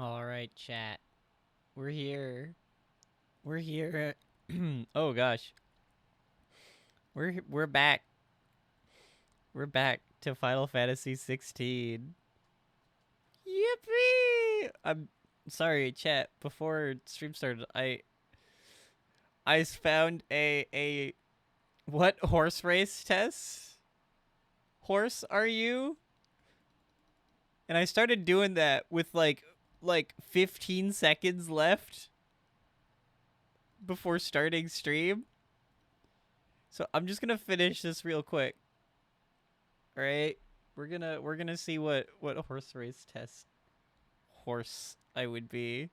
All right, chat. We're here. We're here. Oh gosh. We're back. We're back to Final Fantasy 16. Yippee! I'm sorry, chat. Before stream started, I found a what horse race test? Horse are you? And I started doing that with like 15 seconds left before starting stream. So I'm just gonna finish this real quick. All right, we're gonna see what horse race test horse I would be.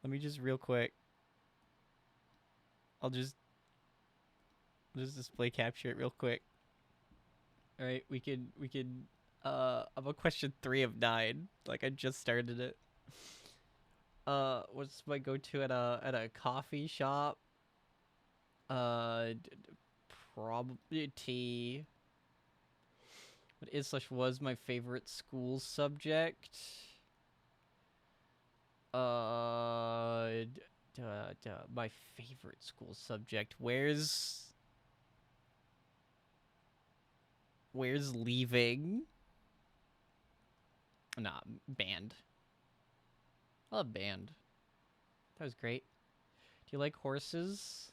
Let me just real quick. I'll just display capture it real quick. All right, we could. I'm on question 3 of 9. Like I just started it. What's my go-to at a coffee shop? Probably tea. What is slash was my favorite school subject? My favorite school subject. Where's leaving? Nah, band. I love band. That was great. Do you like horses?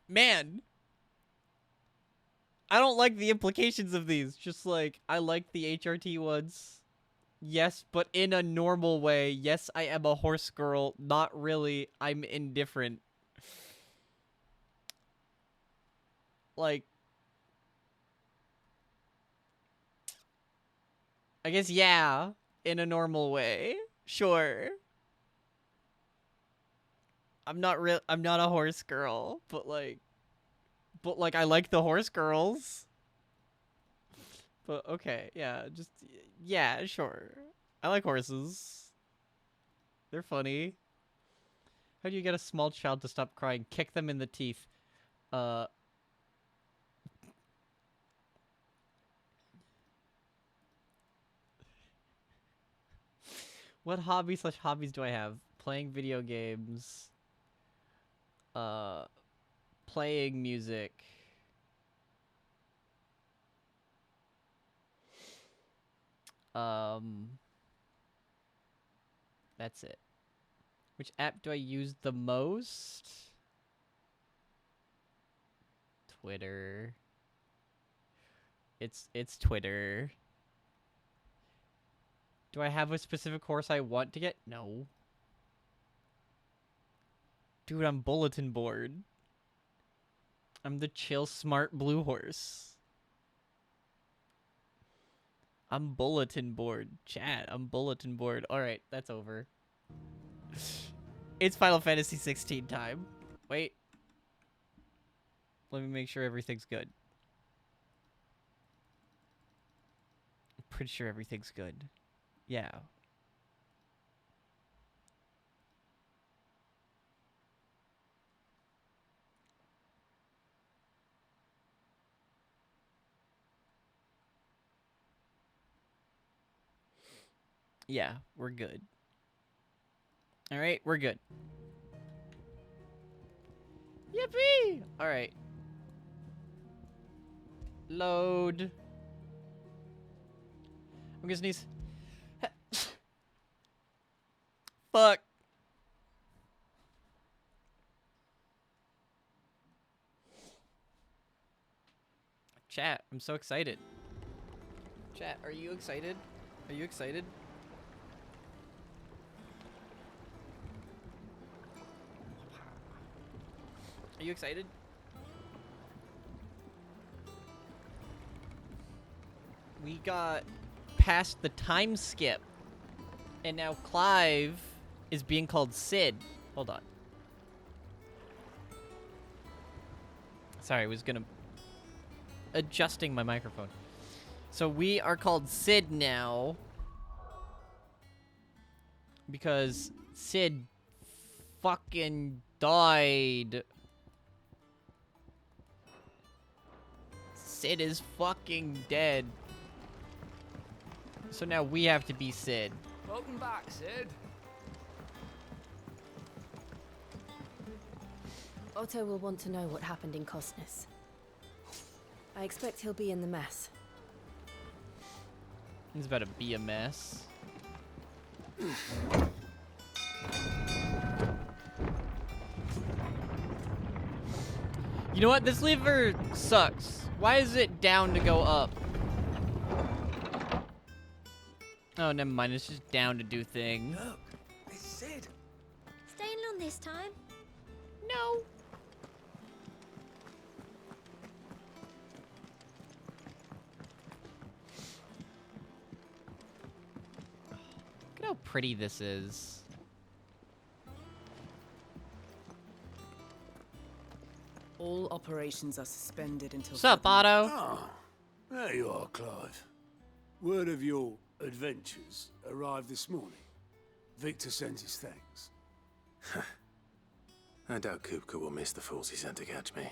Man, I don't like the implications of these. Just like, I like the HRT ones. Yes, but in a normal way. Yes, I am a horse girl. Not really. I'm indifferent. Like, I guess, yeah, in a normal way. Sure. I'm not a horse girl, but like I like the horse girls. But okay, yeah, just yeah, sure. I like horses. They're funny. How do you get a small child to stop crying? Kick them in the teeth. Uh what hobbies do I have? Playing video games. Uh Playing music. Um that's it. Which app do I use the most? Twitter. It's Twitter. Do I have a specific horse I want to get? No. Dude, I'm bulletin board. I'm the chill smart blue horse. I'm bulletin board. Chat, I'm bulletin board. Alright, that's over. It's Final Fantasy 16 time. Wait. Let me make sure everything's good. I'm pretty sure everything's good. Yeah. Yeah, we're good. Alright, we're good. Yippee! Alright. Load. I'm gonna sneeze. Fuck. Chat, I'm so excited. Chat, are you excited? Are you excited? Are you excited? We got past the time skip. And now Clive is being called Sid. Hold on. Sorry, I was gonna... adjusting my microphone. So we are called Sid now. Because Sid fucking died. Sid is fucking dead. So now we have to be Sid. Welcome back, Sid. Otto will want to know what happened in Cosnus. I expect he'll be in the mess. He's about to be a mess. You know what? This lever sucks. Why is it down to go up? Oh, never mind. It's just down to do things. Look, it's Sid. Staying long this time? No. Look at how pretty this is. All operations are suspended until... What's up, Otto? Ah, there you are, Clive. Word of your adventures arrived this morning. Victor sends his thanks. I doubt Kupka will miss the fools he sent to catch me.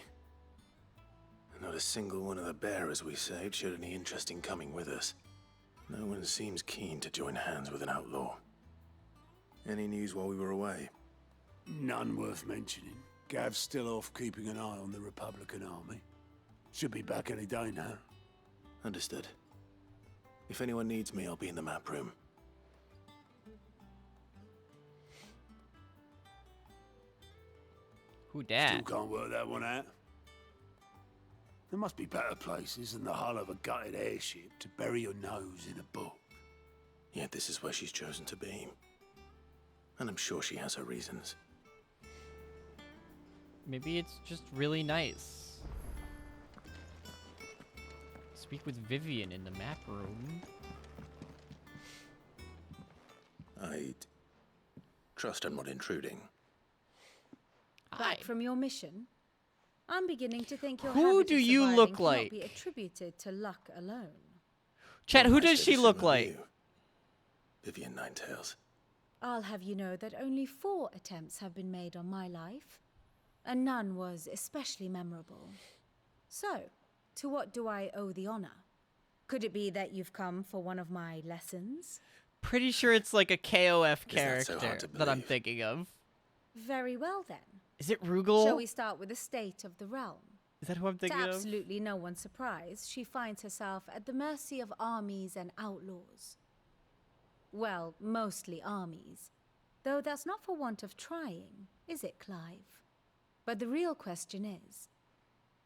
Not a single one of the bearers we saved showed any interest in coming with us. No one seems keen to join hands with an outlaw. Any news while we were away? None worth mentioning. Gav's still off keeping an eye on the Republican army. Should be back any day now. Understood. If anyone needs me, I'll be in the map room. Who dat? Still can't work that one out. There must be better places than the hull of a gutted airship to bury your nose in a book. Yet this is where she's chosen to be. And I'm sure she has her reasons. Maybe it's just really nice. Speak with Vivian in the map room. I'd trust I'm not intruding. Hi. Back from your mission? I'm beginning to think your Who habit do of you surviving look cannot like? be attributed to luck alone. Chat, who I does said she the look same of like? you. Vivian Ninetails. I'll have you know that only 4 attempts have been made on my life, and none was especially memorable. So, to what do I owe the honor? Could it be that you've come for one of my lessons? Pretty sure it's like a KOF Is that so character hard to that I'm believe? thinking of. Very well then. Is it Rugal? Shall we start with the state of the realm? Is that who I'm To thinking of? absolutely no one's surprise, she finds herself at the mercy of armies and outlaws. Well, mostly armies. Though that's not for want of trying, is it, Clive? But the real question is,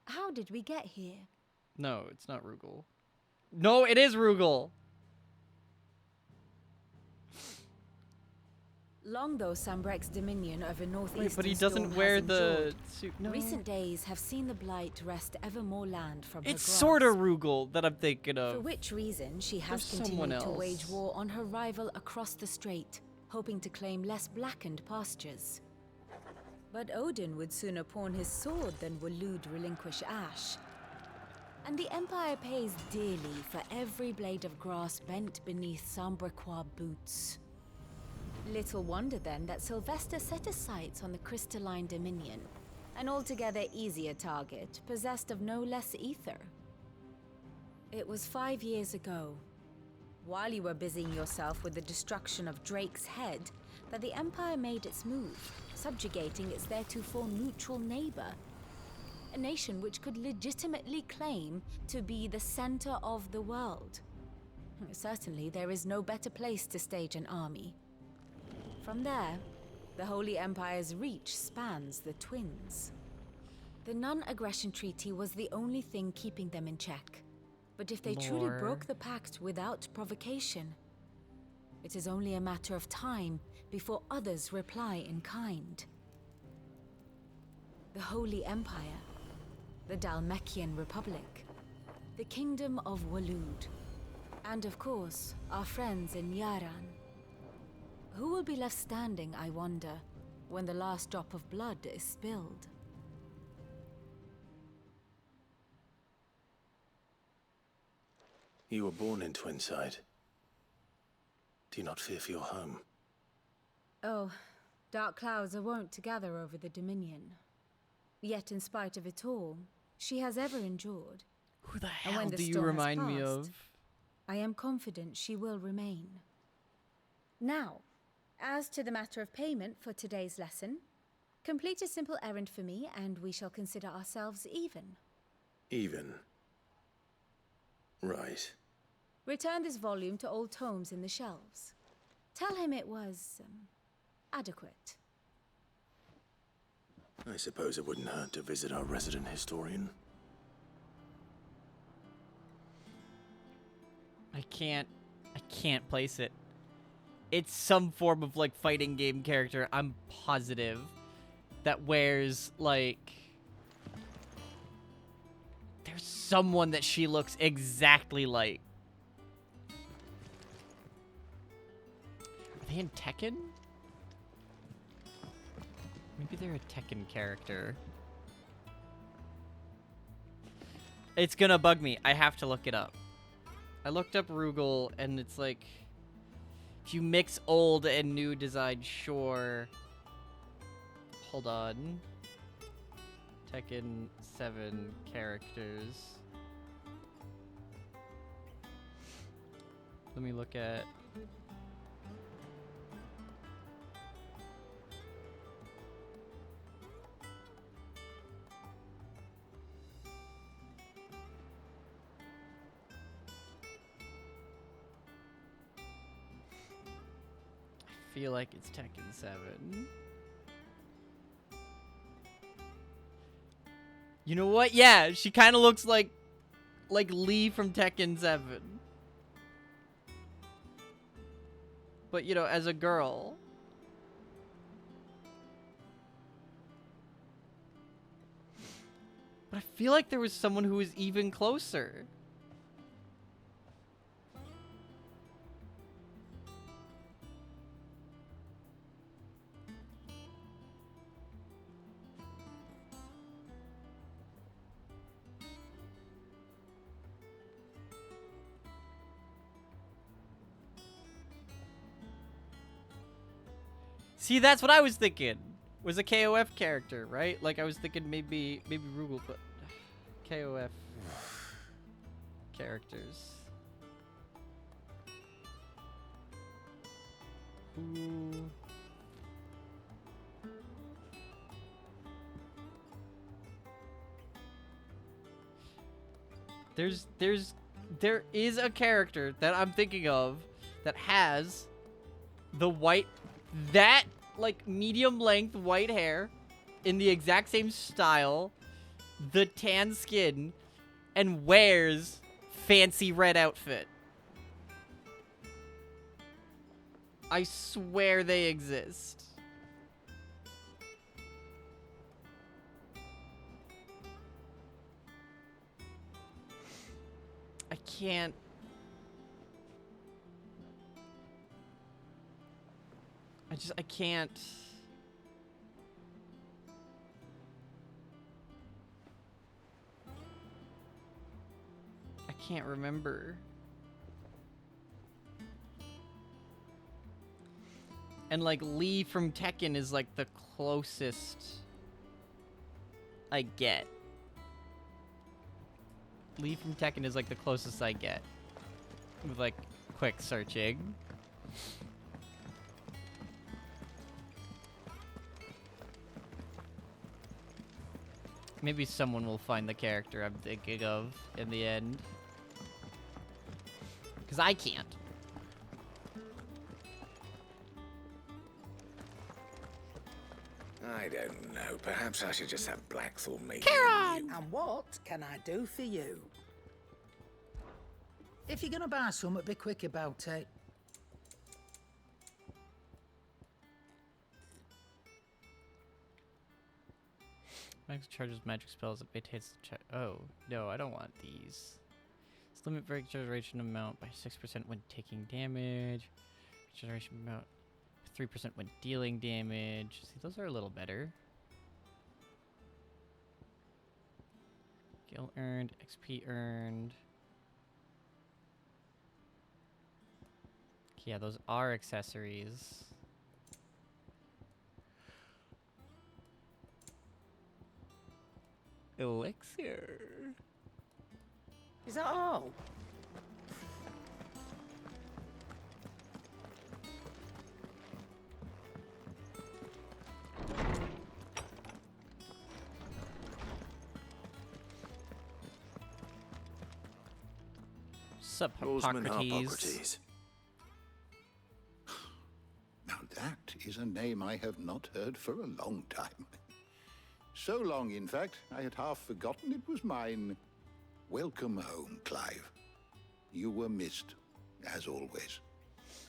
how did we get here? No, it's not Rugal. No, it is Rugal. Long though Sambrek's dominion over northeastern Wait, but he Storm doesn't has wear the endured, suit. No. recent days have seen the Blight wrest ever more land from her It's grasp. sort of Rugal that I'm thinking For of. which reason she has There's someone continued to else. wage war on her rival across the strait, hoping to claim less blackened pastures. But Odin would sooner pawn his sword than Waloed relinquish Ash. And the Empire pays dearly for every blade of grass bent beneath Sambrequois boots. Little wonder then that Sylvester set his sights on the crystalline dominion, an altogether easier target, possessed of no less ether. It was 5 years ago, while you were busying yourself with the destruction of Drake's head, that the Empire made its move, subjugating its theretofore neutral neighbor. A nation which could legitimately claim to be the center of the world. Certainly, there is no better place to stage an army. From there, the Holy Empire's reach spans the Twins. The non-aggression treaty was the only thing keeping them in check. But if they truly Lore. broke the pact without provocation, it is only a matter of time before others reply in kind. The Holy Empire, the Dalmekian Republic, the Kingdom of Waloed, and of course, our friends in Yaran. Who will be left standing, I wonder, when the last drop of blood is spilled? You were born in Twinside. Do you not fear for your home? Oh, dark clouds are wont to gather over the Dominion. Yet in spite of it all, she has ever endured. Who the And hell when the do you storm has remind me passed, of? I am confident she will remain. Now, as to the matter of payment for today's lesson, complete a simple errand for me and we shall consider ourselves even. Even. Right. Return this volume to old tomes in the shelves. Tell him it was, adequate. I suppose it wouldn't hurt to visit our resident historian. I can't place it. It's some form of like fighting game character, I'm positive, that wears like, there's someone that she looks exactly like. Are they in Tekken? Maybe they're a Tekken character. It's gonna bug me. I have to look it up. I looked up Rugal, and it's like, if you mix old and new design, sure. Hold on. Tekken 7 characters. Let me look at... I feel like it's Tekken 7. You know what? Yeah, she kind of looks like Lee from Tekken 7. But, you know, as a girl. But I feel like there was someone who was even closer. See, that's what I was thinking. Was a KOF character, right? Like I was thinking maybe Rugal, but KOF characters. Who? There is a character that I'm thinking of that has the white, that like medium length white hair in the exact same style, the tan skin, and wears fancy red outfit. I swear they exist. I can't. I can't. I can't remember. And like Lee from Tekken is like the closest I get. Lee from Tekken is like the closest I get. With like quick searching. Maybe someone will find the character I'm thinking of in the end. Because I can't. I don't know. Perhaps I should just have Blackthorn make Karen! And what can I do for you? If you're gonna buy something, be quick about it. Max charges magic spells that maintains the check. Oh, no, I don't want these. Let's limit break generation amount by 6% when taking damage. Generation amount 3% when dealing damage. See, those are a little better. Gil earned, XP earned. Yeah, those are accessories. Elixir. Is that all? Sup, Oarsman Hippocrates. Harpocrates. Now that is a name I have not heard for a long time. So long, in fact, I had half forgotten it was mine. Welcome home, Clive. You were missed, as always.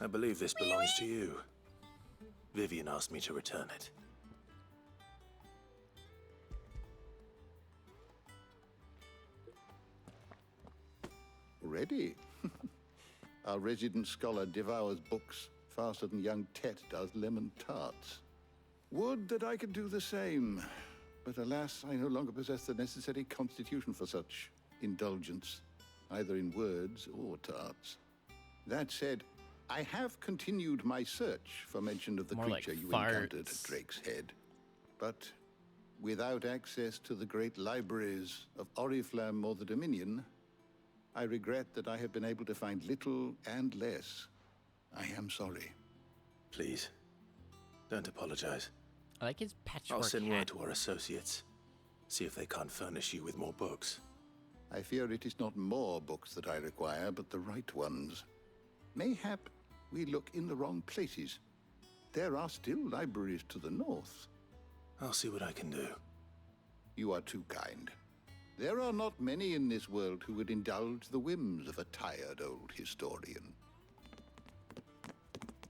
I believe this belongs to you. Vivian asked me to return it. Ready? Our resident scholar devours books faster than young Tet does lemon tarts. Would that I could do the same. But alas, I no longer possess the necessary constitution for such indulgence, either in words or tarts. That said, I have continued my search for mention of the More like creature you farts. encountered at Drake's Head. But without access to the great libraries of Oriflamme or the Dominion, I regret that I have been able to find little and less. I am sorry. Please, don't apologize. I like his patchwork I'll send hat. word to our associates. See if they can't furnish you with more books. I fear it is not more books that I require, but the right ones. Mayhap we look in the wrong places. There are still libraries to the north. I'll see what I can do. You are too kind. There are not many in this world who would indulge the whims of a tired old historian.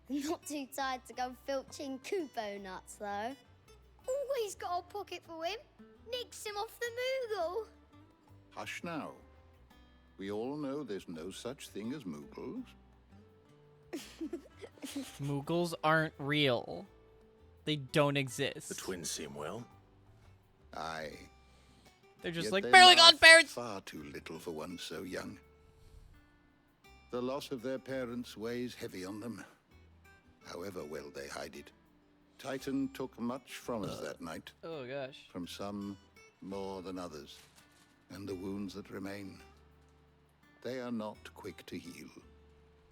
Not too tired to go filching Kubo nuts, though. Always got a pocket for him. Nicks him off the Moogle. Hush now. We all know there's no such thing as Moogles. Moogles aren't real. They don't exist. The twins seem well. Aye. They're just Yet like, they barely laugh gone parents! far too little for one so young. The loss of their parents weighs heavy on them, however well they hide it. Titan took much from us that night, Oh gosh. from some more than others, and the wounds that remain, they are not quick to heal.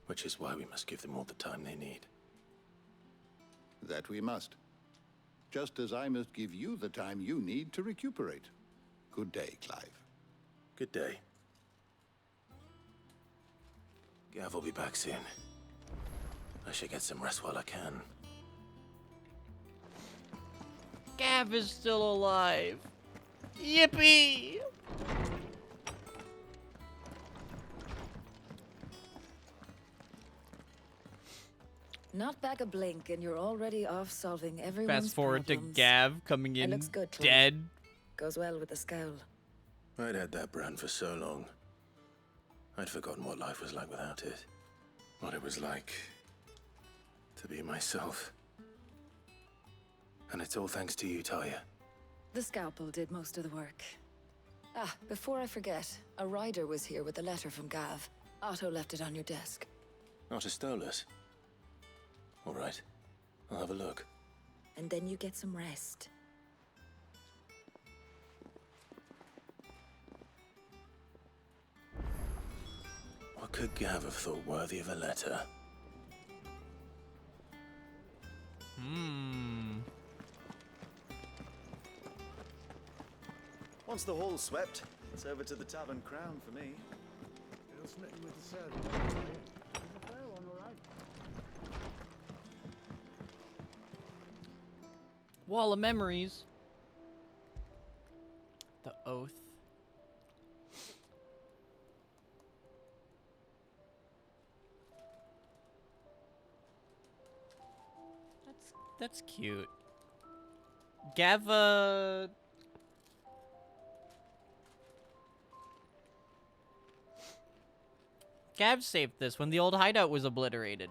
Which is why we must give them all the time they need. That we must. Just as I must give you the time you need to recuperate. Good day, Clive. Good day. Gav will be back soon. I should get some rest while I can. Gav is still alive. Yippee! Not back a blink, and you're already off solving everyone's Fast forward problems. to Gav coming It in looks good, Clive. dead. Goes well with the scowl. I'd had that brand for so long. I'd forgotten what life was like without it. What it was like to be myself. And it's all thanks to you, Talia. The scalpel did most of the work. Ah, before I forget, a rider was here with a letter from Gav. Otto left it on your desk. Not a Stolas. All right. I'll have a look. And then you get some rest. What could Gav have thought worthy of a letter? Once the hall's swept, it's over to the Tavern Crown for me. You're smitten with the servant, are you? He's a fair one, all right. Wall of memories. The oath. That's cute. Gav, Gav saved this when the old hideout was obliterated.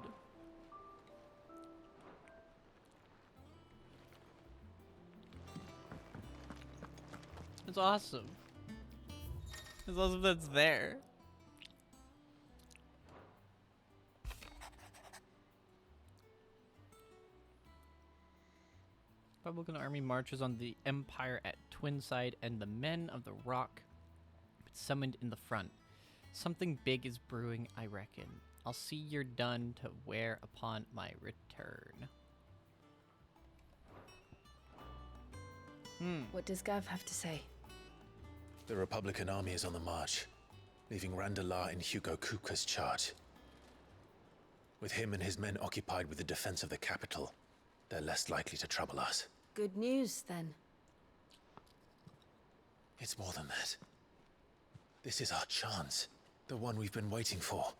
It's awesome. It's awesome that's there. Republican army marches on the Empire at Twinside, and the men of the Rock summoned in the front. Something big is brewing, I reckon. I'll see you're done to wear upon my return. What does Gav have to say? The Republican army is on the march, leaving Randalar in Hugo Kuka's charge. With him and his men occupied with the defense of the capital, they're less likely to trouble us. Good news, then. It's more than that. This is our chance, the one we've been waiting for.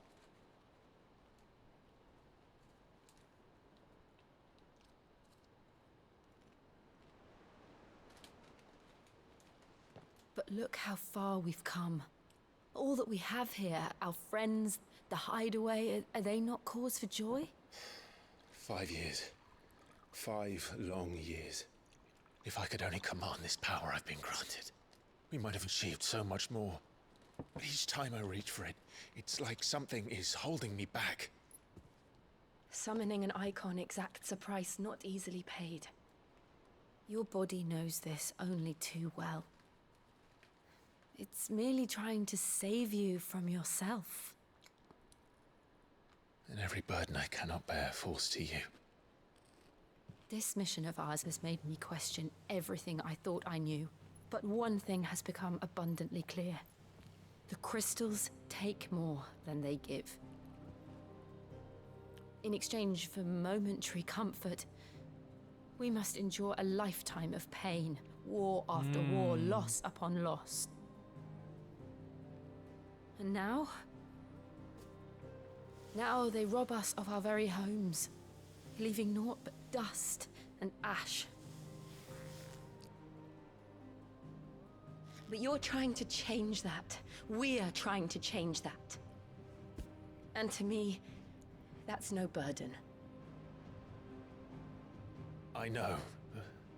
But look how far we've come. All that we have here, our friends, the hideaway, are they not cause for joy? 5 years. 5 long years. If I could only command this power I've been granted, we might have achieved so much more. But each time I reach for it, it's like something is holding me back. Summoning an icon exacts a price not easily paid. Your body knows this only too well. It's merely trying to save you from yourself. And every burden I cannot bear falls to you. This mission of ours has made me question everything I thought I knew. But one thing has become abundantly clear. The crystals take more than they give. In exchange for momentary comfort, we must endure a lifetime of pain, war after war, loss upon loss. And now they rob us of our very homes, leaving naught but dust and ash. But you're trying to change that. We're trying to change that. And to me, that's no burden. I know,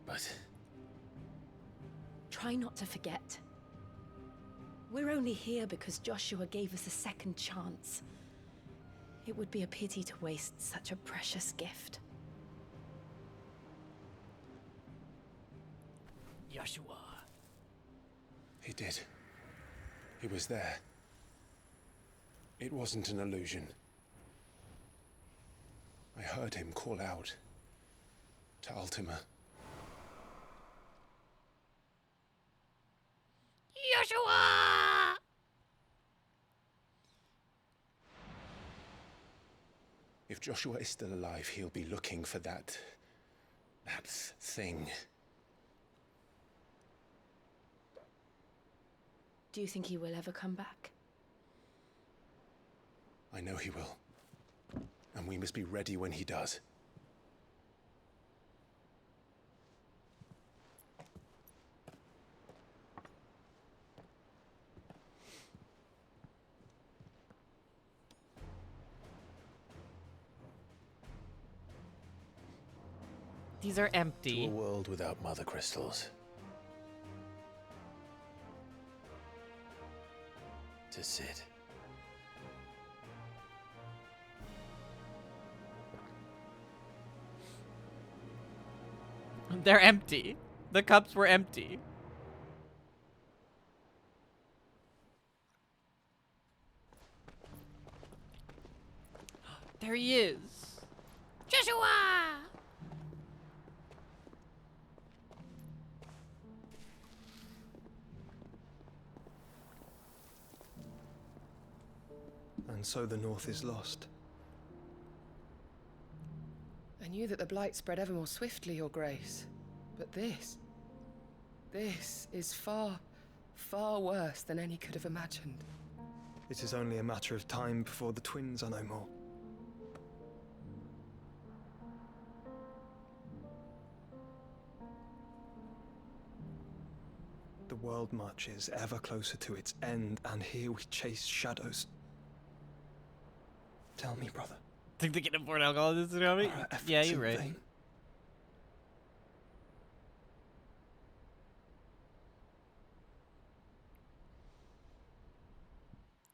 but... Try not to forget. We're only here because Joshua gave us a second chance. It would be a pity to waste such a precious gift. Joshua. He did. He was there. It wasn't an illusion. I heard him call out to Ultima. Joshua! If Joshua is still alive, he'll be looking for that thing. Do you think he will ever come back? I know he will. And we must be ready when he does. These are empty. To a world without mother crystals. To Sid. They're empty. The cups were empty. There he is. Joshua! And so the North is lost. I knew that the Blight spread ever more swiftly, Your Grace. But this is far, far worse than any could have imagined. It is only a matter of time before the twins are no more. The world marches ever closer to its end, and here we chase shadows. Tell me, brother. Think they can afford alcohol in this economy? Yeah, you're right. Vain?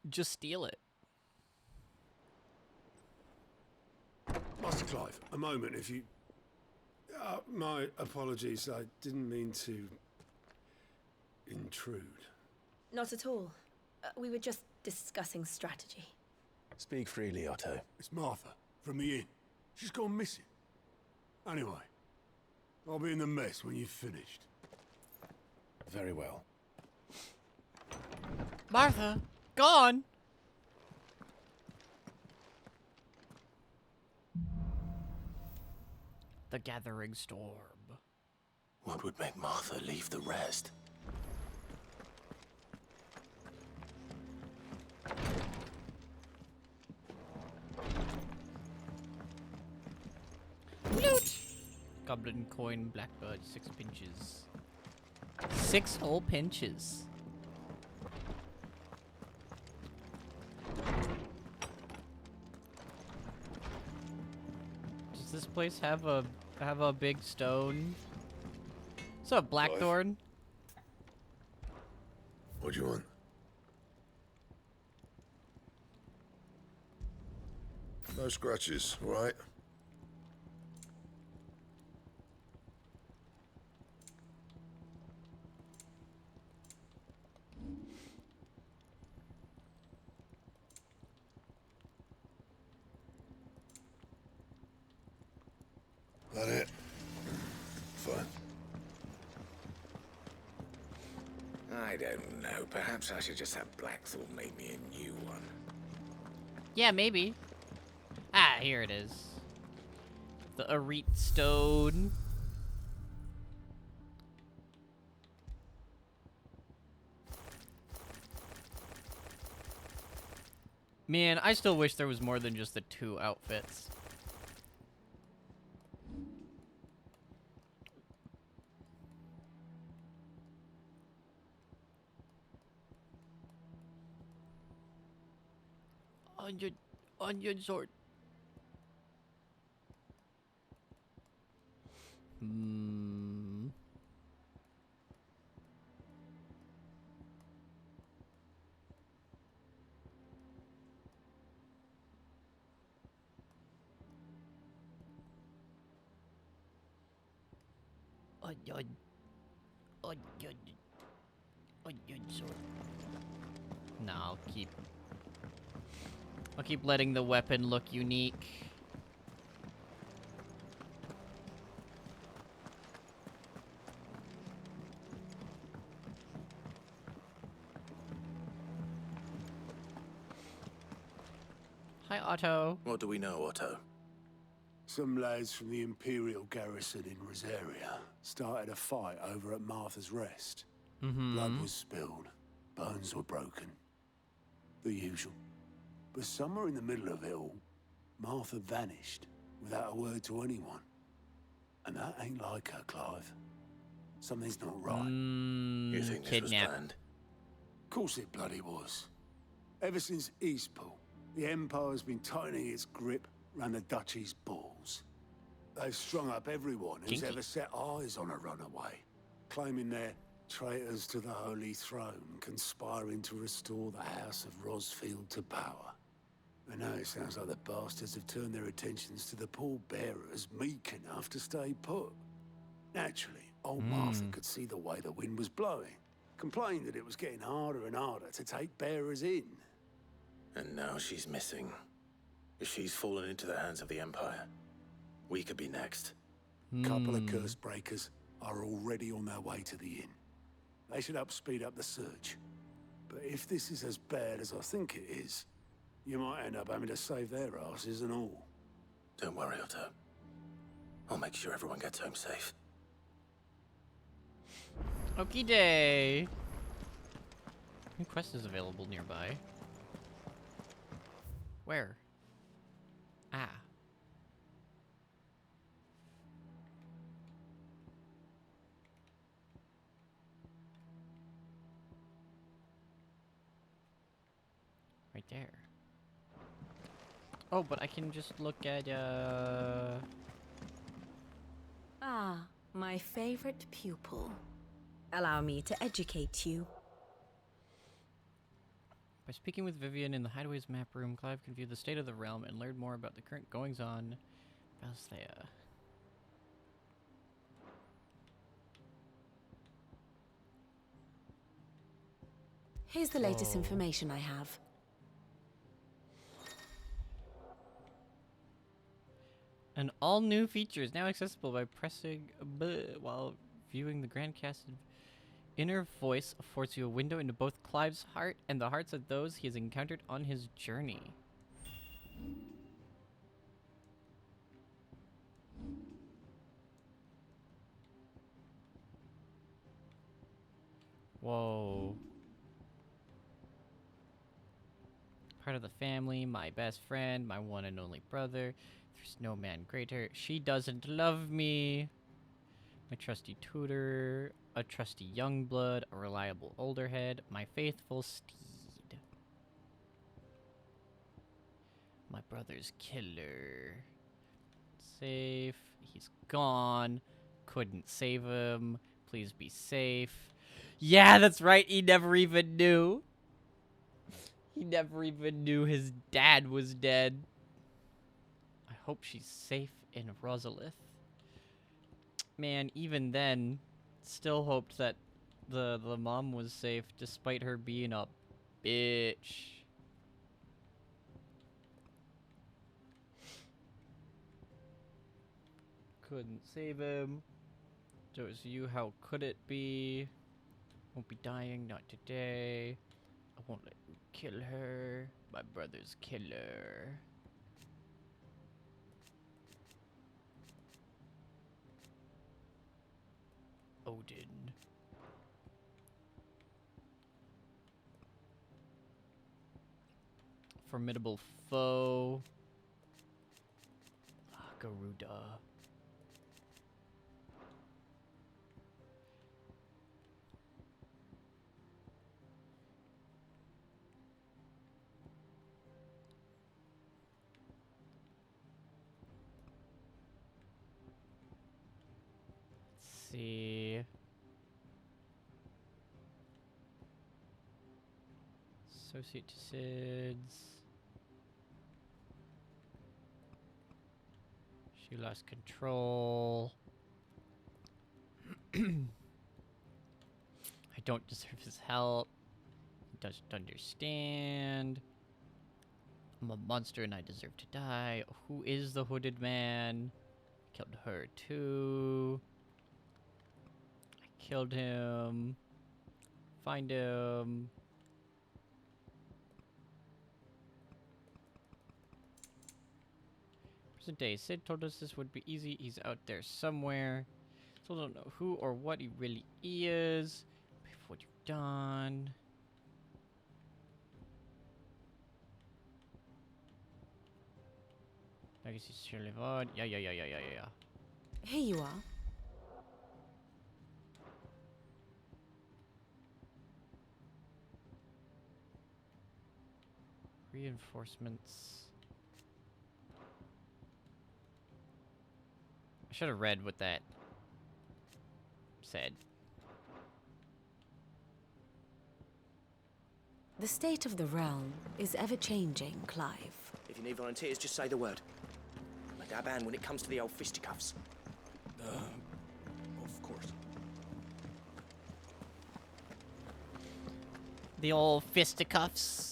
Just steal it. Master Clive, a moment, if you... my apologies, I didn't mean to... intrude. Not at all. We were just discussing strategy. Speak freely, Otto. It's Martha, from the inn. She's gone missing. Anyway, I'll be in the mess when you've finished. Very well. Martha, gone. The Gathering Storm. What would make Martha leave the rest? Loot! Goblin coin, blackbird, 6 pinches. 6 whole pinches. Does this place have a big stone? What's up, Blackthorn? What do you want? No scratches, all right? That it? Fine. I don't know. Perhaps I should just have Blackthorn make me a new one. Yeah, maybe. Ah, here it is. The Arete Stone. Man, I still wish there was more than just the 2 outfits. Onion sword. Hmm. Onion sword. No, I'll keep letting the weapon look unique. Hi, Otto. What do we know, Otto? Some lads from the Imperial garrison in Rosaria started a fight over at Martha's Rest. Blood was spilled, bones were broken. The usual. But somewhere in the middle of it all, Martha vanished without a word to anyone. And that ain't like her, Clive. Something's not right. You think this was planned? Of course it bloody was. Ever since Eastpool, the Empire's been tightening its grip round the Duchy's balls. They've strung up everyone who's ever set eyes on a runaway, claiming they're traitors to the Holy Throne, conspiring to restore the House of Rosfield to power. And now it sounds like the bastards have turned their attentions to the pallbearers meek enough to stay put. Naturally, old Martha could see the way the wind was blowing, complained that it was getting harder and harder to take bearers in. And now she's missing. If she's fallen into the hands of the Empire, we could be next. Couple of curse breakers are already on their way to the inn. They should help speed up the search. But if this is as bad as I think it is, you might end up having to save their asses and all. Don't worry, Otto. I'll make sure everyone gets home safe. Okie day. New quest is available nearby. Where? Ah. Right there. Oh, but I can just look at, Ah, my favorite pupil. Allow me to educate you. By speaking with Vivian in the Hideaway's map room, Clive can view the state of the realm and learn more about the current goings-on. Valthea. Here's the latest information I have. And all new features now accessible by pressing B while viewing the grand cast. Inner voice affords you a window into both Clive's heart and the hearts of those he has encountered on his journey. Whoa. Part of the family, my best friend, my one and only brother. There's no man greater. She doesn't love me. My trusty tutor, a trusty young blood, a reliable older head, my faithful steed. My brother's killer. Safe. He's gone. Couldn't save him. Please be safe. Yeah, that's right. He never even knew. He never even knew his dad was dead. I hope she's safe in Rosalith. Man, even then, still hoped that the mom was safe despite her being a bitch. Couldn't save him. So it's you, how could it be? Won't be dying, not today. I won't let you kill her. My brother's killer. Odin. Formidable foe. Garuda. Let's see. Associate to SIDS. She lost control. I don't deserve his help. He doesn't understand. I'm a monster and I deserve to die. Who is the hooded man? Killed her too. I killed him. Find him. Present day. Sid told us this would be easy. He's out there somewhere. Still don't know who or what he really is. Before you've done. I guess he's surely odd. Yeah. Here you are. Reinforcements. I should have read what that said. The state of the realm is ever-changing, Clive. If you need volunteers, just say the word. I dab hand when it comes to the old fisticuffs. Of course. The old fisticuffs.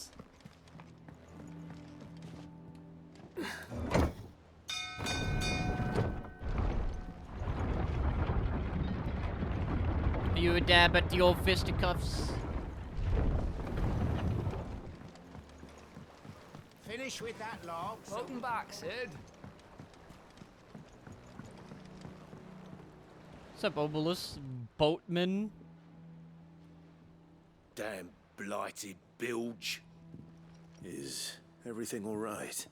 You a dab at the old fisticuffs? Finish with that log. Welcome back, Sid. What's up, Obelus Boatman? Damn blighted bilge. Is everything all right?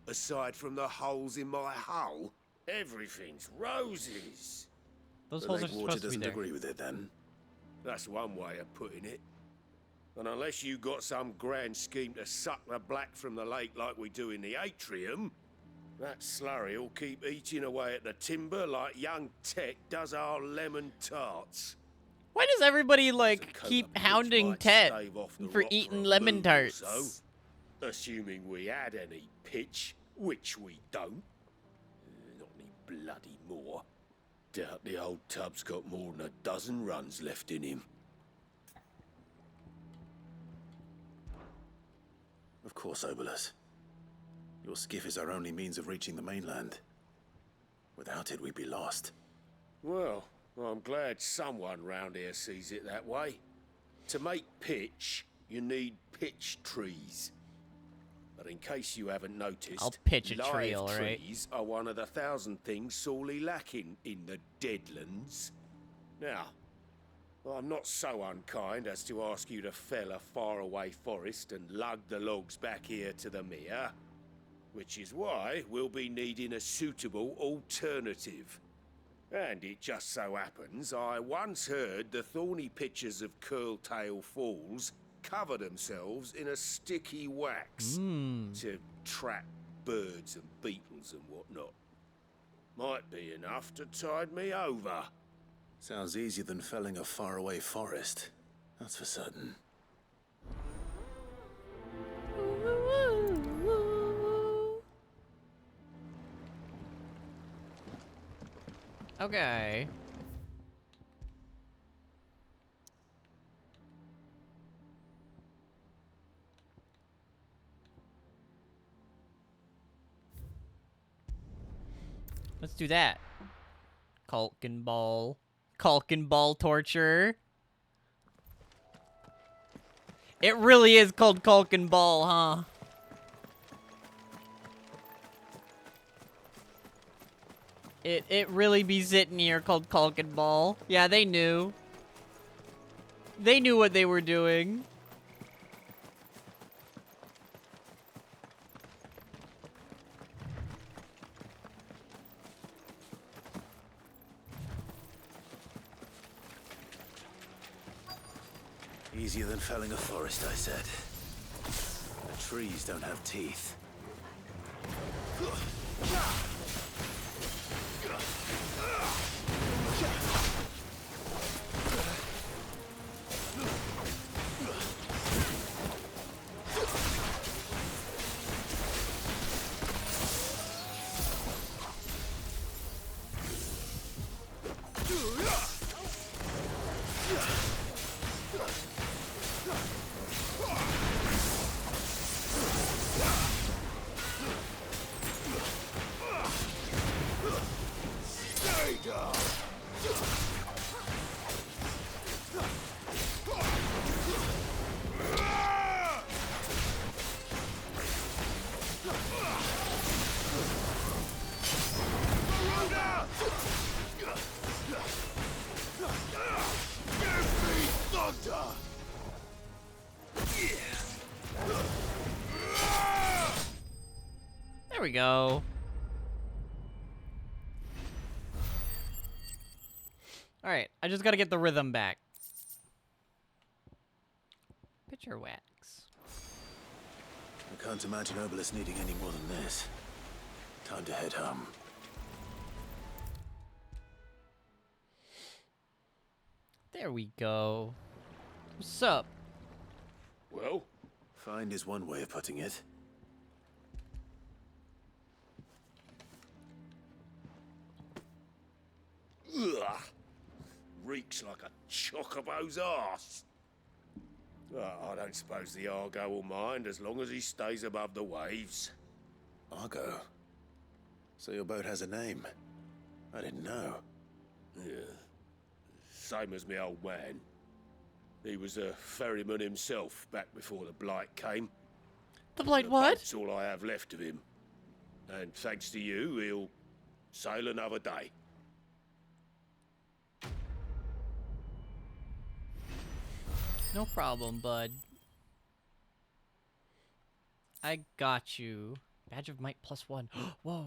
Aside from the holes in my hull, everything's roses. Those The holes are lake water supposed to be doesn't there. agree with it, then? That's one way of putting it. And unless you got some grand scheme to suck the black from the lake like we do in the atrium, that slurry will keep eating away at the timber like young Tech does our lemon tarts. Why does everybody like keep hounding Tet for eating lemon tarts? So, assuming we had any pitch, which we don't. Not any bloody more. Doubt the old tub's got more than a dozen runs left in him. Of course, Obelus. Your skiff is our only means of reaching the mainland. Without it, we'd be lost. Well, I'm glad someone round here sees it that way. To make pitch, you need pitch trees. But in case you haven't noticed, I'll pitch a live tree, all right. trees are one of the 1,000 things sorely lacking in the Deadlands. Now, I'm not so unkind as to ask you to fell a faraway forest and lug the logs back here to the mere, which is why we'll be needing a suitable alternative. And it just so happens I once heard the thorny pitchers of Curltail Falls cover themselves in a sticky wax to trap birds and beetles and whatnot. Might be enough to tide me over. Sounds easier than felling a faraway forest. That's for certain. Okay. Let's do that. Culkin ball. Culkin ball torture. It really is called Culkin ball, huh? It really be sitting here called Culkin ball. Yeah, they knew. They knew what they were doing. Easier than felling a forest, I said. The trees don't have teeth. There we go. Alright, I just gotta get the rhythm back. Picture wax. I can't imagine Obelisk needing any more than this. Time to head home. There we go. What's up? Well? Find is one way of putting it. Ugh. Reeks like a chocobo's arse. I don't suppose the Argo will mind as long as he stays above the waves. Argo? So your boat has a name? I didn't know. Yeah. Same as me old man. He was a ferryman himself back before the Blight came. The Blight what? That's all I have left of him. And thanks to you, he'll sail another day. No problem, bud. I got you. Badge of Might +1. Whoa.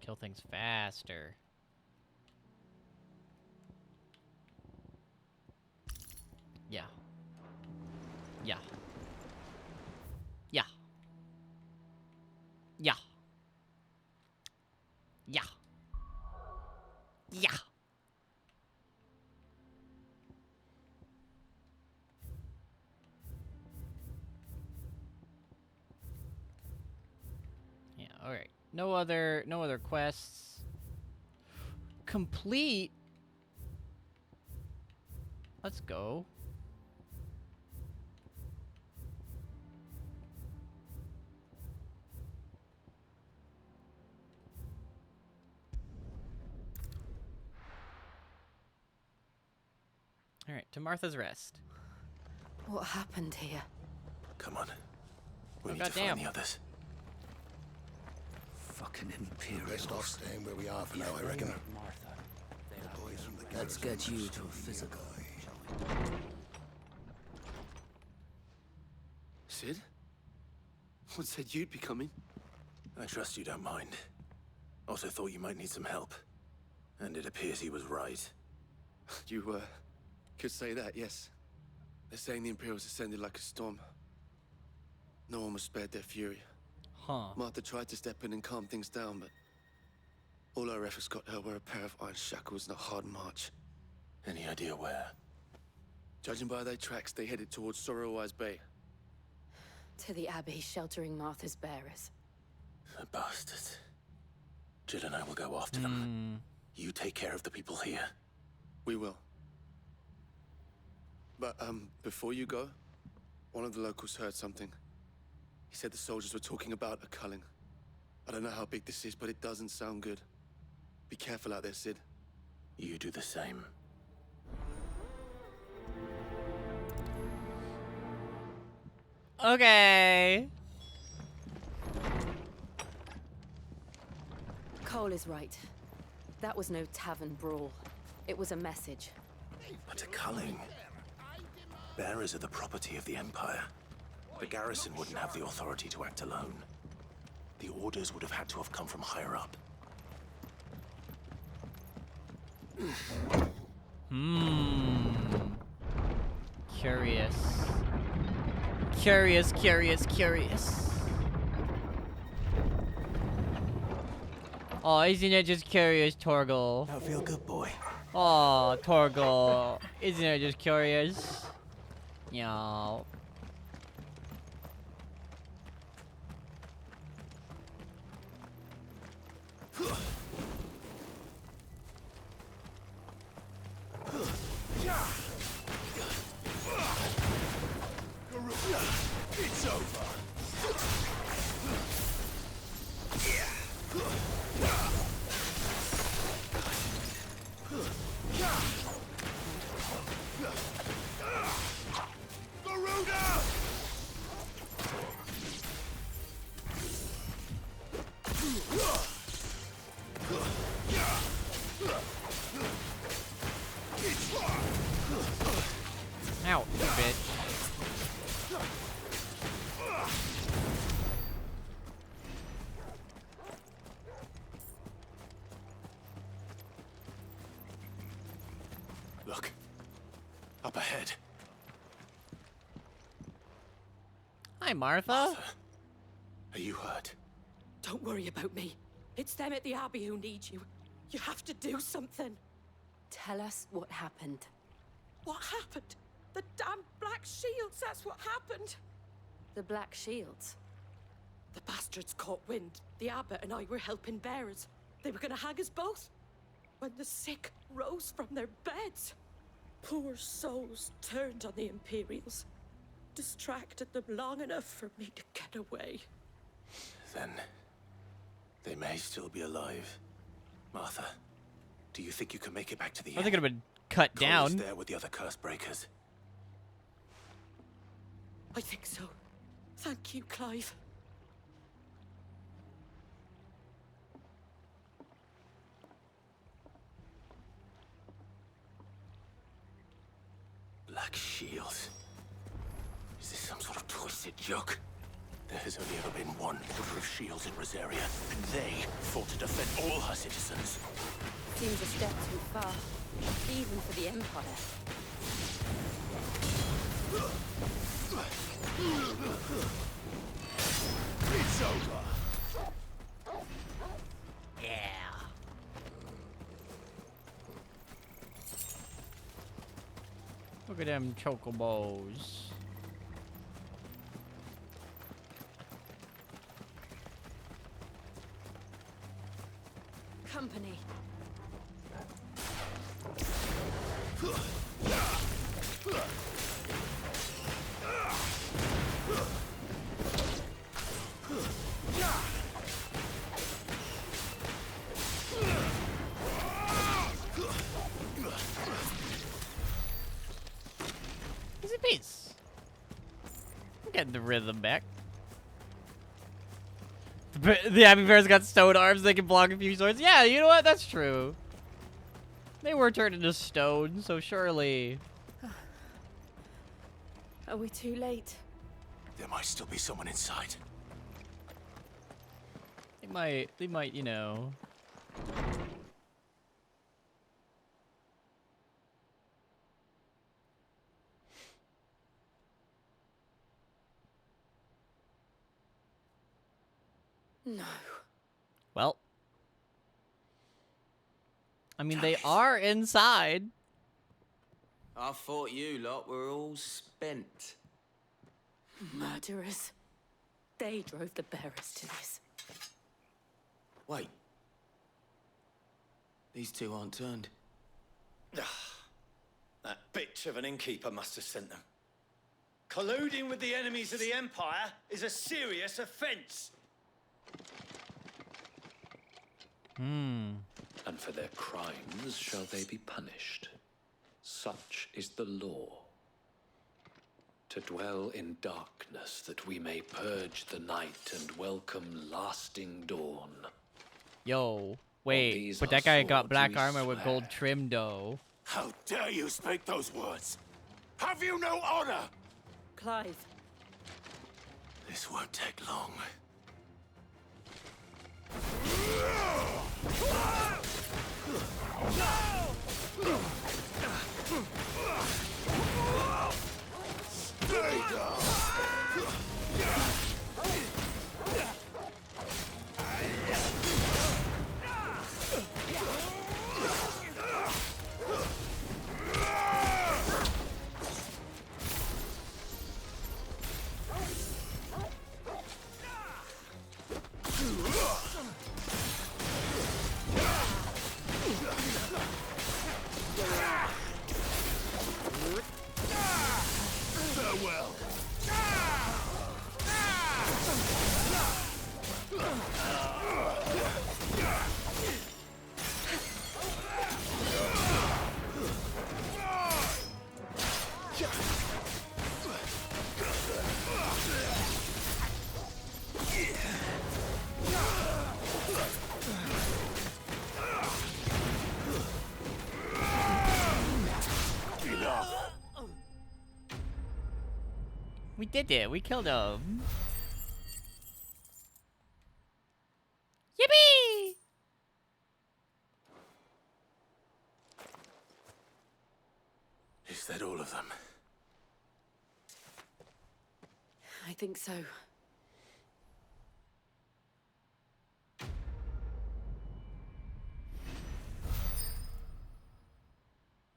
Kill things faster. Yeah. Yeah. Yeah. Yeah. other quests. Complete. Let's go. All right, to Martha's Rest. What happened here? Come on. We need to goddamn. find the others. Fucking Imperials. Best off staying where we are for now, I reckon. The boys from the Let's garrison get you must to a be physical. nearby. Sid? What said you'd be coming? I trust you don't mind. Also thought you might need some help. And it appears he was right. You, could say that, yes. They're saying the Imperials ascended like a storm. No one was spared their fury. Huh. Martha tried to step in and calm things down, but all our efforts got her were a pair of iron shackles and a hard march. Any idea where? Judging by their tracks, they headed towards Sorrowwise Bay. To the Abbey sheltering Martha's bearers. The bastards. Jill and I will go after them. You take care of the people here. We will. But, before you go, one of the locals heard something. He said the soldiers were talking about a culling. I don't know how big this is, but it doesn't sound good. Be careful out there, Sid. You do the same. Okay. Cole is right. That was no tavern brawl. It was a message. But a culling. Bearers are the property of the Empire. The garrison wouldn't have the authority to act alone. The orders would have had to have come from higher up. Curious. Curious, curious, curious. Oh, isn't it just curious, Torgal? I feel good, boy. Oh, Torgal. Isn't it just curious? Yo. It's over. Garuda! Ow, you bitch. Look. Up ahead. Hi, Martha. Are you hurt? Don't worry about me. It's them at the Abbey who need you. You have to do something. Tell us what happened. What happened? The damn Black Shields, that's what happened. The Black Shields? The bastards caught wind. The abbot and I were helping bearers. They were gonna hang us both. When the sick rose from their beds, poor souls turned on the Imperials. Distracted them long enough for me to get away. Then they may still be alive. Martha, do you think you can make it back to the I think it would have been cut down. Cole is there with the other curse breakers. I think so. Thank you, Clive. Black Shields. Is this some sort of twisted joke? There has only ever been one order of shields in Rosaria, and they fought to defend all her citizens. Seems a step too far, even for the Empire. It's over. Yeah. Look at them chocobos. company. Easy peace. I'm getting the rhythm back. The Abbey Bears got stone arms. They can block a few swords. Yeah, you know what? That's true. They were turned into stone, so surely. Are we too late? There might still be someone inside. They might, you know. No. Well. I mean, they are inside. I thought you lot were all spent. Murderers. They drove the bearers to this. Wait. These two aren't turned. That bitch of an innkeeper must have sent them. Colluding with the enemies of the Empire is a serious offense. Hmm. And for their crimes shall they be punished. Such is the law. To dwell in darkness that we may purge the night and welcome lasting dawn. Yo, wait, but that guy got black armor with gold trim, though. How dare you speak those words? Have you no honor? Clive. This won't take long. Farewell. We did it. We killed him. Yippee! Is that all of them? I think so.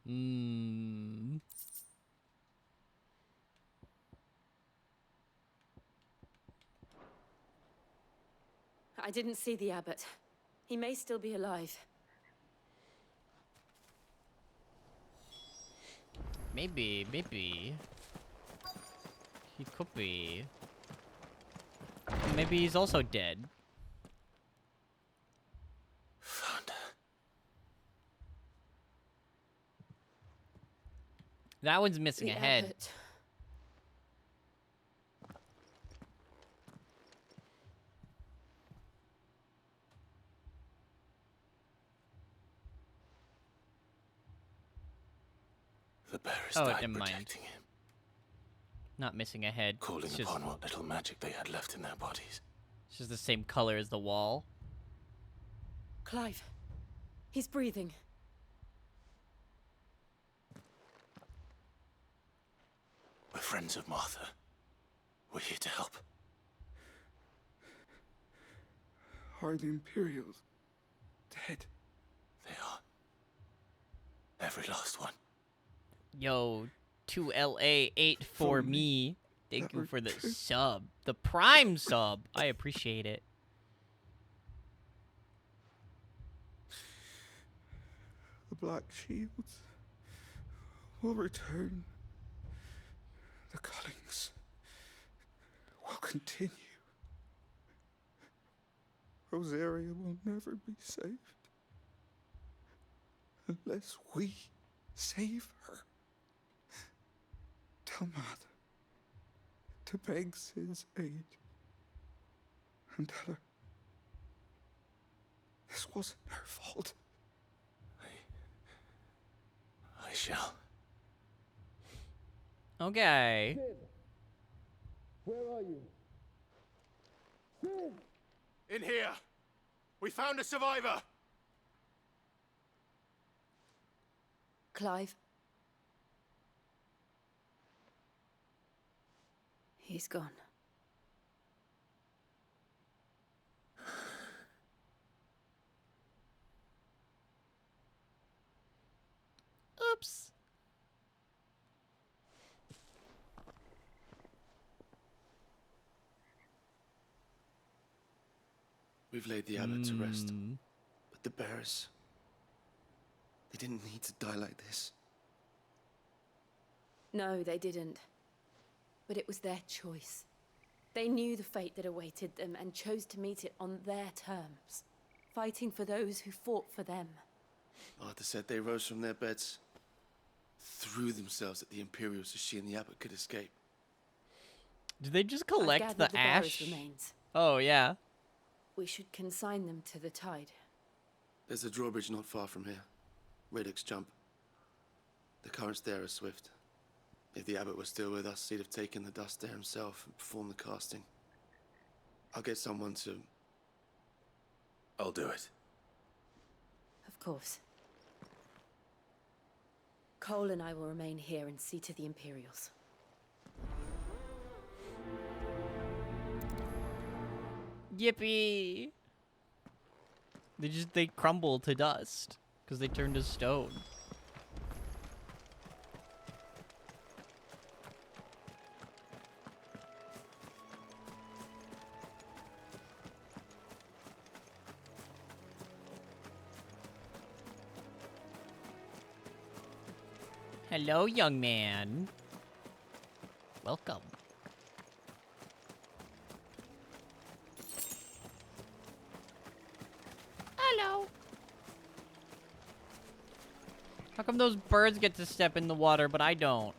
Hmm. I didn't see the abbot. He may still be alive. Maybe. He could be. Maybe he's also dead. That one's missing a head. Abbot. The bearers Oh, died never mind. protecting him, Not missing a head. calling It's just, upon what little magic they had left in their bodies. it's just the same color as the wall. Clive. He's breathing. We're friends of Martha. We're here to help. Are the Imperials dead? They are. Every last one. Yo, 2LA8 for me. Thank you for the sub. The Prime sub. I appreciate it. Black Shields will return. The cullings will continue. Rosaria will never be saved unless we save her. Tell Mother to beg Sid's aid and tell her this wasn't her fault. I shall. Okay. Where are you? In here. We found a survivor. Clive. He's gone. Oops. We've laid the abbot to rest. But the bearers, they didn't need to die like this. No, they didn't. But it was their choice. They knew the fate that awaited them and chose to meet it on their terms, fighting for those who fought for them. Arthur said they rose from their beds, threw themselves at the Imperials so she and the abbot could escape. Did they just I've collect gathered the bearers' ash? remains. Oh, yeah. We should consign them to the tide. There's a drawbridge not far from here. Radix Jump. The currents there are swift. If the abbot was still with us, he'd have taken the dust there himself and performed the casting. I'll get someone to... I'll do it. Of course. Cole and I will remain here and see to the Imperials. Yippee! They crumble to dust because they turned to stone. Hello, young man. Welcome. Hello. How come those birds get to step in the water, but I don't?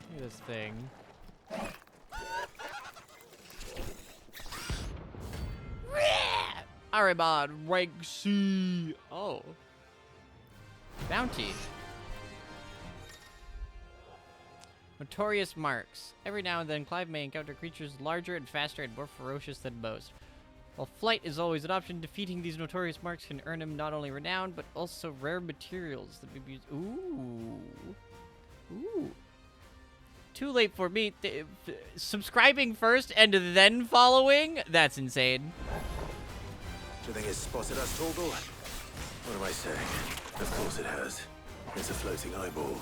Look at this thing. Aribod, rank C. Oh. Bounty. Notorious marks. Every now and then, Clive may encounter creatures larger and faster and more ferocious than most. While flight is always an option, defeating these notorious marks can earn him not only renown, but also rare materials that may be used. Ooh. Ooh. Too late for me. Subscribing first and then following? That's insane. Do you think it's spotted us, Torgal? What am I saying? Of course it has. It's a floating eyeball.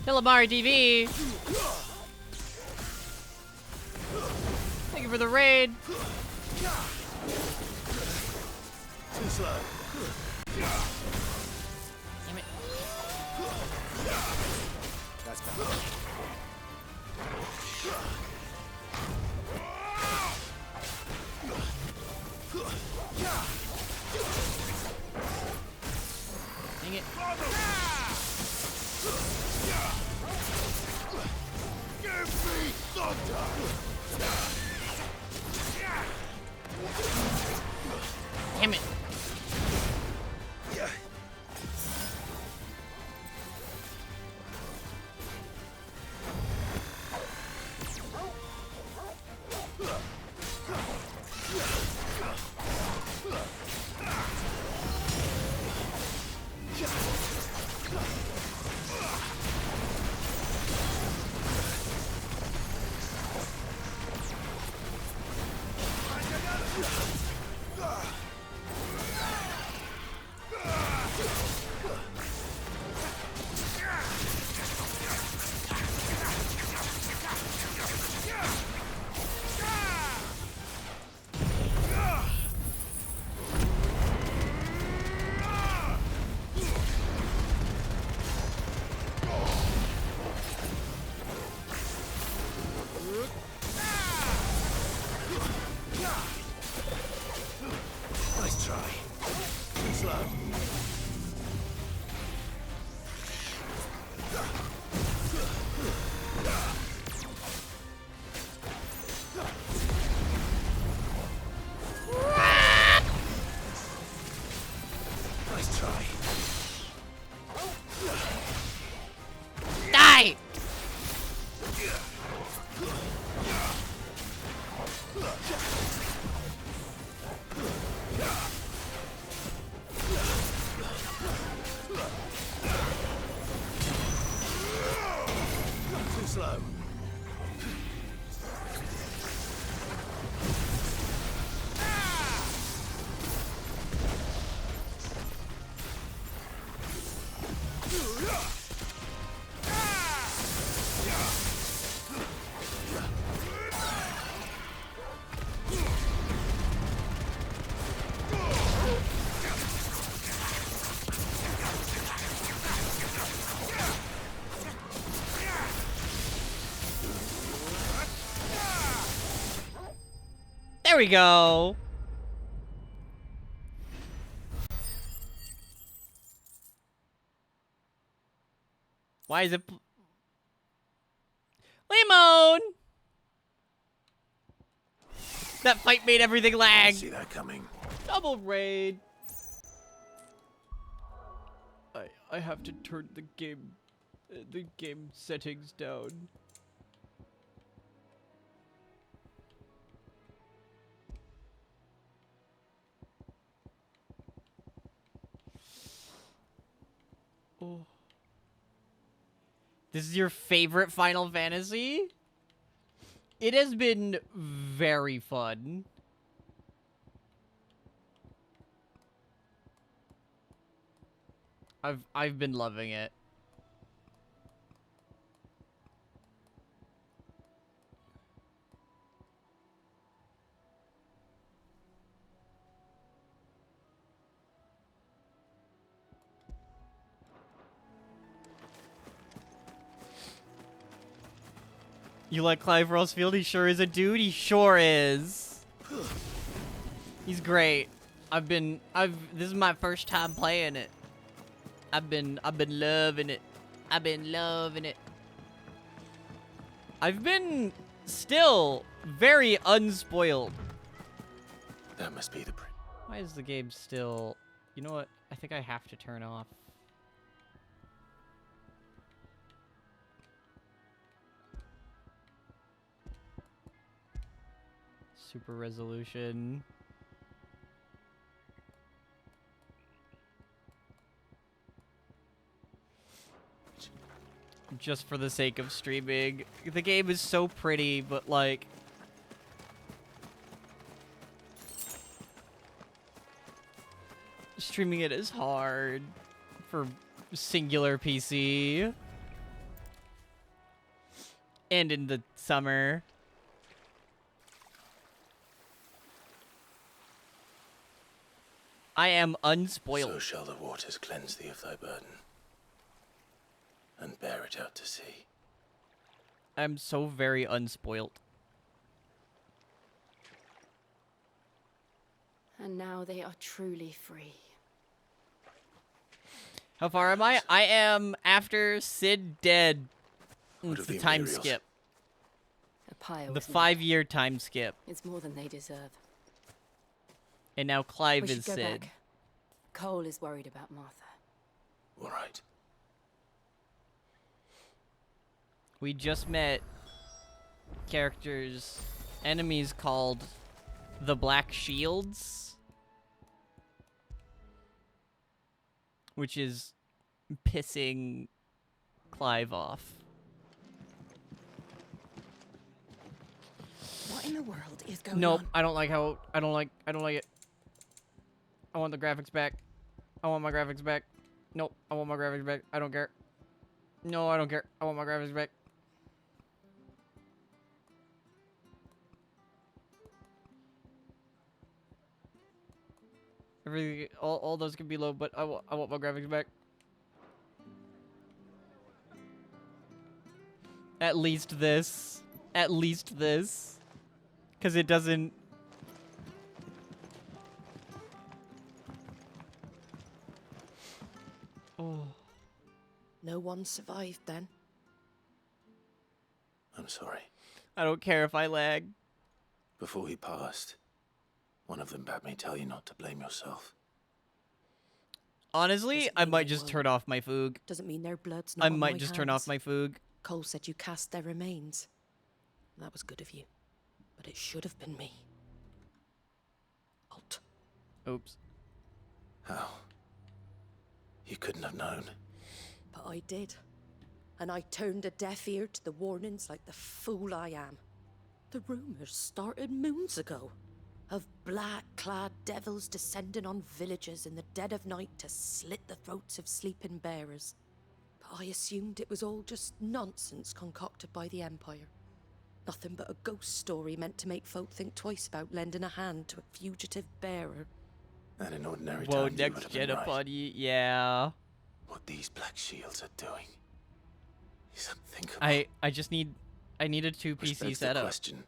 Telemari TV. Thank you for the raid. Too slow. Damn it. That's better. Dang it. Give me thunder! Damn it. There we go. Why is it Limon? That fight made everything lag. See that coming. Double raid. I have to turn the game settings down. Oh. This is your favorite Final Fantasy? It has been very fun. I've been loving it. You like Clive Rosefield? He sure is a dude. He sure is. He's great. This is my first time playing it. I've been loving it. I've been loving it. I've been still very unspoiled. That must be the print. Why is the game still... You know what? I think I have to turn off. Super resolution. Just for the sake of streaming. The game is so pretty, but like... Streaming it is hard for singular PC. And in the summer. I am unspoiled. So shall the waters cleanse thee of thy burden, and bear it out to sea. I'm so very unspoiled. And now they are truly free. How far am I? I am after Sid dead. It's the time Imperials? skip. A pyre The was 5-year time skip. It's more than they deserve. And now Clive We is should go Sid. back. Cole is worried about Martha. All right. We just met enemies called the Black Shields, which is pissing Clive off. What in the world is going Nope, on? I don't like it. I want the graphics back. I want my graphics back. Nope, I want my graphics back. I don't care. No, I don't care. I want my graphics back. Everything, all those can be low, but I want my graphics back. At least this. At least this. Because it doesn't... Oh. No one survived then. I'm sorry. I don't care if I lag. Before he passed, one of them bade me tell you not to blame yourself. Honestly, I might just turn off my Foog. Doesn't mean their blood's not I on might my just turn off hands. my Foog. Cole said you cast their remains. That was good of you. But it should have been me. Alt. Oops. How? You couldn't have known. But I did. And I turned a deaf ear to the warnings like the fool I am. The rumors started moons ago. Of black-clad devils descending on villages in the dead of night to slit the throats of sleeping bearers. But I assumed it was all just nonsense concocted by the Empire. Nothing but a ghost story meant to make folk think twice about lending a hand to a fugitive bearer. At an ordinary Whoa, time, you would next have been gen right. buddy. Yeah. What these black shields are doing is unthinkable. I just need a 2 Which PC begs the setup. question,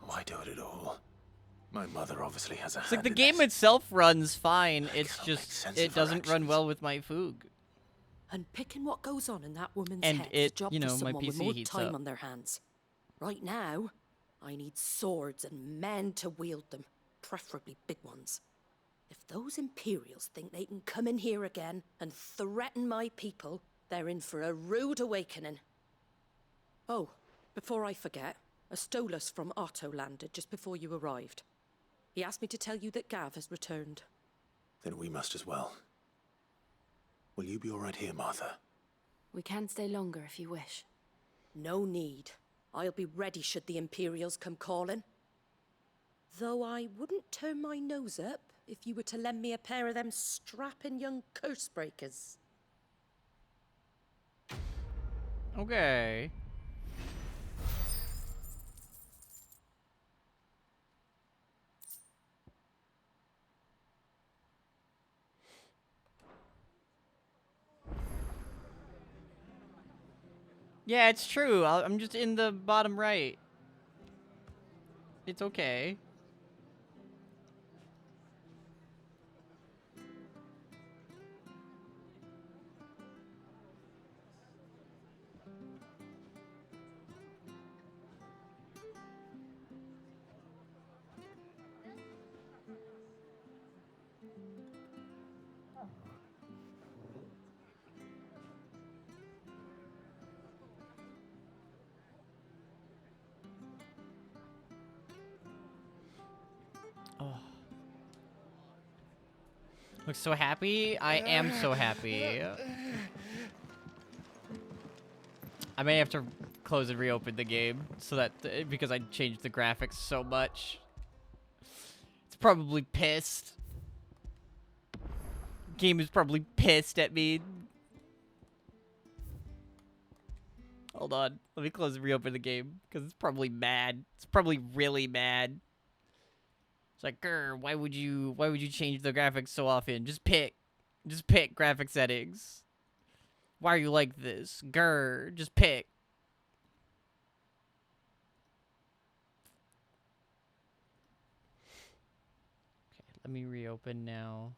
why do it at all? My mother obviously has a It's like hand the in game this. itself runs fine. It's cannot make just sense it of her doesn't run actions. well with my Foog. And picking what goes on in that woman's And head's it, a job you know, for my someone with PC more heats time up. on their hands. Right now, I need swords and men to wield them, preferably big ones. If those Imperials think they can come in here again and threaten my people, they're in for a rude awakening. Oh, before I forget, a Stolas from Otto landed just before you arrived. He asked me to tell you that Gav has returned. Then we must as well. Will you be all right here, Martha? We can stay longer if you wish. No need. I'll be ready should the Imperials come calling. Though I wouldn't turn my nose up if you were to lend me a pair of them strapping young curse breakers. Okay. Yeah, it's true. I'm just in the bottom right. It's okay. Oh. Looks so happy. I am so happy. I may have to close and reopen the game so that because I changed the graphics so much. It's probably pissed. Game is probably pissed at me. Hold on. Let me close and reopen the game because it's probably mad. It's probably really mad. It's like, grr, why would you change the graphics so often? Just pick graphic settings. Why are you like this? Grr, just pick. Okay, let me reopen now.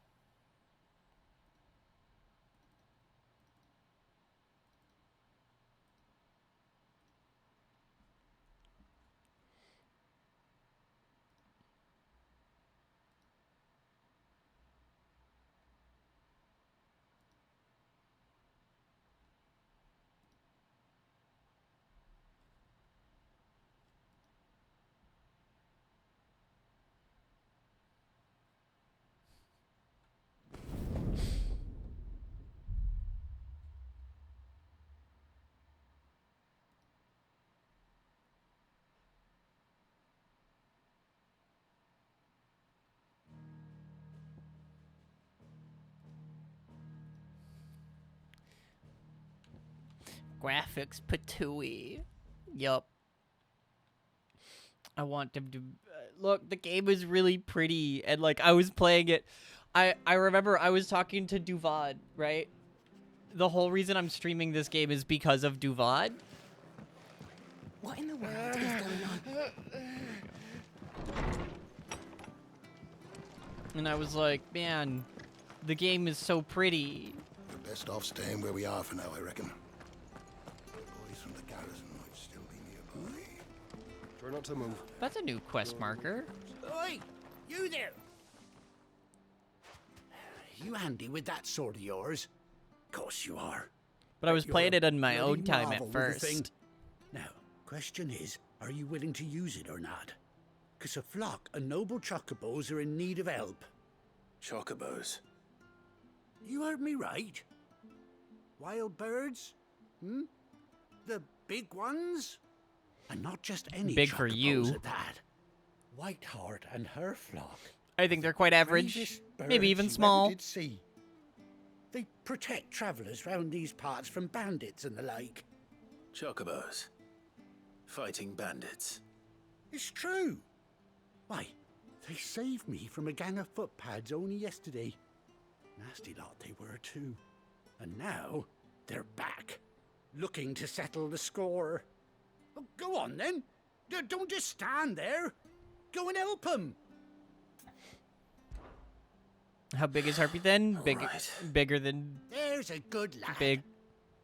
Graphics patooey. Yup. I want them to look. The game is really pretty, and like I was playing it. I remember I was talking to Duvad, right? The whole reason I'm streaming this game is because of Duvad. What in the world is going on? And I was like, man, the game is so pretty. We're best off staying where we are for now, I reckon. The boys from the garrison might still be nearby. Try not to move. That's a new quest marker. Oi! You there! You handy with that sword of yours? Course you are. But I was You're playing a it on my bloody own time marvel at with the thing. first. Now, question is, are you willing to use it or not? 'Cause a flock of noble chocobos are in need of help. Chocobos? You heard me right. Wild birds? Hmm? The big ones? And not just any Big for chocobos you. at that. Whiteheart and her flock. I think they're quite average, Bravest maybe birds even you ever small. did see. They protect travellers round these parts from bandits and the like. Chocobos. Fighting bandits. It's true. Why, they saved me from a gang of footpads only yesterday. Nasty lot they were too. And now, they're back, looking to settle the score. Well, go on then. Don't just stand there. Go and help them. How big is Harpy then? Bigger than... There's a good lad. Big.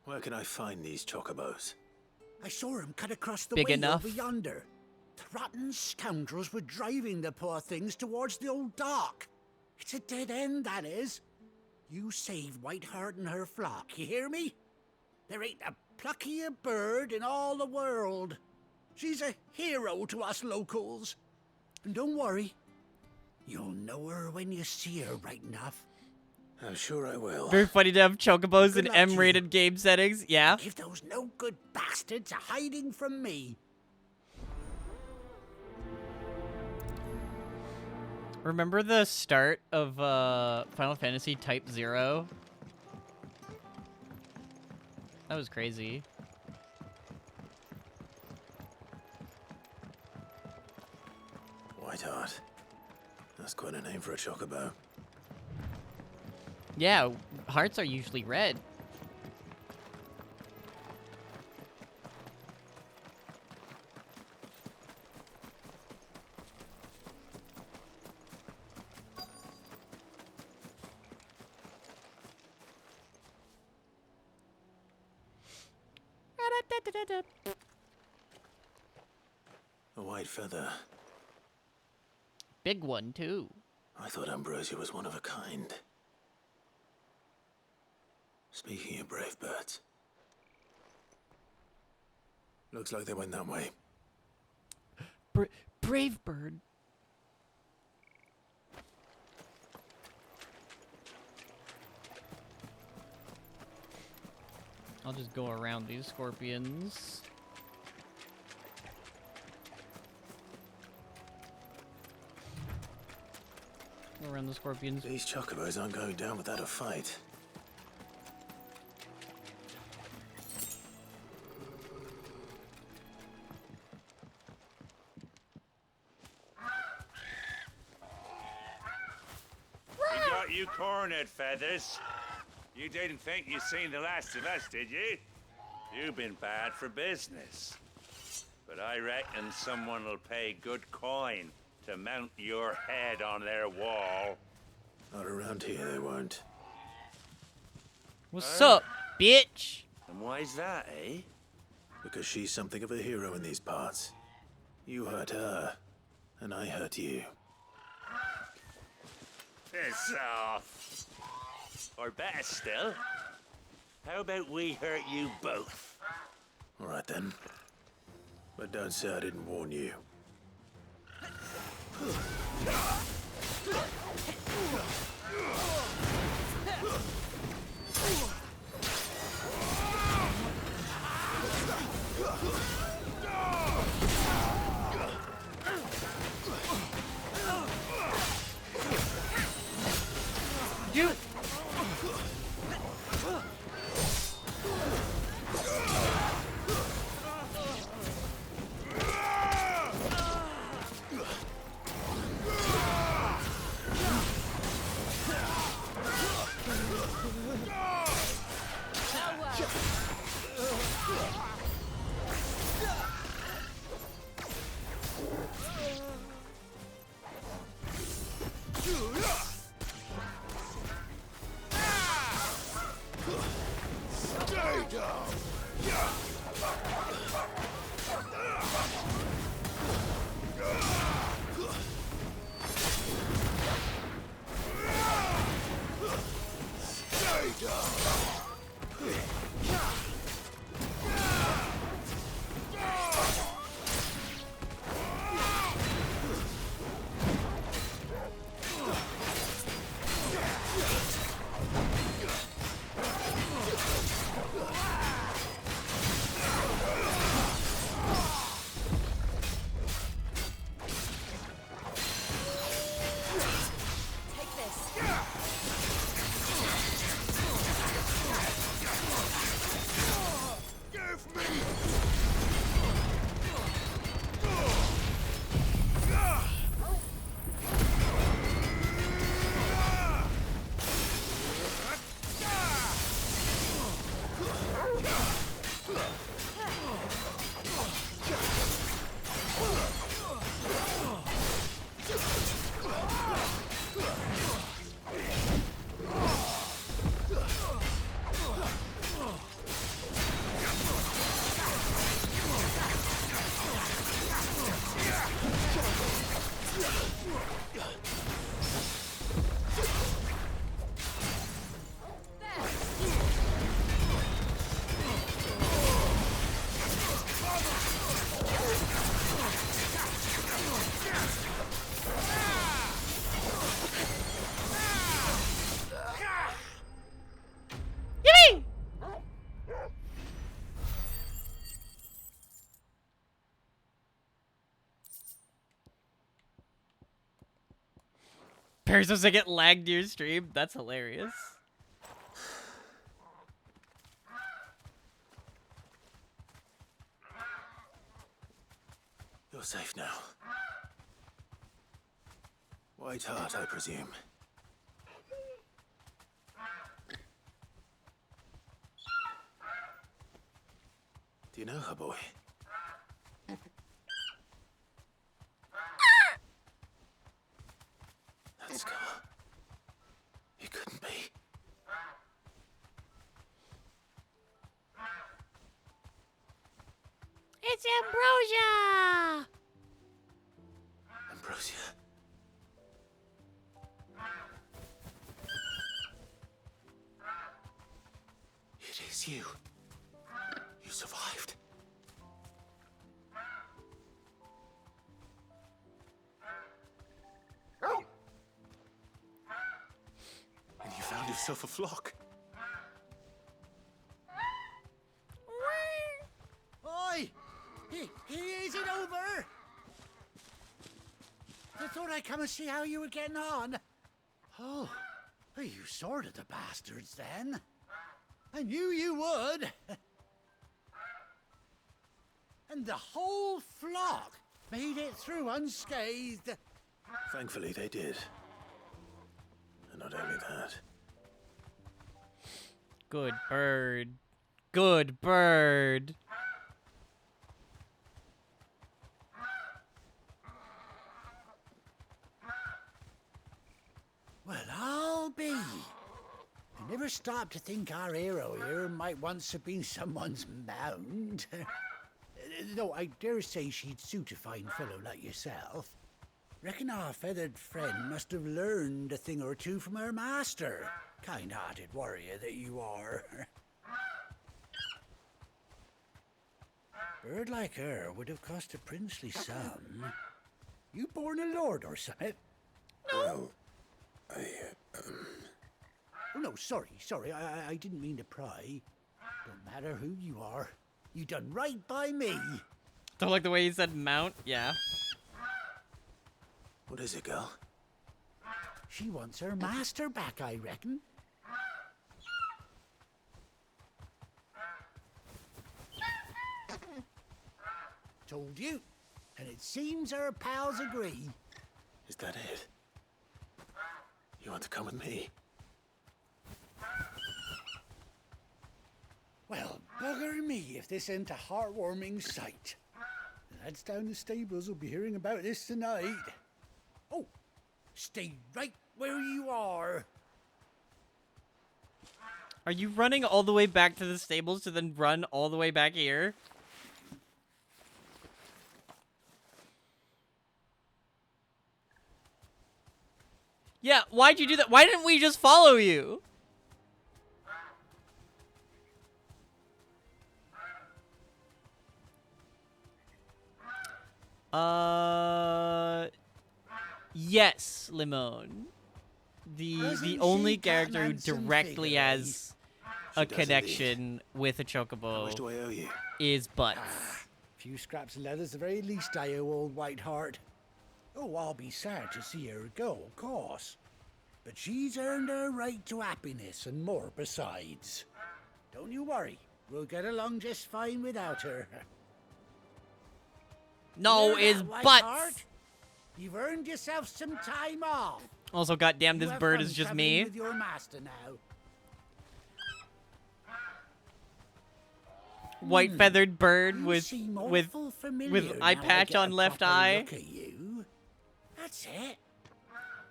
Where can I find these chocobos? I saw him cut across the Big way enough? over yonder. The rotten scoundrels were driving the poor things towards the old dock. It's a dead end, that is. You save Whiteheart and her flock, you hear me? There ain't a pluckier bird in all the world. She's a hero to us locals. And don't worry, you'll know her when you see her right enough. I'm sure I will. Very funny to have chocobos Good in luck to you. M-rated game settings. Yeah. Give those no good bastards a hiding from me. Remember the start of Final Fantasy Type 0? That was crazy. Whiteheart. That's quite a name for a chocobo. Yeah, hearts are usually red. A white feather. Big one, too. I thought Ambrosia was one of a kind. Speaking of brave birds. Looks like they went that way. Brave bird. I'll just go around these scorpions. Go around the scorpions. These chocobos aren't going down without a fight. We got you cornered, Feathers. You didn't think you'd seen the last of us, did you? You've been bad for business. But I reckon someone will pay good coin to mount your head on their wall. Not around here, they won't. What's up, bitch? And why's that, eh? Because she's something of a hero in these parts. You hurt her, and I hurt you. Piss off. Or better still, how about we hurt you both? All right then. But don't say I didn't warn you. You. Yippee! Perry supposed to get lagged to your stream? That's hilarious. You're safe now. White Hart, I presume. Do you know her, boy? That scar. It couldn't be. It's Ambrosia! Ambrosia. It is you. You survived. And you found yourself a flock. Oi! Is it over? I thought I'd come and see how you were getting on. Oh, you sorted the bastards then. I knew you would. And the whole flock made it through unscathed. Thankfully, they did. And not only that. Good bird. Good bird. Well, I'll be. I never stopped to think our hero here might once have been someone's mount. Though I dare say she'd suit a fine fellow like yourself. Reckon our feathered friend must have learned a thing or two from her master. Kind-hearted warrior that you are. Bird like her would have cost a princely sum. You born a lord or something? Well, Oh, no, sorry. I didn't mean to pry. Don't matter who you are. You done right by me. Don't like the way he said mount? Yeah. What is it, girl? She wants her master back, I reckon. Told you. And it seems her pals agree. Is that it? You want to come with me? Well, bugger me if this ain't a heartwarming sight. The lads down the stables will be hearing about this tonight. Oh, stay right where you are. Are you running all the way back to the stables to then run all the way back here? Yeah, why'd you do that? Why didn't we just follow you? Yes, Limon. The only character who directly has a connection with a chocobo How much do I owe you? is Butts. Few scraps of leather's the very least I owe old White Hart. Oh, I'll be sad to see her go, of course. But she's earned her right to happiness and more besides. Don't you worry. We'll get along just fine without her. No, Hear is that, White Butts. Hart? You've earned yourself some time off. Also, goddamn, this You have bird fun is just traveling me. with your master now. white feathered bird You with seem with awful familiar with eye now I patch get on a left proper eye. Look at you. That's it.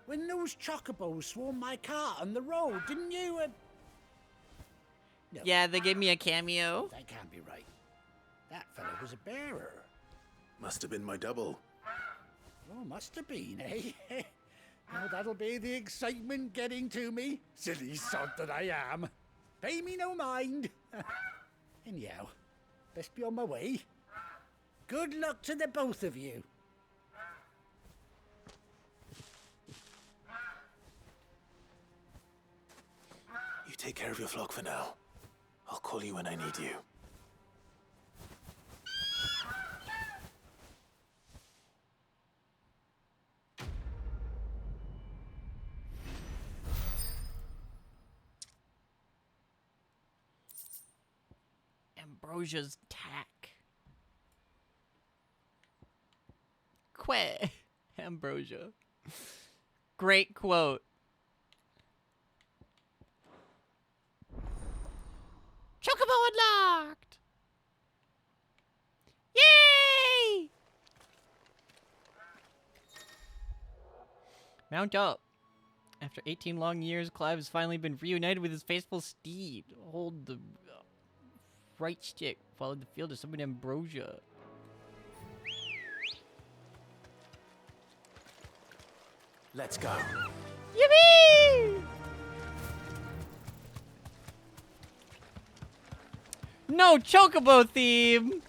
When those chocobos swarmed my car on the road, didn't you? No. Yeah, they gave me a cameo. That can't be right. That fellow was a bearer. Must have been my double. Oh, must have been, eh? Now that'll be the excitement getting to me. Silly sod that I am. Pay me no mind. Anyhow, best be on my way. Good luck to the both of you. You take care of your flock for now. I'll call you when I need you. Ambrosia's tack. Ambrosia. Great quote. Chocobo unlocked! Yay! Mount up. After 18 long years, Clive has finally been reunited with his faithful steed. Hold the right stick. Follow the field to summon Ambrosia. Let's go. Yippee! No Chocobo theme!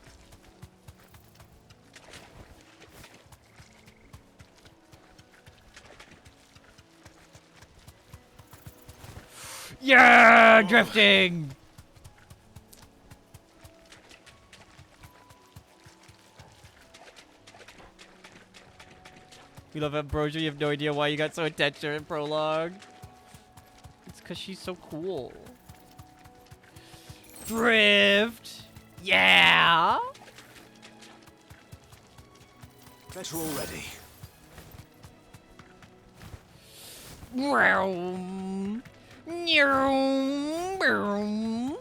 Yeah! Drifting! We love Ambrosia. You have no idea why you got so attached to her in prologue. It's because she's so cool. Drift! Yeah! Bet you're all ready. Vroom. Vroom. Vroom.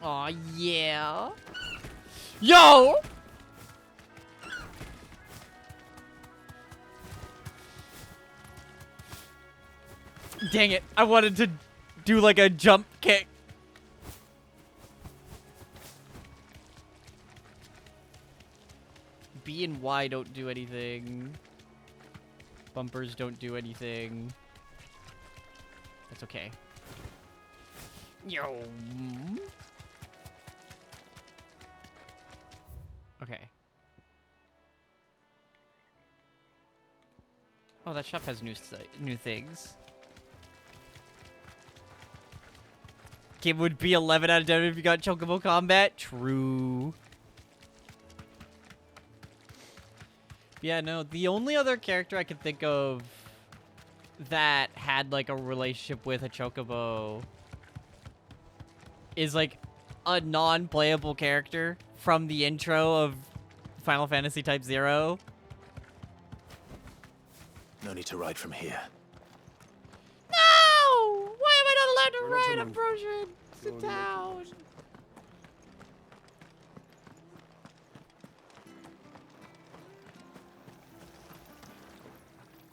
Aw, yeah. Yo! Dang it. I wanted to do like a jump kick. B and Y don't do anything. Bumpers don't do anything. That's okay. Yo. Okay. Oh, that shop has new things. Game would be 11 out of 10 if you got Chocobo Combat. True. Yeah, no, the only other character I could think of that had like a relationship with a Chocobo is like a non-playable character from the intro of Final Fantasy Type 0. No need to ride from here. No! Why am I not allowed to We're not ride alone. Ambrosia to Go on, town?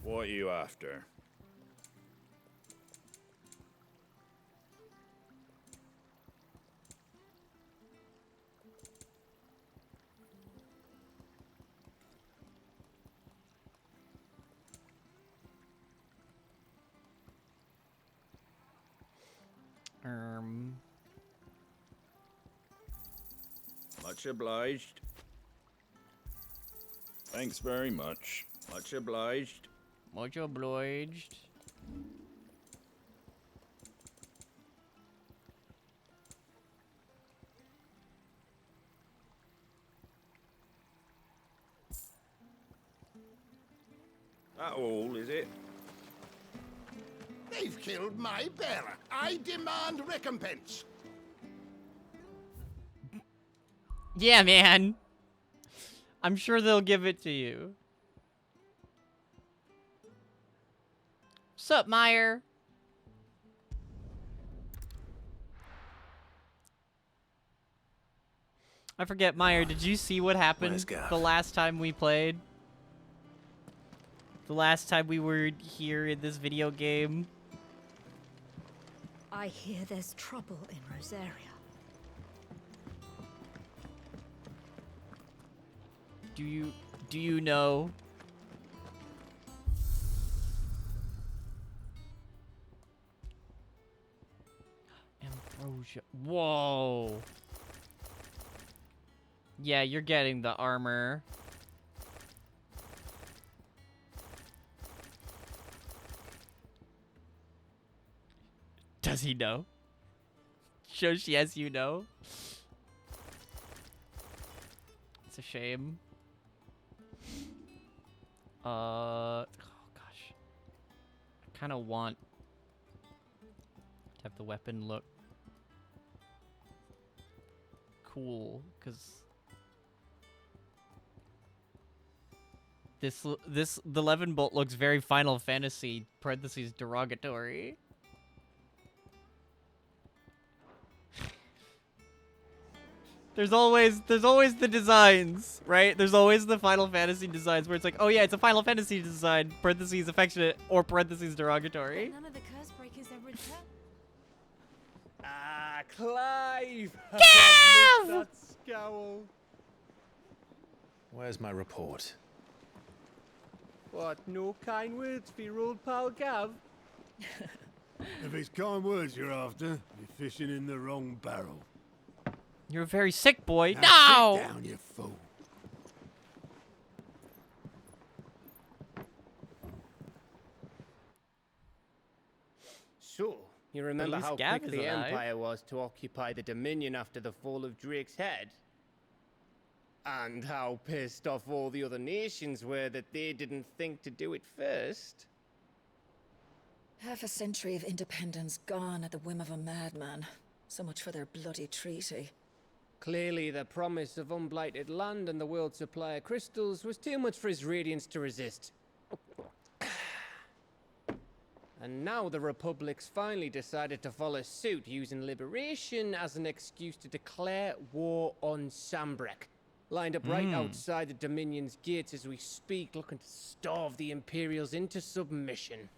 What are you after? Much obliged. Thanks very much. Much obliged. Much obliged. That all, is it? They've killed my bearer. I demand recompense. Yeah, man. I'm sure they'll give it to you. Sup, Meyer? I forget, Meyer, did you see what happened the last time we played? The last time we were here in this video game? I hear there's trouble in Rosaria. Do you know? Ambrosia. Whoa. Yeah, you're getting the armor. Does he know? Shows yes, you know. It's a shame. Oh gosh. I kind of want to have the weapon look cool, because the 11 bolt looks very Final Fantasy parentheses derogatory. There's always the designs, right? There's always the Final Fantasy designs where it's like, oh yeah, it's a Final Fantasy design, parentheses affectionate, or parentheses derogatory. None of the curse breakers ever return. Ah, Clive! Gav! That scowl. Where's my report? What, no kind words for your old pal Gav? If it's kind words you're after, you're fishing in the wrong barrel. You're a very sick boy. Now No! sit down, you fool. So, you remember least how Gav quick is the alive. Empire was to occupy the Dominion after the fall of Drake's head? And how pissed off all the other nations were that they didn't think to do it first? Half a century of independence gone at the whim of a madman. So much for their bloody treaty. Clearly, the promise of unblighted land and the world's supply of crystals was too much for his radiance to resist. And now the Republic's finally decided to follow suit, using liberation as an excuse to declare war on Sambrek. Lined up right outside the Dominion's gates as we speak, looking to starve the Imperials into submission.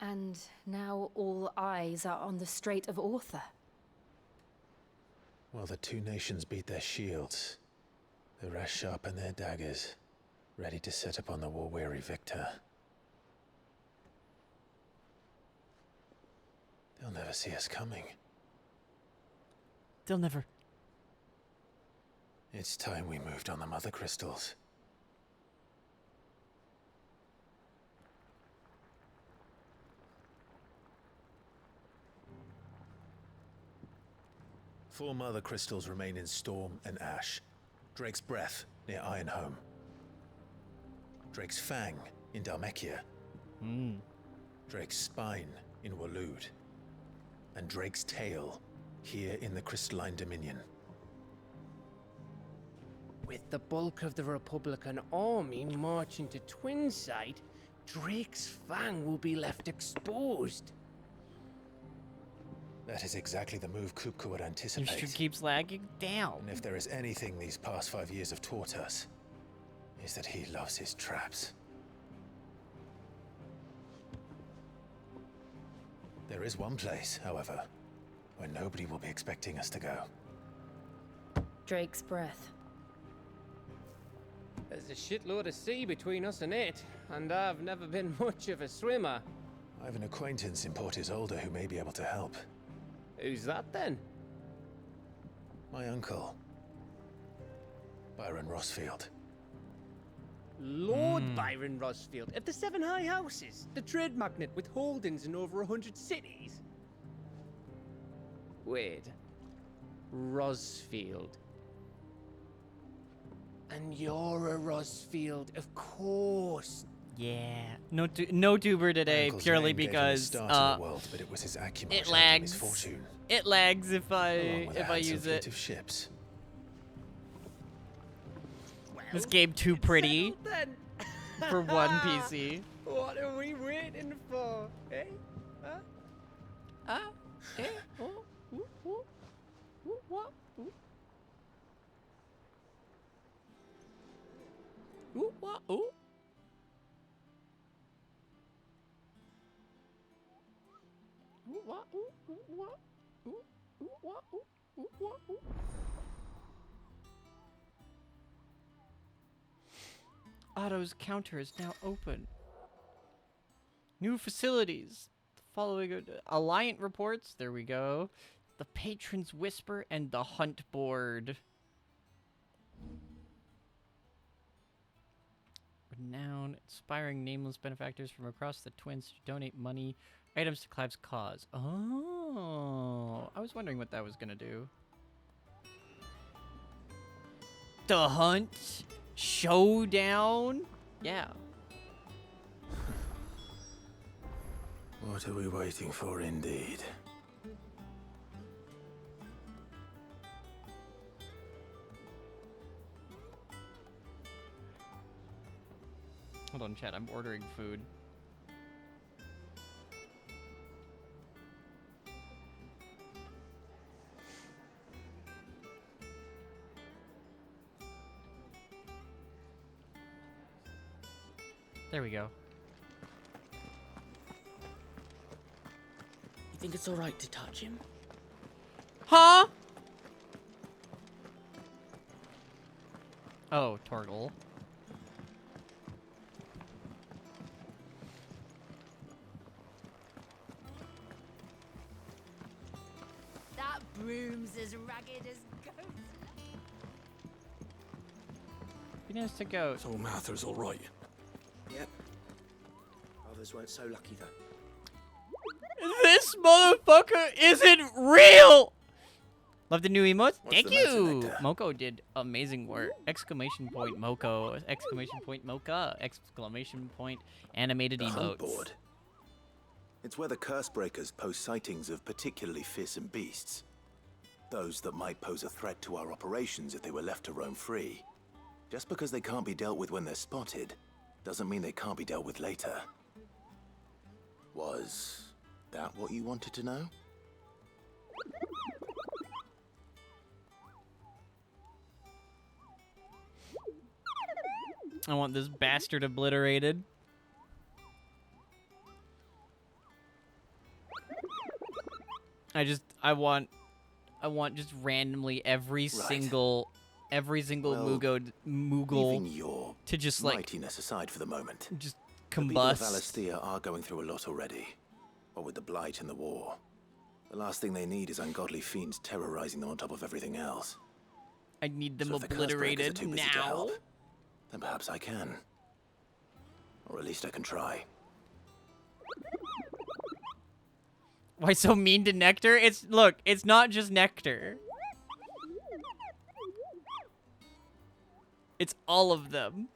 And now all eyes are on the Strait of Author. Well, the two nations beat their shields. The rest sharpen their daggers, ready to set upon the war-weary victor. They'll never see us coming. They'll never. It's time we moved on the mother crystals. Four mother crystals remain in Storm and Ash. Drake's Breath near Ironhome. Drake's Fang in Dhalmekia. Drake's Spine in Waloed. And Drake's Tail here in the Crystalline Dominion. With the bulk of the Republican army marching to Twinside, Drake's Fang will be left exposed. That is exactly the move Kupka would Your anticipate. stream keeps lagging down. And if there is anything these past 5 years have taught us, is that he loves his traps. There is one place, however, where nobody will be expecting us to go. Drake's Breath. There's a shitload of sea between us and it, and I've never been much of a swimmer. I have an acquaintance in Port Isolde who may be able to help. Who's that then? My uncle, Byron Rossfield. Lord Byron Rossfield of the Seven High Houses, the trade magnate with holdings in over 100 cities. Wait, Rossfield. And you're a Rossfield, of course. Yeah. No tuber today, Uncle's purely name gave him because his start in the world, but it was his acumen it which earned him his lags. fortune. It lags if Along with a I handsome use fleet it. of ships. This game too pretty Then. for one PC. What are we waiting for? Eh? Huh? Ah, eh, oh, ooh, ooh, ooh, what, ooh. Ooh, what, ooh. Ooh, what, ooh, ooh, what, ooh, ooh, what, ooh, ooh, what, ooh. Otto's counter is now open. New facilities. The following Alliant reports. There we go. The Patron's Whisper and the Hunt Board. Renowned, inspiring nameless benefactors from across the Twins to donate money, items to Clive's cause. Oh, I was wondering what that was gonna do. The Hunt Showdown? Yeah. What are we waiting for, indeed? Hold on, chat. I'm ordering food. There we go. You think it's alright to touch him? Huh? Oh, Torgal. That broom's as ragged as ghosts. Be nice to go. So Mather's all right. Yep. Others weren't so lucky, though. This motherfucker isn't real! Love the new emotes? Thank the you! matter, Moko did amazing work. Exclamation point Moko. Exclamation point Mocha. Exclamation point animated The hunt emotes. board. It's where the curse breakers post sightings of particularly fearsome beasts. Those that might pose a threat to our operations if they were left to roam free. Just because they can't be dealt with when they're spotted, doesn't mean they can't be dealt with later. Was that what you wanted to know? I want this bastard obliterated. I want just randomly every single Well, Moogle leaving your to just like mightiness aside for the moment. just The people of combust. Alastia are going through a lot already. What with the blight and the war. The last thing they need is ungodly fiends terrorizing them on top of everything else. I need them So if the curse breakers are obliterated too busy to now. help, then perhaps I can. Or at least I can try. Why so mean to Nectar? Look, it's not just Nectar. It's all of them.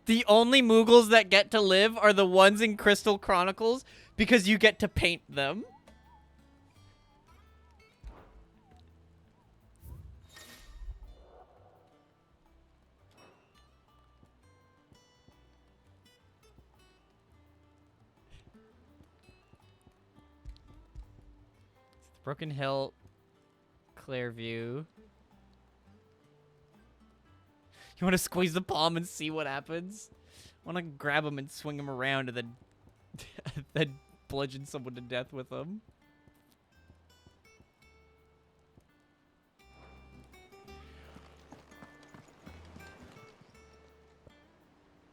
The only Moogles that get to live are the ones in Crystal Chronicles because you get to paint them. Broken Hill, Clairview. You want to squeeze the palm and see what happens? I want to grab him and swing him around and then, then bludgeon someone to death with him.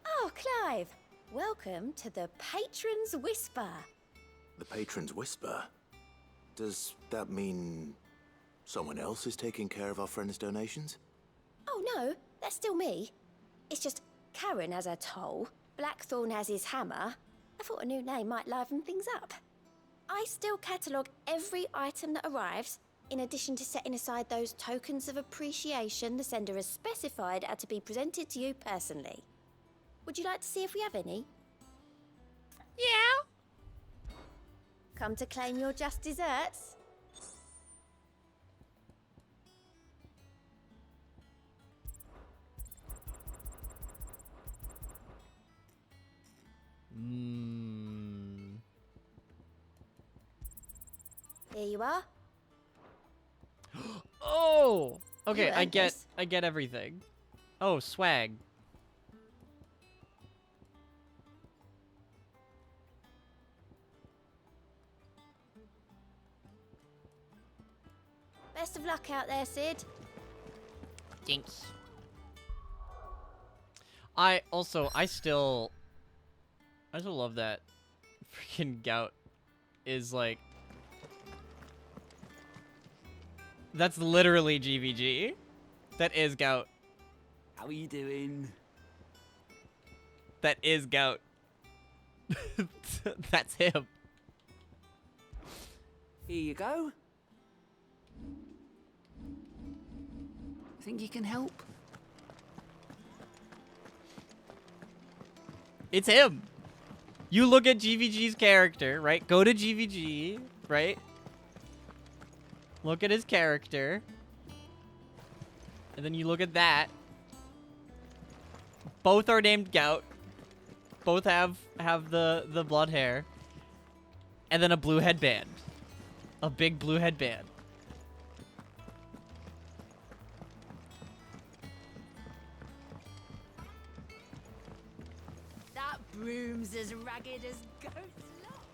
Oh, Clive. Welcome to the Patron's Whisper. The Patron's Whisper? Does that mean someone else is taking care of our friend's donations? Oh, no. That's still me. It's just Karen has her toll, Blackthorn has his hammer. I thought a new name might liven things up. I still catalogue every item that arrives, in addition to setting aside those tokens of appreciation the sender has specified are to be presented to you personally. Would you like to see if we have any? Yeah. Come to claim your just desserts? Here you are. Oh! Okay, You I earned get this. I get everything. Oh, swag. Best of luck out there, Sid. Thanks. I still love that freaking Gout is like, that's literally GVG. That is Gout. How are you doing? That is Gout. That's him. Here you go. Think you can help? It's him. You look at GVG's character, right? Go to GVG, right? Look at his character. And then you look at that. Both are named Gout. Both have the blood hair. And then a blue headband. A big blue headband. That broom's as ragged as goat's luck.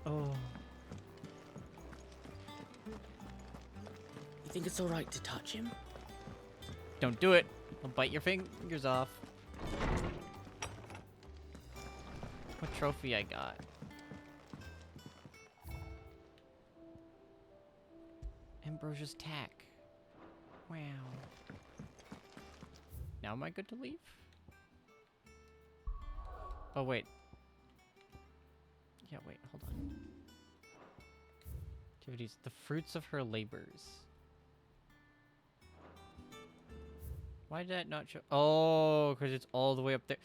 Oh. You think it's alright to touch him? Don't do it. I'll bite your fingers off. What trophy I got? Ambrosia's tack. Wow. Now am I good to leave? Oh, wait. Yeah, wait, hold on. Activities. The fruits of her labors. Why did that not show? Oh, because it's all the way up there.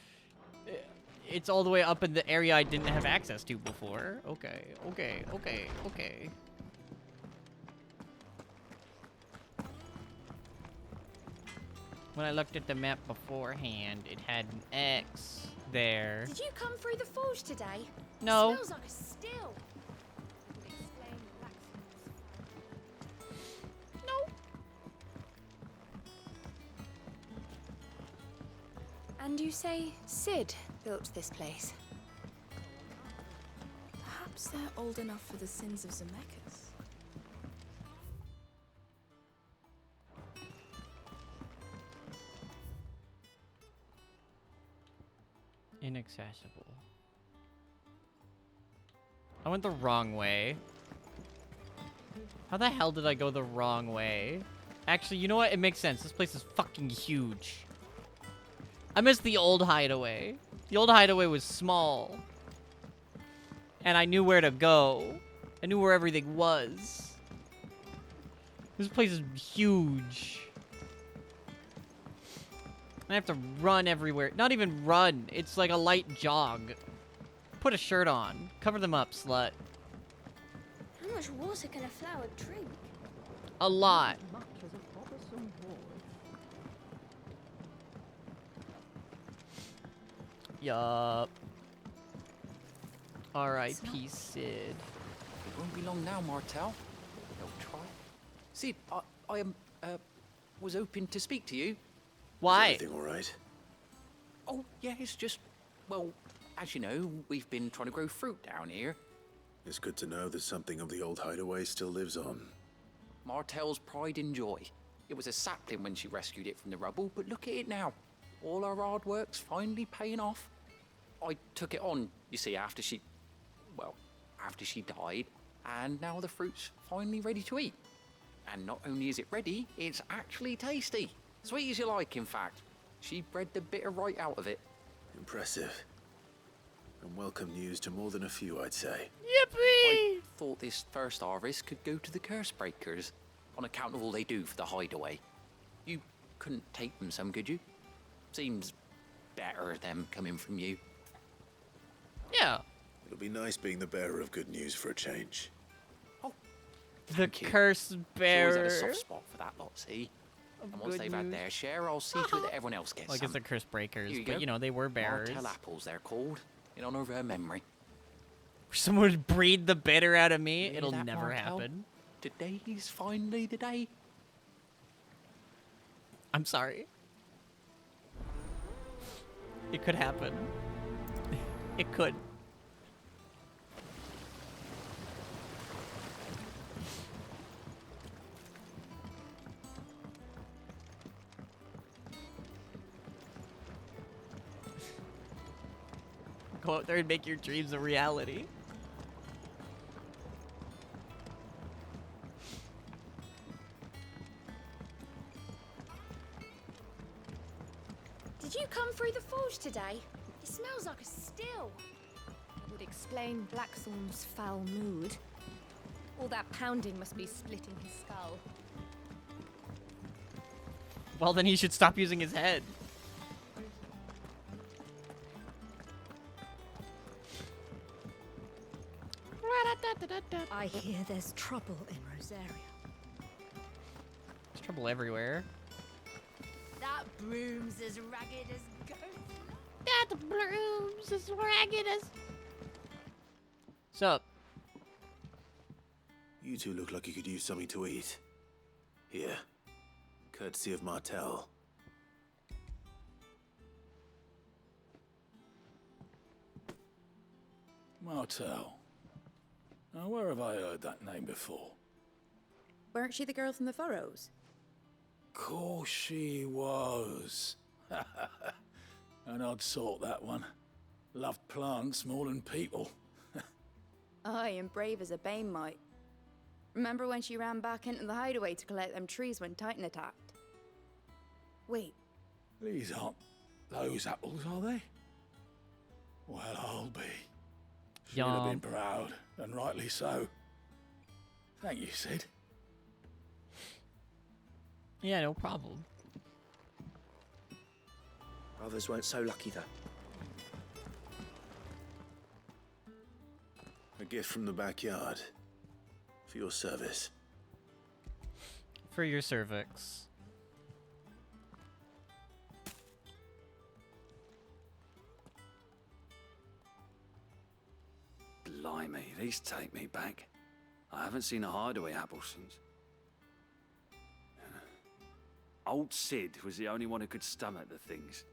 It's all the way up in the area I didn't have access to before. Okay, okay, okay, okay. When I looked at the map beforehand, it had an X there. Did you come through the forge today? No. It smells like a still. And you say Sid built this place? Perhaps they're old enough for the sins of Zemeckis. Inaccessible. I went the wrong way. How the hell did I go the wrong way? Actually, you know what? It makes sense. This place is fucking huge. I missed the old hideaway. The old hideaway was small. And I knew where to go. I knew where everything was. This place is huge. I have to run everywhere. Not even run. It's like a light jog. Put a shirt on. Cover them up, slut. How much water can a flower drink? A lot. Yup. R.I.P. Sid. It won't be long now, Martel. They'll try. Sid, I was hoping to speak to you. Why? Is everything all right? Oh, yeah, it's just, well, as you know, we've been trying to grow fruit down here. It's good to know that something of the old hideaway still lives on. Martel's pride and joy. It was a sapling when she rescued it from the rubble, but look at it now. All our hard work's finally paying off. I took it on, you see, after she died, and now the fruit's finally ready to eat. And not only is it ready, it's actually tasty. Sweet as you like, in fact. She bred the bitter right out of it. Impressive. And welcome news to more than a few, I'd say. I thought this first harvest could go to the curse breakers, on account of all they do for the hideaway. You couldn't take them some, could you? Seems better them coming from you. Yeah. It'll be nice being the bearer of good news for a change. The curse She always bearer. had a soft spot for that lot, see? And once good they've had news. their share, I'll see to it that everyone else gets Well, I guess some. they're curse breakers, Here you but go. you know, they were bearers. Martell apples, they're called, in honor of her memory. Someone would breed the bitter out of me. You hear It'll that, never Martell? happen. Today's finally the day. I'm sorry. It could happen. It could. Go out there and make your dreams a reality. Did you come through the forge today? It smells like a still. It would explain Blackthorn's foul mood. All that pounding must be splitting his skull. Well, then he should stop using his head. I hear there's trouble in Rosaria. There's trouble everywhere. That broom's as ragged as ghosts. That broom's as ragged as... Sup? You two look like you could use something to eat. Here. Courtesy of Martell. Martell. Now, where have I heard that name before? Weren't she the girl from the Furrows? Course she was. An odd sort, that one. Loved plants more than people. Aye, and brave as a bane might. Remember when she ran back into the hideaway to collect them trees when Titan attacked? Wait, These aren't those apples, are they? Well, I'll be. She'd have been proud, and rightly so. Thank you, Sid. Yeah, no problem. Others weren't so lucky, though. A gift from the backyard. For your service. For your cervix. Blimey, these take me back. I haven't seen a hideaway apple since. Old Sid was the only one who could stomach the things.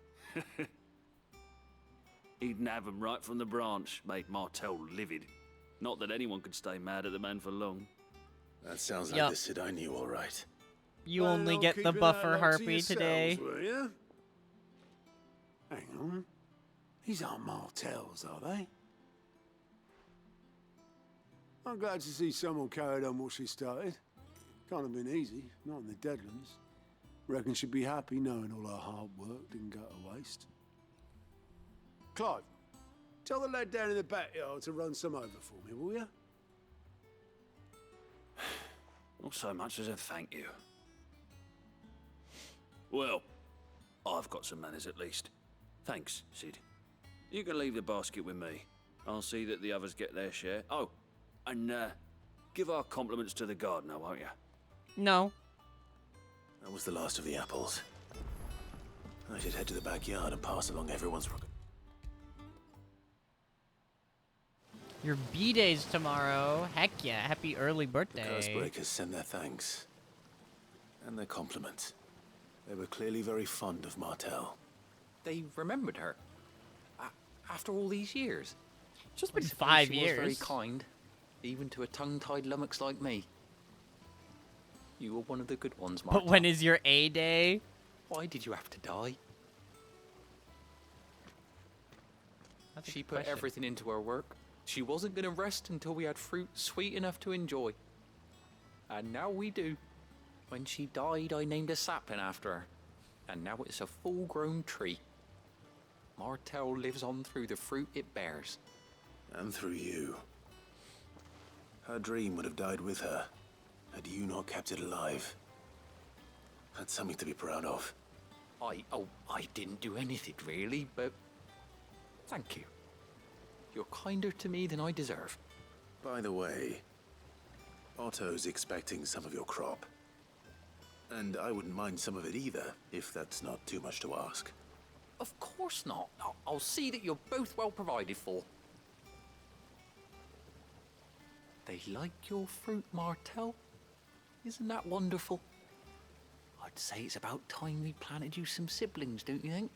He'd have 'em right from the branch, made Martell livid. Not that anyone could stay mad at the man for long. That sounds like the Sid I knew, all right. You only get the buffer harpy today. Were you? Hang on. These aren't Martells, are they? I'm glad to see someone carried on what she started. Can't have been easy, not in the Deadlands. Reckon she'd be happy knowing all her hard work didn't go to waste. Clive, tell the lad down in the backyard to run some over for me, will you? Not so much as a thank you. Well, I've got some manners at least. Thanks, Sid. You can leave the basket with me. I'll see that the others get their share. Oh, and give our compliments to the gardener, won't you? No. That was the last of the apples. I should head to the backyard and pass along everyone's... Your B-Day's tomorrow. Heck yeah, happy early The birthday. Cursebreakers send their thanks. And their compliments. They were clearly very fond of Martell. They remembered her. After all these years. Just been I suppose 5 she years. was very kind, even to a tongue-tied lummox like me. You were one of the good ones, Martell. But when is your A-Day? Why did you have to die? That's a She good put question. everything into her work. She wasn't going to rest until we had fruit sweet enough to enjoy. And now we do. When she died, I named a sapling after her. And now it's a full-grown tree. Martell lives on through the fruit it bears. And through you. Her dream would have died with her, had you not kept it alive. That's something to be proud of. I didn't do anything really, but thank you. You're kinder to me than I deserve. By the way, Otto's expecting some of your crop. And I wouldn't mind some of it either, if that's not too much to ask. Of course not. I'll see that you're both well provided for. They like your fruit, Martel. Isn't that wonderful? I'd say it's about time we planted you some siblings, don't you think?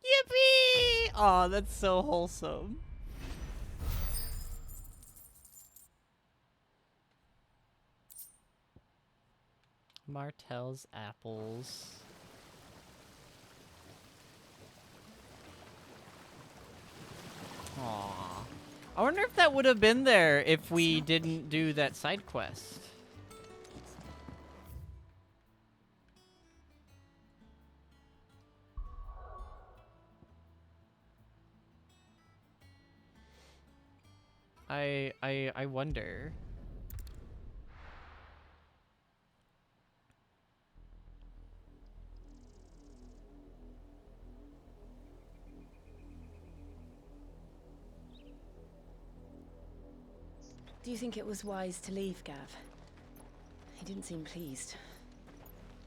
Yippee! Aw, that's so wholesome. Martel's apples. Aww. I wonder if that would have been there if we didn't do that side quest. I wonder. Do you think it was wise to leave, Gav? He didn't seem pleased.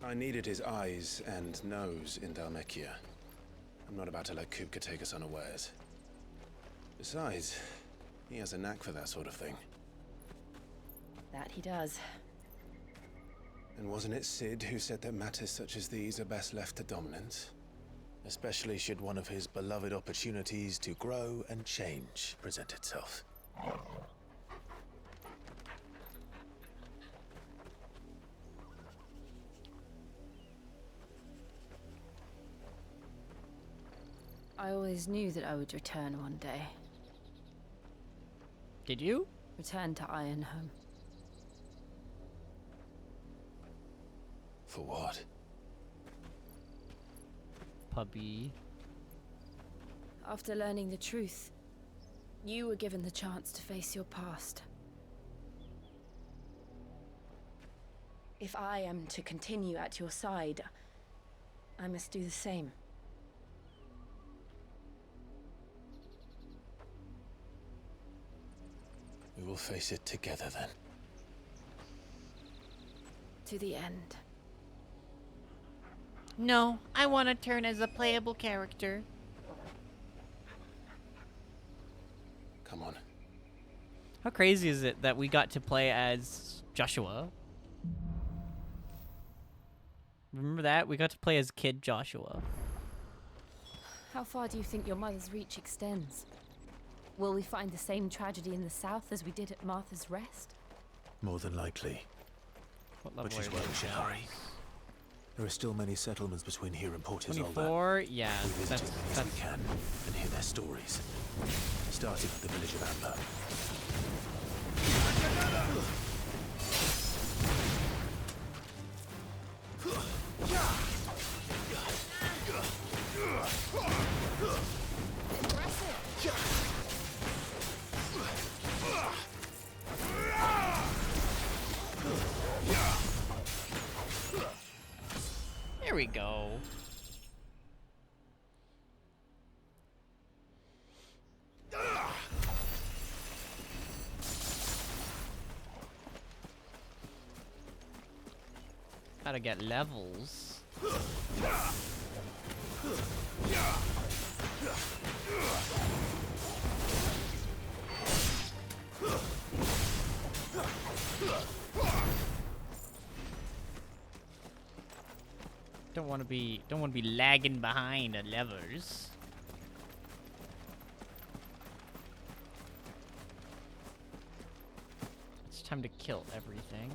I needed his eyes and nose in Dhalmekia. I'm not about to let Kupka take us unawares. Besides, he has a knack for that sort of thing. That he does. And wasn't it Sid who said that matters such as these are best left to dominance? Especially should one of his beloved opportunities to grow and change present itself. I always knew that I would return one day. Did you? Return to Ironhome. For what? Puppy. After learning the truth, you were given the chance to face your past. If I am to continue at your side, I must do the same. We will face it together then. To the end. No, I want to turn as a playable character. Come on. How crazy is it that we got to play as Joshua? Remember that? We got to play as Kid Joshua. How far do you think your mother's reach extends? Will we find the same tragedy in the south as we did at Martha's Rest? More than likely. Which is why we should hurry. There are still many settlements between here and Port Isolde. 24? Yeah, we visit as many as we can and hear their stories. Starting with the village of Amber. There we go. Gotta get levels. Don't want to be lagging behind the levers. It's time to kill everything.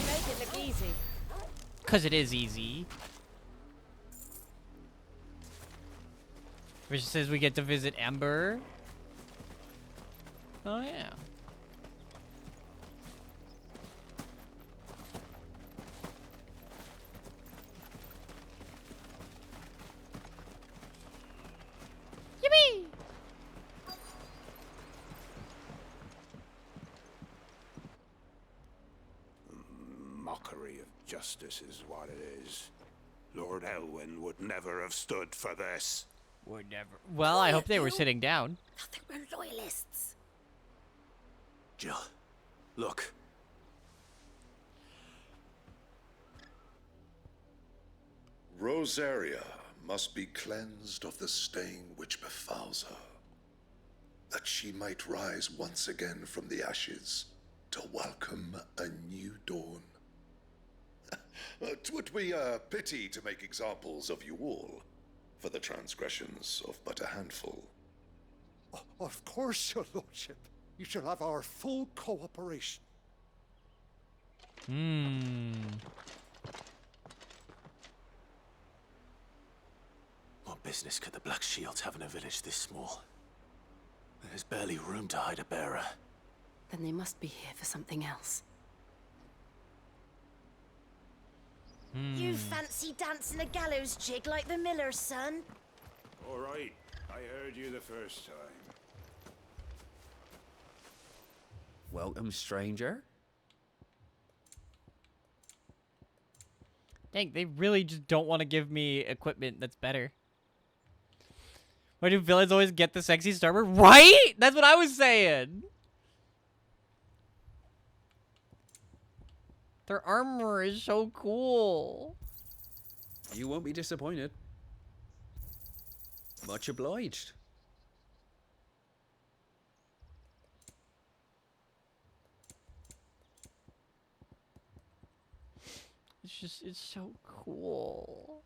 Make it look easy. 'Cause it is easy. Which says we get to visit Ember. Oh yeah. Yippee! Mockery of justice is what it is. Lord Elwyn would never have stood for this. Would never. Well, I hope they were sitting down. I think we're loyalists. Jill, look. Rosaria must be cleansed of the stain which befouls her, that she might rise once again from the ashes to welcome a new dawn. 'Twould be a pity to make examples of you all, for the transgressions of but a handful. Of course, your lordship. You shall have our full cooperation. What business could the Black Shields have in a village this small? There's barely room to hide a bearer. Then they must be here for something else. You fancy dancing a gallows jig like the miller's son? All right, I heard you the first time. Welcome, stranger. Dang, they really just don't want to give me equipment that's better. Why do villains always get the sexy starter? Right? That's what I was saying. Their armor is so cool. You won't be disappointed. Much obliged. It's so cool.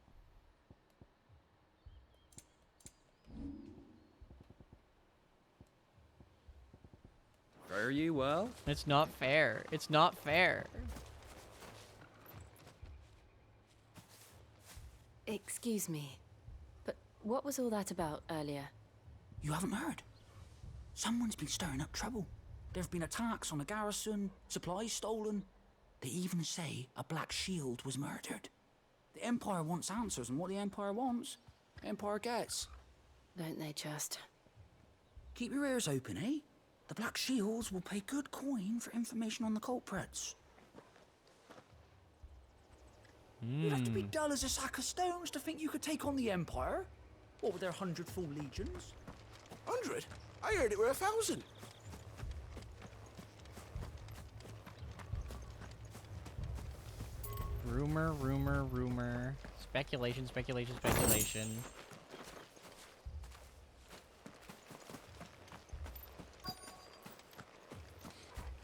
Fare you well? It's not fair. It's not fair. Excuse me, but what was all that about earlier? You haven't heard? Someone's been stirring up trouble. There have been attacks on the garrison, supplies stolen. They even say a Black Shield was murdered. The Empire wants answers, and what the Empire wants, the Empire gets. Don't they just? Keep your ears open, eh? The Black Shields will pay good coin for information on the culprits. You'd have to be dull as a sack of stones to think you could take on the Empire. What with their 100 full legions? 100? I heard it were 1,000. Rumor, rumor, rumor. Speculation, speculation, speculation.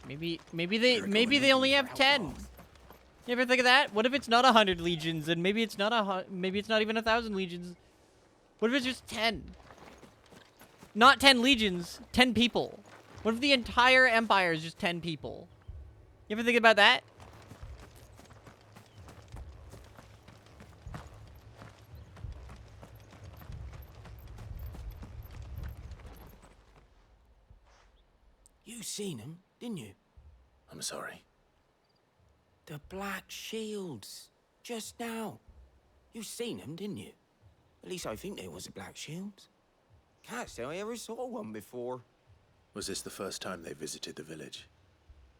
Maybe they only have 10. You ever think of that? What if it's not 100 legions, and maybe it's not even 1,000 legions? What if it's just 10? Not 10 legions, 10 people. What if the entire empire is just 10 people? You ever think about that? You seen him, didn't you? I'm sorry. The Black Shields. Just now. You seen them, didn't you? At least I think there was a Black Shields. Can't say I ever saw one before. Was this the first time they visited the village?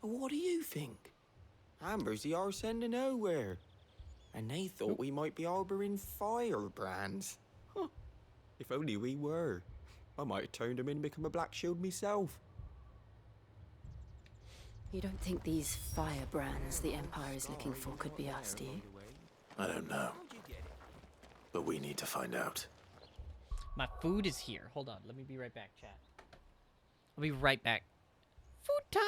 What do you think? Amber's the arse end of nowhere. And they thought we might be harboring firebrands. Huh. If only we were. I might have turned them in and become a Black Shield myself. You don't think these firebrands the Empire is looking for could be us, do you? I don't know. But we need to find out. My food is here. Hold on. Let me be right back, chat. I'll be right back. Food time!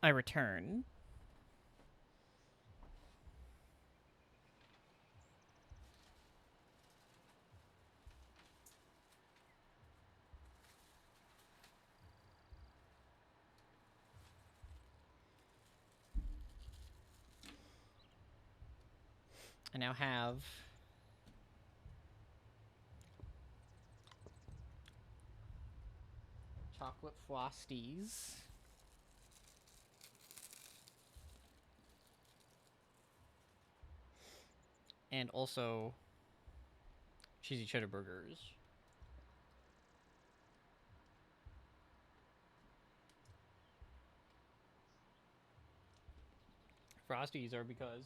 I return. I now have chocolate frosties. And also cheesy cheddar burgers. Frosties are because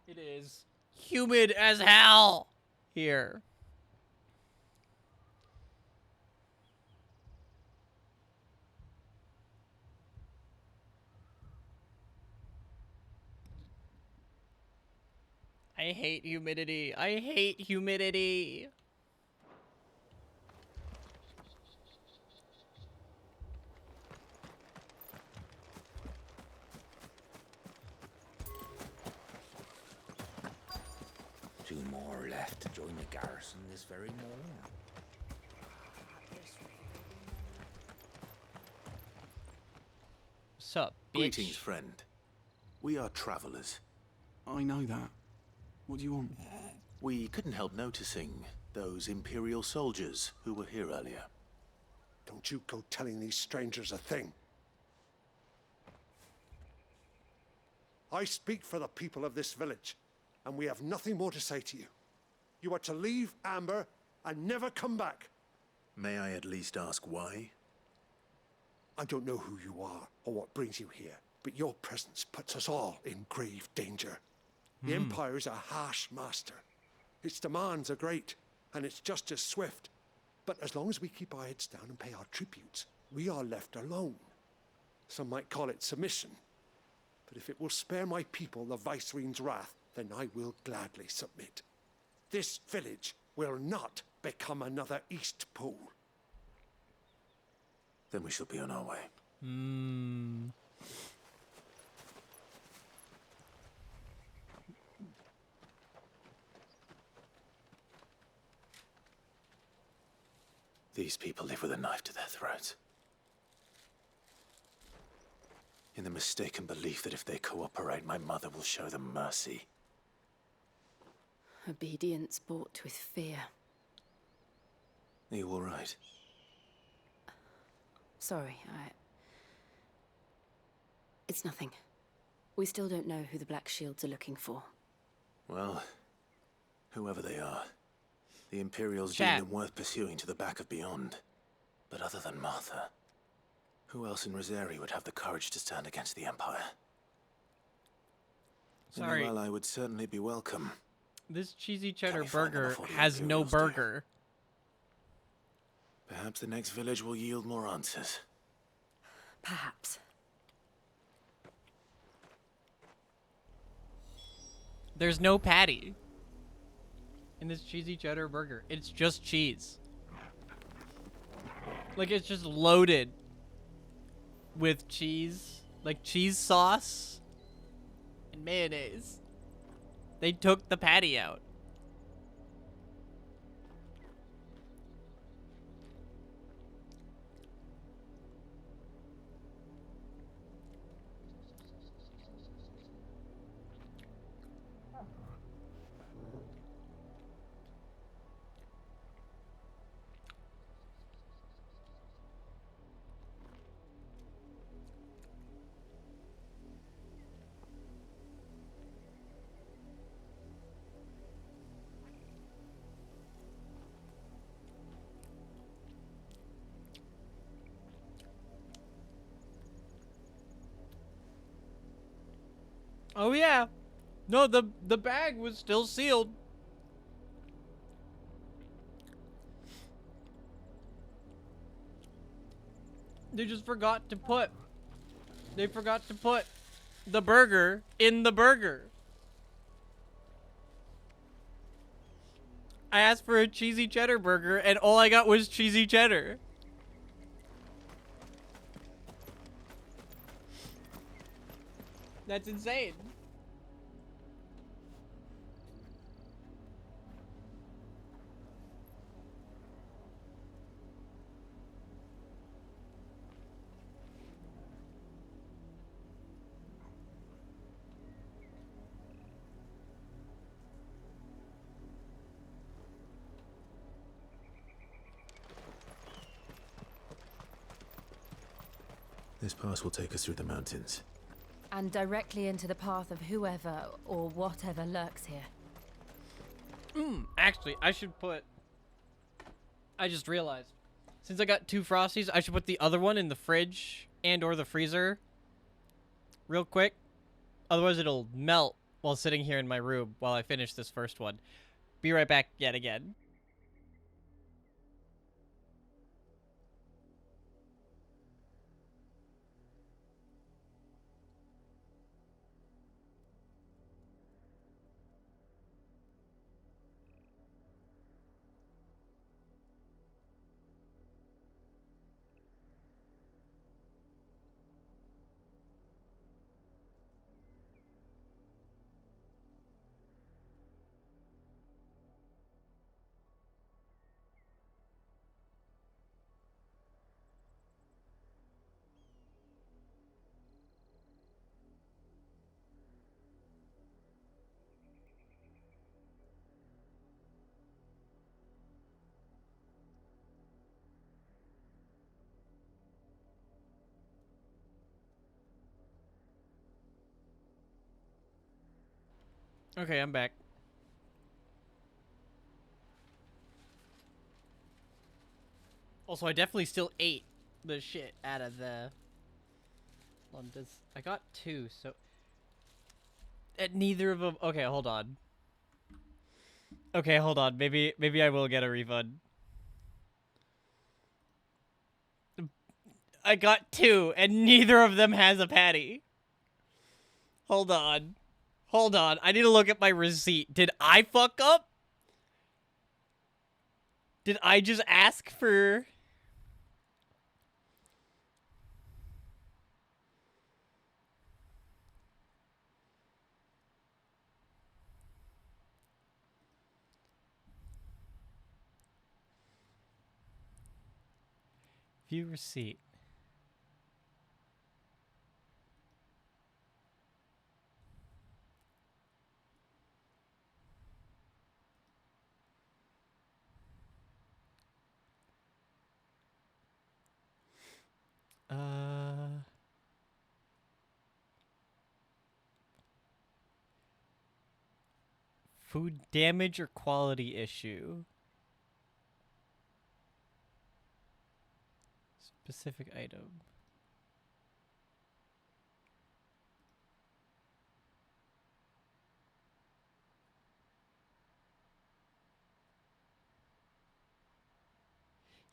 it is humid as hell here. I hate humidity. I hate humidity. Two more left to join the garrison this very morning. Sup, bitch? Greetings, friend. We are travelers. I know that. What do you want? We couldn't help noticing those Imperial soldiers who were here earlier. Don't you go telling these strangers a thing. I speak for the people of this village, and we have nothing more to say to you. You are to leave Amber and never come back. May I at least ask why? I don't know who you are or what brings you here, but your presence puts us all in grave danger. The Empire is a harsh master. Its demands are great, and its justice swift. But as long as we keep our heads down and pay our tributes, we are left alone. Some might call it submission. But if it will spare my people the Viceroy's wrath, then I will gladly submit. This village will not become another East Pool. Then we shall be on our way. These people live with a knife to their throats. In the mistaken belief that if they cooperate, my mother will show them mercy. Obedience bought with fear. Are you all right? Sorry, It's nothing. We still don't know who the Black Shields are looking for. Well, whoever they are, the Imperials Chat. deem them worth pursuing to the back of beyond. But other than Martha, who else in Rosari would have the courage to stand against the Empire? Sorry. Well, I would certainly be welcome. This cheesy cheddar Can we find them burger before the has no Imperials do? burger. Perhaps the next village will yield more answers. Perhaps. There's no patty in this cheesy cheddar burger. It's just cheese. Like, it's just loaded with cheese. Like, cheese sauce and mayonnaise. They took the patty out. Oh yeah. No, the bag was still sealed. They just forgot to put the burger in the burger. I asked for a cheesy cheddar burger and all I got was cheesy cheddar. That's insane. This pass will take us through the mountains. And directly into the path of whoever or whatever lurks here. Actually, I should put... I just realized. Since I got 2 Frosties, I should put the other one in the fridge and or the freezer real quick. Otherwise, it'll melt while sitting here in my room while I finish this first one. Be right back yet again. Okay, I'm back. Also, I definitely still ate the shit out of the... I got 2, so... At neither of them... Okay, hold on. Okay, hold on. Maybe I will get a refund. I got 2, and neither of them has a patty. Hold on. Hold on. I need to look at my receipt. Did I fuck up? Did I just ask for... View receipt. Food damage or quality issue? Specific item.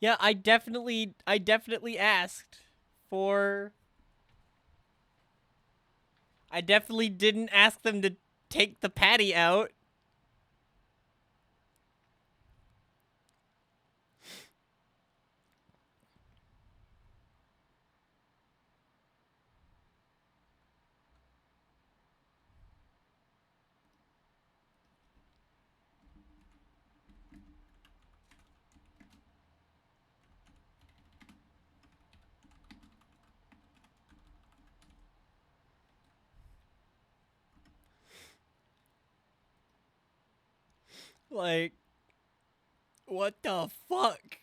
Yeah, I definitely asked for... I definitely didn't ask them to take the patty out. Like, what the fuck?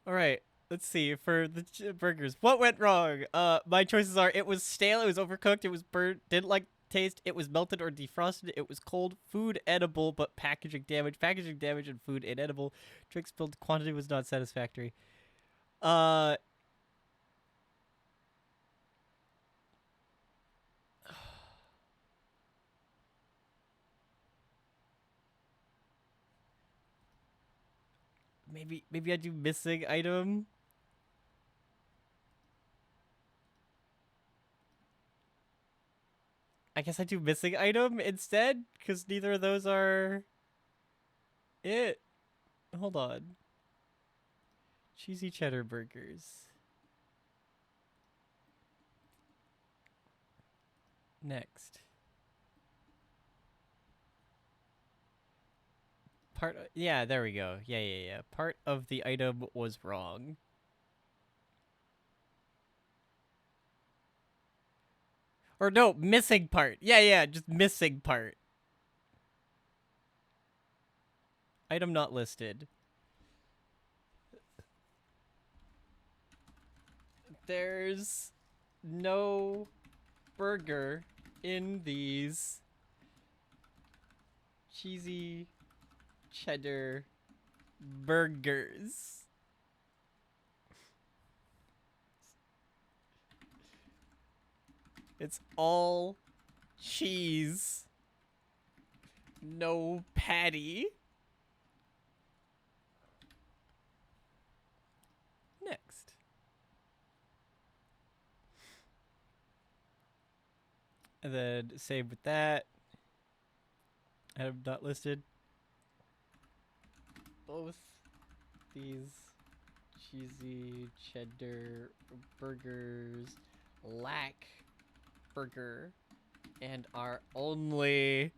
All right, let's see. For the burgers, what went wrong? My choices are: it was stale, it was overcooked, it was burnt, didn't like taste, it was melted or defrosted, it was cold, food edible but packaging damage, and food inedible. Drink spilled, quantity was not satisfactory. Maybe I do missing item. I guess I do missing item instead, because neither of those are... it. Hold on. Cheesy cheddar burgers. Next. Yeah, there we go. Yeah. Part of the item was wrong. Or no, missing part. Yeah, just missing part. Item not listed. There's no burger in these cheesy cheddar burgers. It's all cheese. No patty. Next. And then save with that. I have not listed. Both these cheesy cheddar burgers lack burger and are only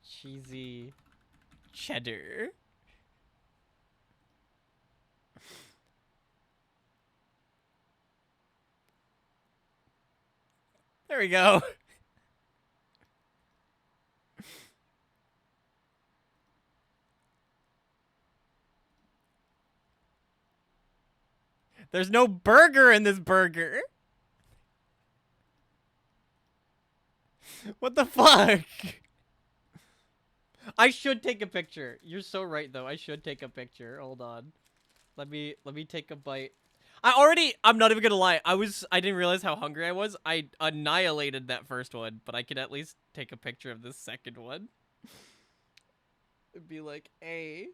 cheesy cheddar. There we go. There's no burger in this burger. What the fuck? I should take a picture. You're so right though. I should take a picture. Hold on. Let me take a bite. I'm not even gonna lie. I didn't realize how hungry I was. I annihilated that first one, but I could at least take a picture of this second one. It'd be like, hey.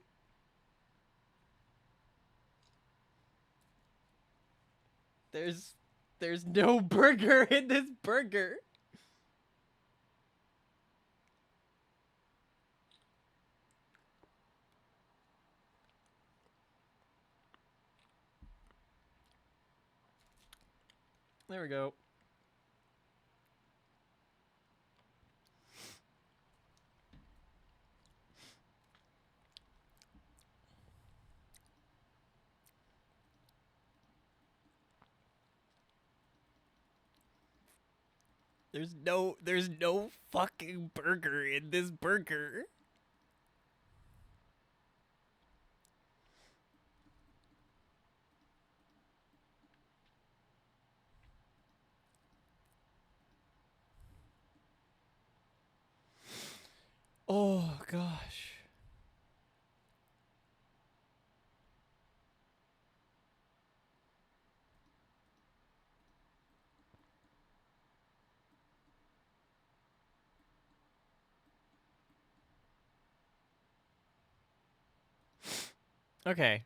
There's no burger in this burger. There we go. There's no fucking burger in this burger. Oh gosh. Okay.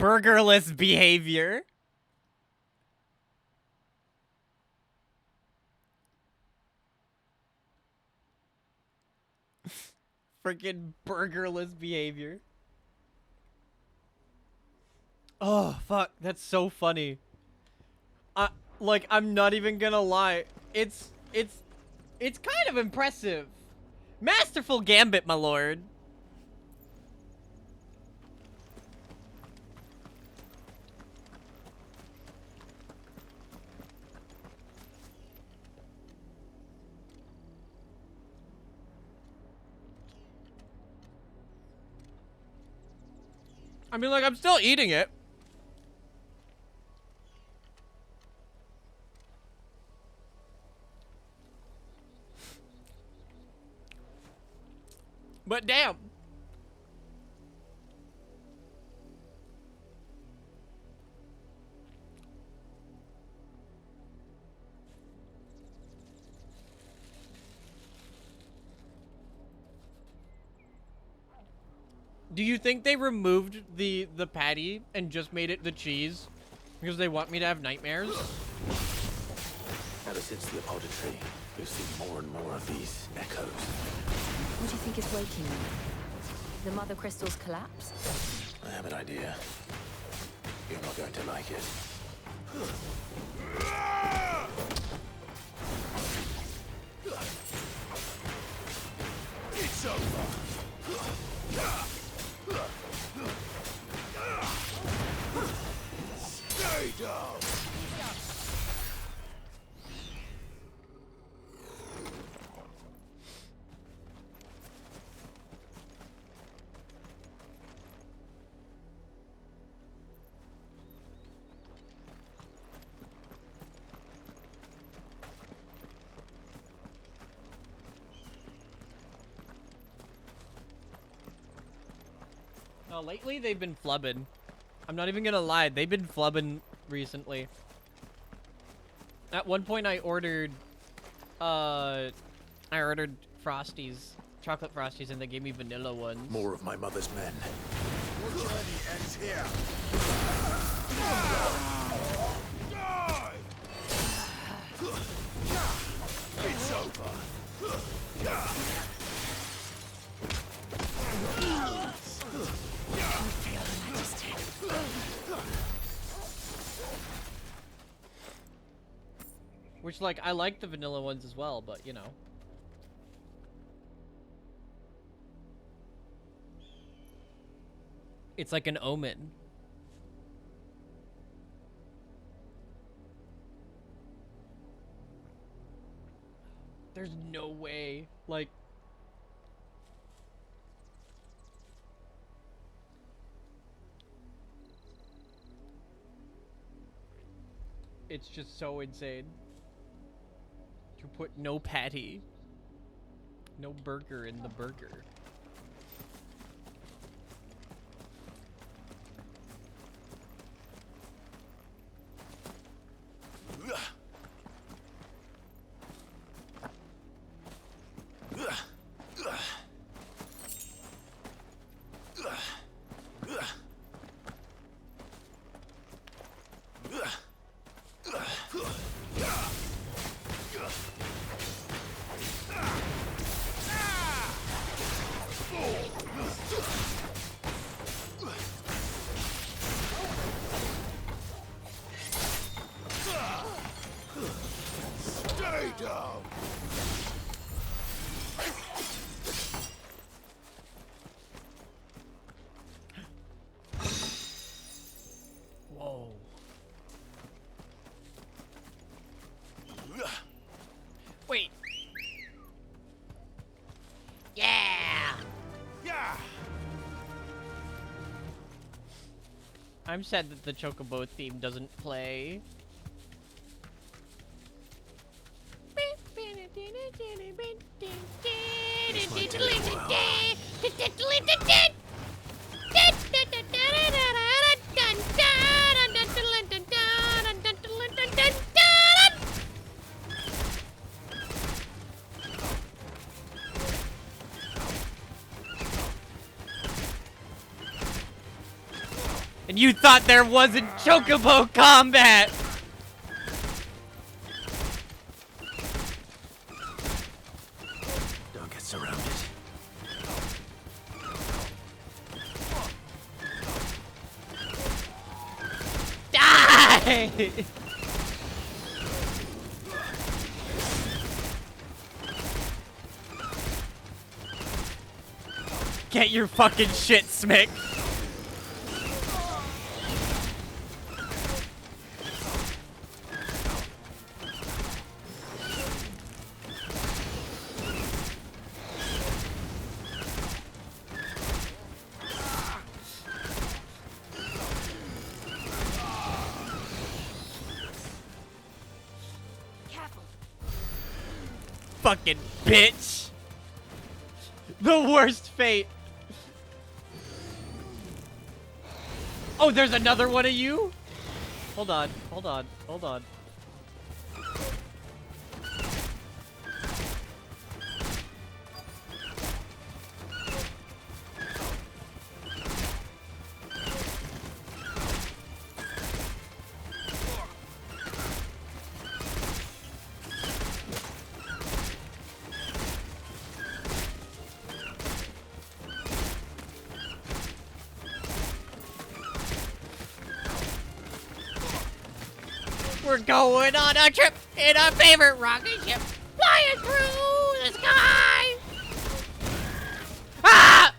Burgerless behavior. Freaking burgerless behavior. Oh, fuck. That's so funny. Like, I'm not even gonna lie. It's kind of impressive. Masterful gambit, my lord. I mean, like, I'm still eating it. But damn. Do you think they removed the patty and just made it the cheese because they want me to have nightmares? Ever since the apothecary, we've seen more and more of these echoes. What do you think is waking them? The mother crystal's collapse? I have an idea. You're not going to like it. It's over. Stay down. No, lately they've been flubbing. I'm not even gonna lie, they've been flubbing recently. At one point I ordered Frosties, chocolate Frosties, and they gave me vanilla ones. More of my mother's men. Your journey ends here. It's over. Which, like, I like the vanilla ones as well, but, you know. It's like an omen. There's no way. Like... It's just so insane. To put no patty, no burger in the burger. Stay down. Whoa. Wait. Yeah. Yeah. I'm sad that the Chocobo theme doesn't play. And you thought there wasn't Chocobo combat! Don't get surrounded. Die! Get your fucking shit, Smick! Fucking bitch! The worst fate! Oh, there's another one of you? Hold on, hold on, hold on. We're going on a trip in our favorite rocket ship, flying through the sky. Ah!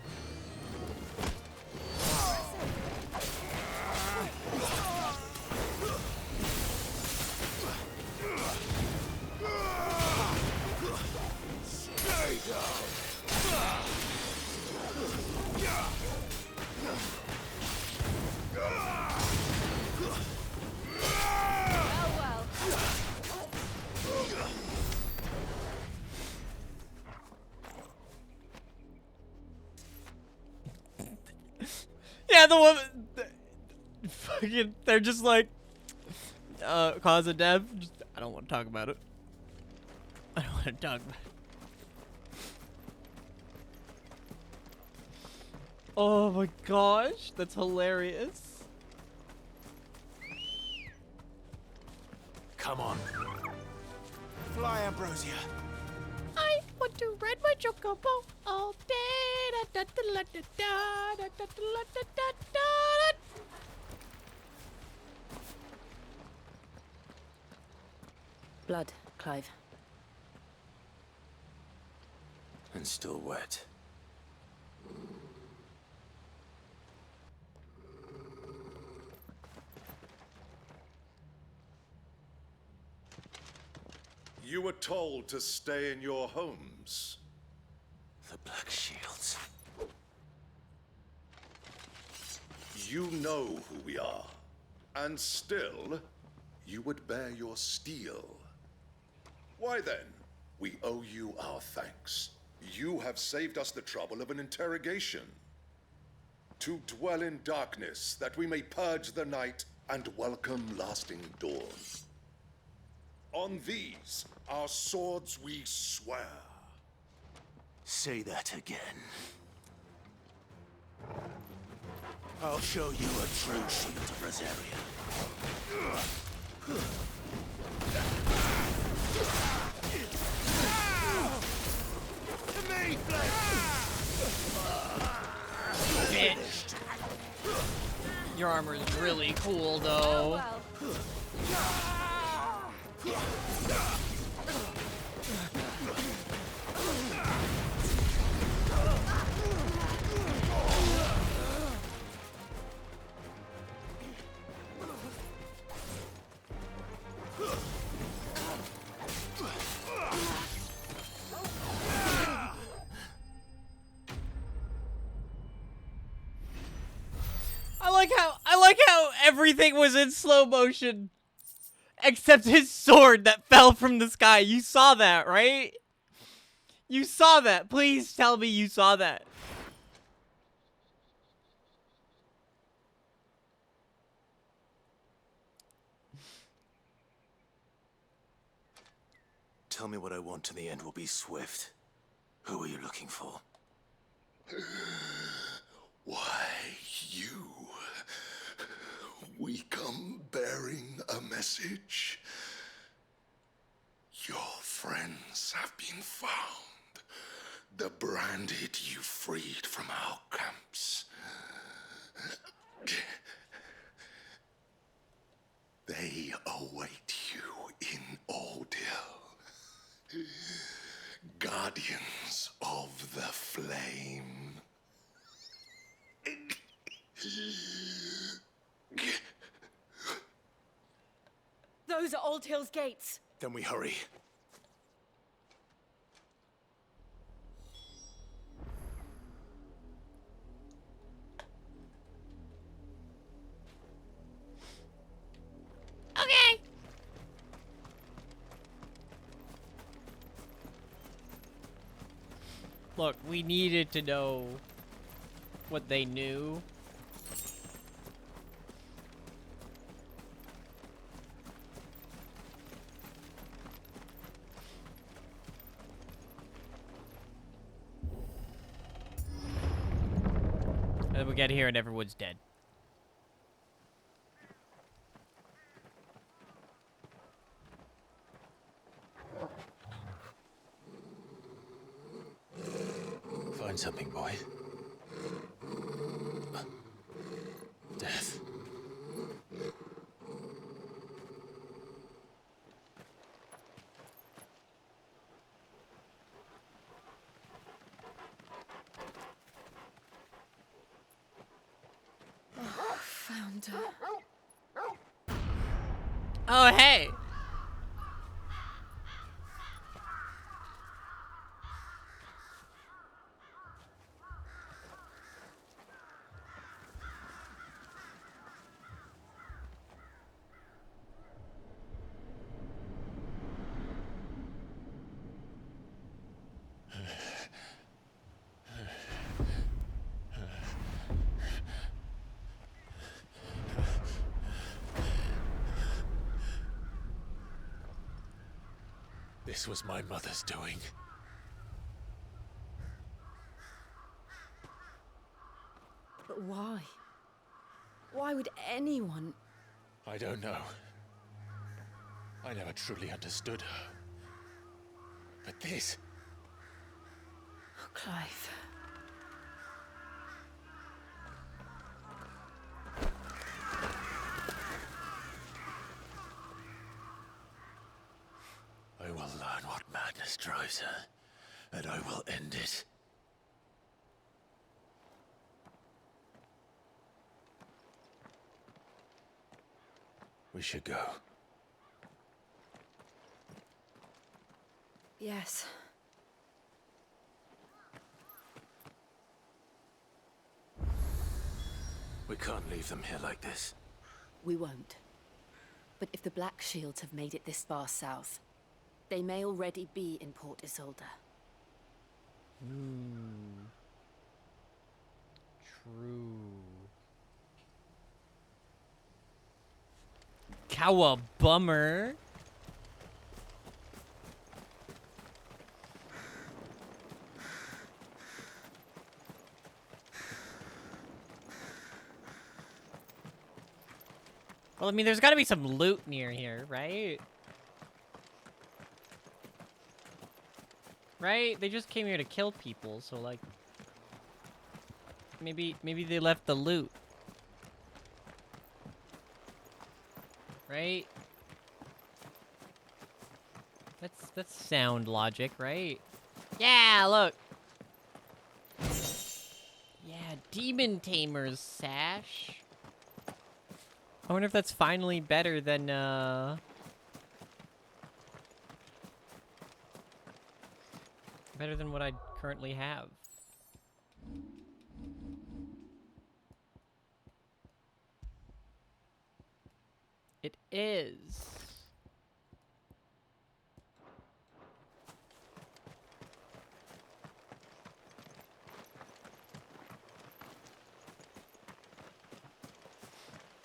Yeah, the woman. Fucking, they're just like, cause of death. Just, I don't want to talk about it. I don't want to talk about it. Oh my gosh, that's hilarious. Come on. Fly, Ambrosia. I want to ride my chocobo all day. Da, da, da, da, da, da, da, da, da, da, da. Blood, Clive. And still wet. You were told to stay in your homes. The Black Shields. You know who we are. And still, you would bear your steel. Why then, we owe you our thanks. You have saved us the trouble of an interrogation. To dwell in darkness, that we may purge the night and welcome lasting dawn. On these, our swords we swear. Say that again. I'll show you a true shield of Rosaria. Bitch. Your armor is really cool, though. I like how everything was in slow motion except his sword that fell from the sky. You saw that, right? You saw that. Please tell me you saw that. Tell me what I want and the end will be swift. Who are you looking for? Why, you. We come bearing a message. Your friends have been found. The branded you freed from our camps. They await you in Oldhill. Guardians of the Flame. Those are Old Hill's gates. Then we hurry. Okay. Look, we needed to know what they knew. And then we get here and everyone's dead. Find something, boy. Death. God. Oh, hey. This was my mother's doing. But why? Why would anyone? I don't know. I never truly understood her. But this... Oh, Clive. I will learn what madness drives her, and I will end it. We should go. Yes. We can't leave them here like this. We won't. But if the Black Shields have made it this far south, they may already be in Port Isolde. True. Cowabummer. Well, I mean, there's got to be some loot near here, right? Right? They just came here to kill people, so like maybe they left the loot. Right? That's sound logic, right? Yeah, look. Yeah, Demon Tamer's sash. I wonder if that's finally better than better than what I currently have. It is.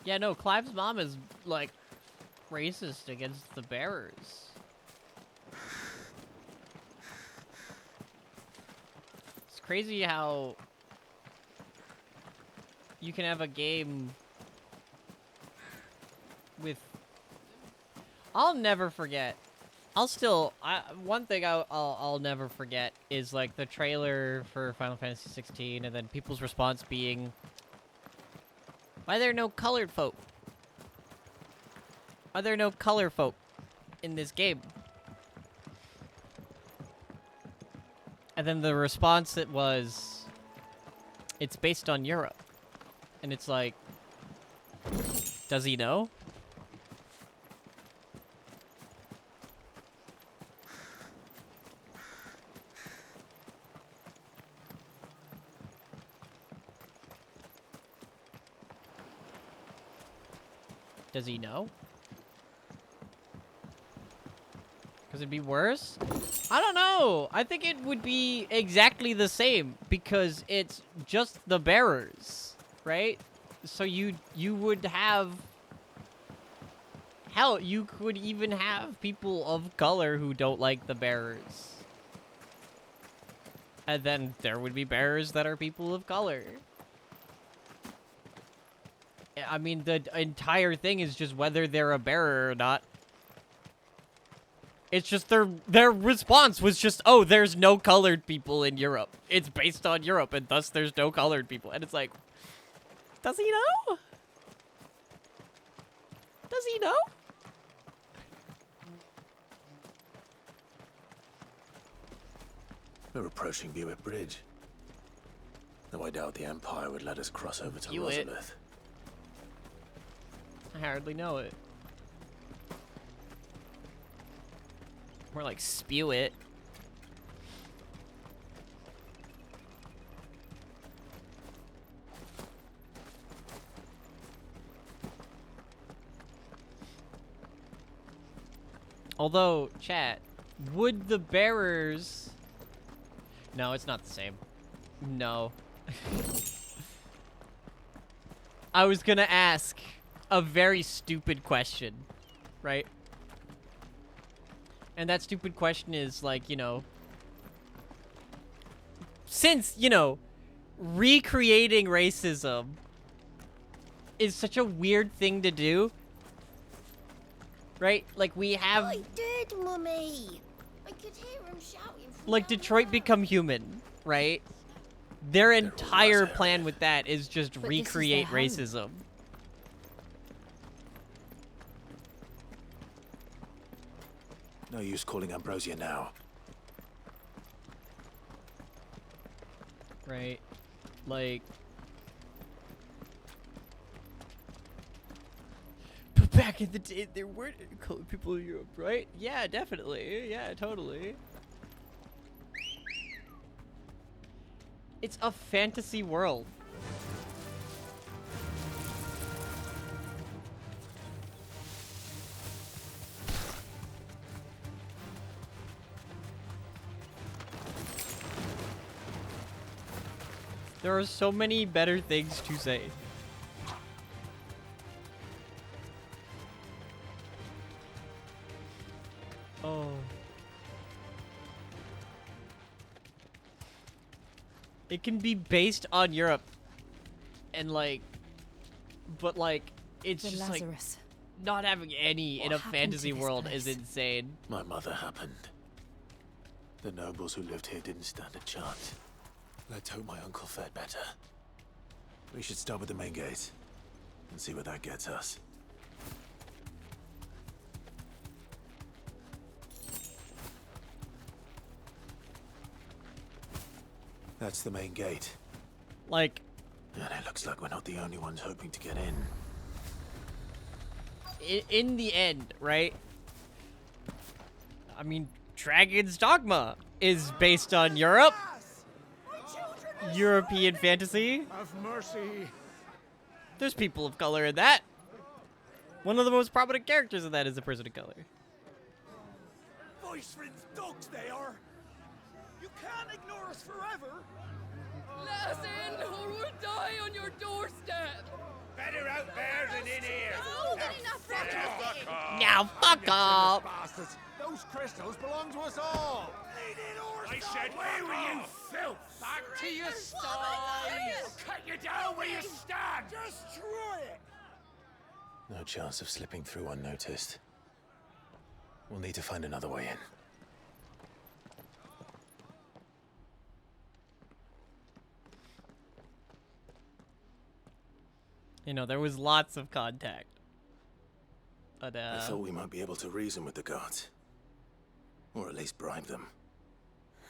Yeah, no, Clive's mom is, like, racist against the bearers. It's crazy how you can have a game with... I'll never forget. One thing I'll never forget is, like, the trailer for Final Fantasy 16 and then people's response being... Why are there no colored folk? Are there no color folk in this game? And then the response it was, it's based on Europe. And it's like, does he know? Does he know? Because it'd be worse? I don't know. I think it would be exactly the same because it's just the bearers, right? So you would have... Hell, you could even have people of color who don't like the bearers. And then there would be bearers that are people of color. I mean, the entire thing is just whether they're a bearer or not. It's just their response was just, oh, there's no colored people in Europe. It's based on Europe, and thus there's no colored people. And it's like, does he know? Does he know? We're approaching Buick Bridge. Though I doubt the Empire would let us cross over to Buick. Elizabeth. I hardly know it. More like spew it. Although, chat, would the bearers... No, it's not the same. No. I was gonna ask a very stupid question, right? And that stupid question is, like, you know... Since, you know, recreating racism is such a weird thing to do, right? Like, we have... I did, Mummy. I could hear him shouting from Like, Detroit Become Human, right? Their entire plan with that is just But this is recreate their home. racism. No use calling Ambrosia now. Right? Like... But back in the day, there weren't colored people in Europe, right? Yeah, definitely. Yeah, totally. It's a fantasy world. There are so many better things to say. Oh. It can be based on Europe. And like, but like, it's The just Lazarus. like, not having any in What a happened to fantasy this world place? is insane. My mother happened. The nobles who lived here didn't stand a chance. Let's hope my uncle fared better. We should start with the main gate and see where that gets us. That's the main gate. Like... And it looks like we're not the only ones hoping to get in. In the end, right? I mean, Dragon's Dogma is based on Europe. European fantasy. Have mercy. There's people of color in that. One of the most prominent characters in that is a person of color. Voice friends dogs they are. You can't ignore us forever. Let us in, or we'll die on your doorstep. Better out there than in here. Now fuck off. Bastards. Those crystals belong to us all. I said, where were you, filth? Back to your sties. I'll cut you down where you stand. Destroy it. No chance of slipping through unnoticed. We'll need to find another way in. You know, there was lots of contact. But, I thought we might be able to reason with the guards. Or at least bribe them.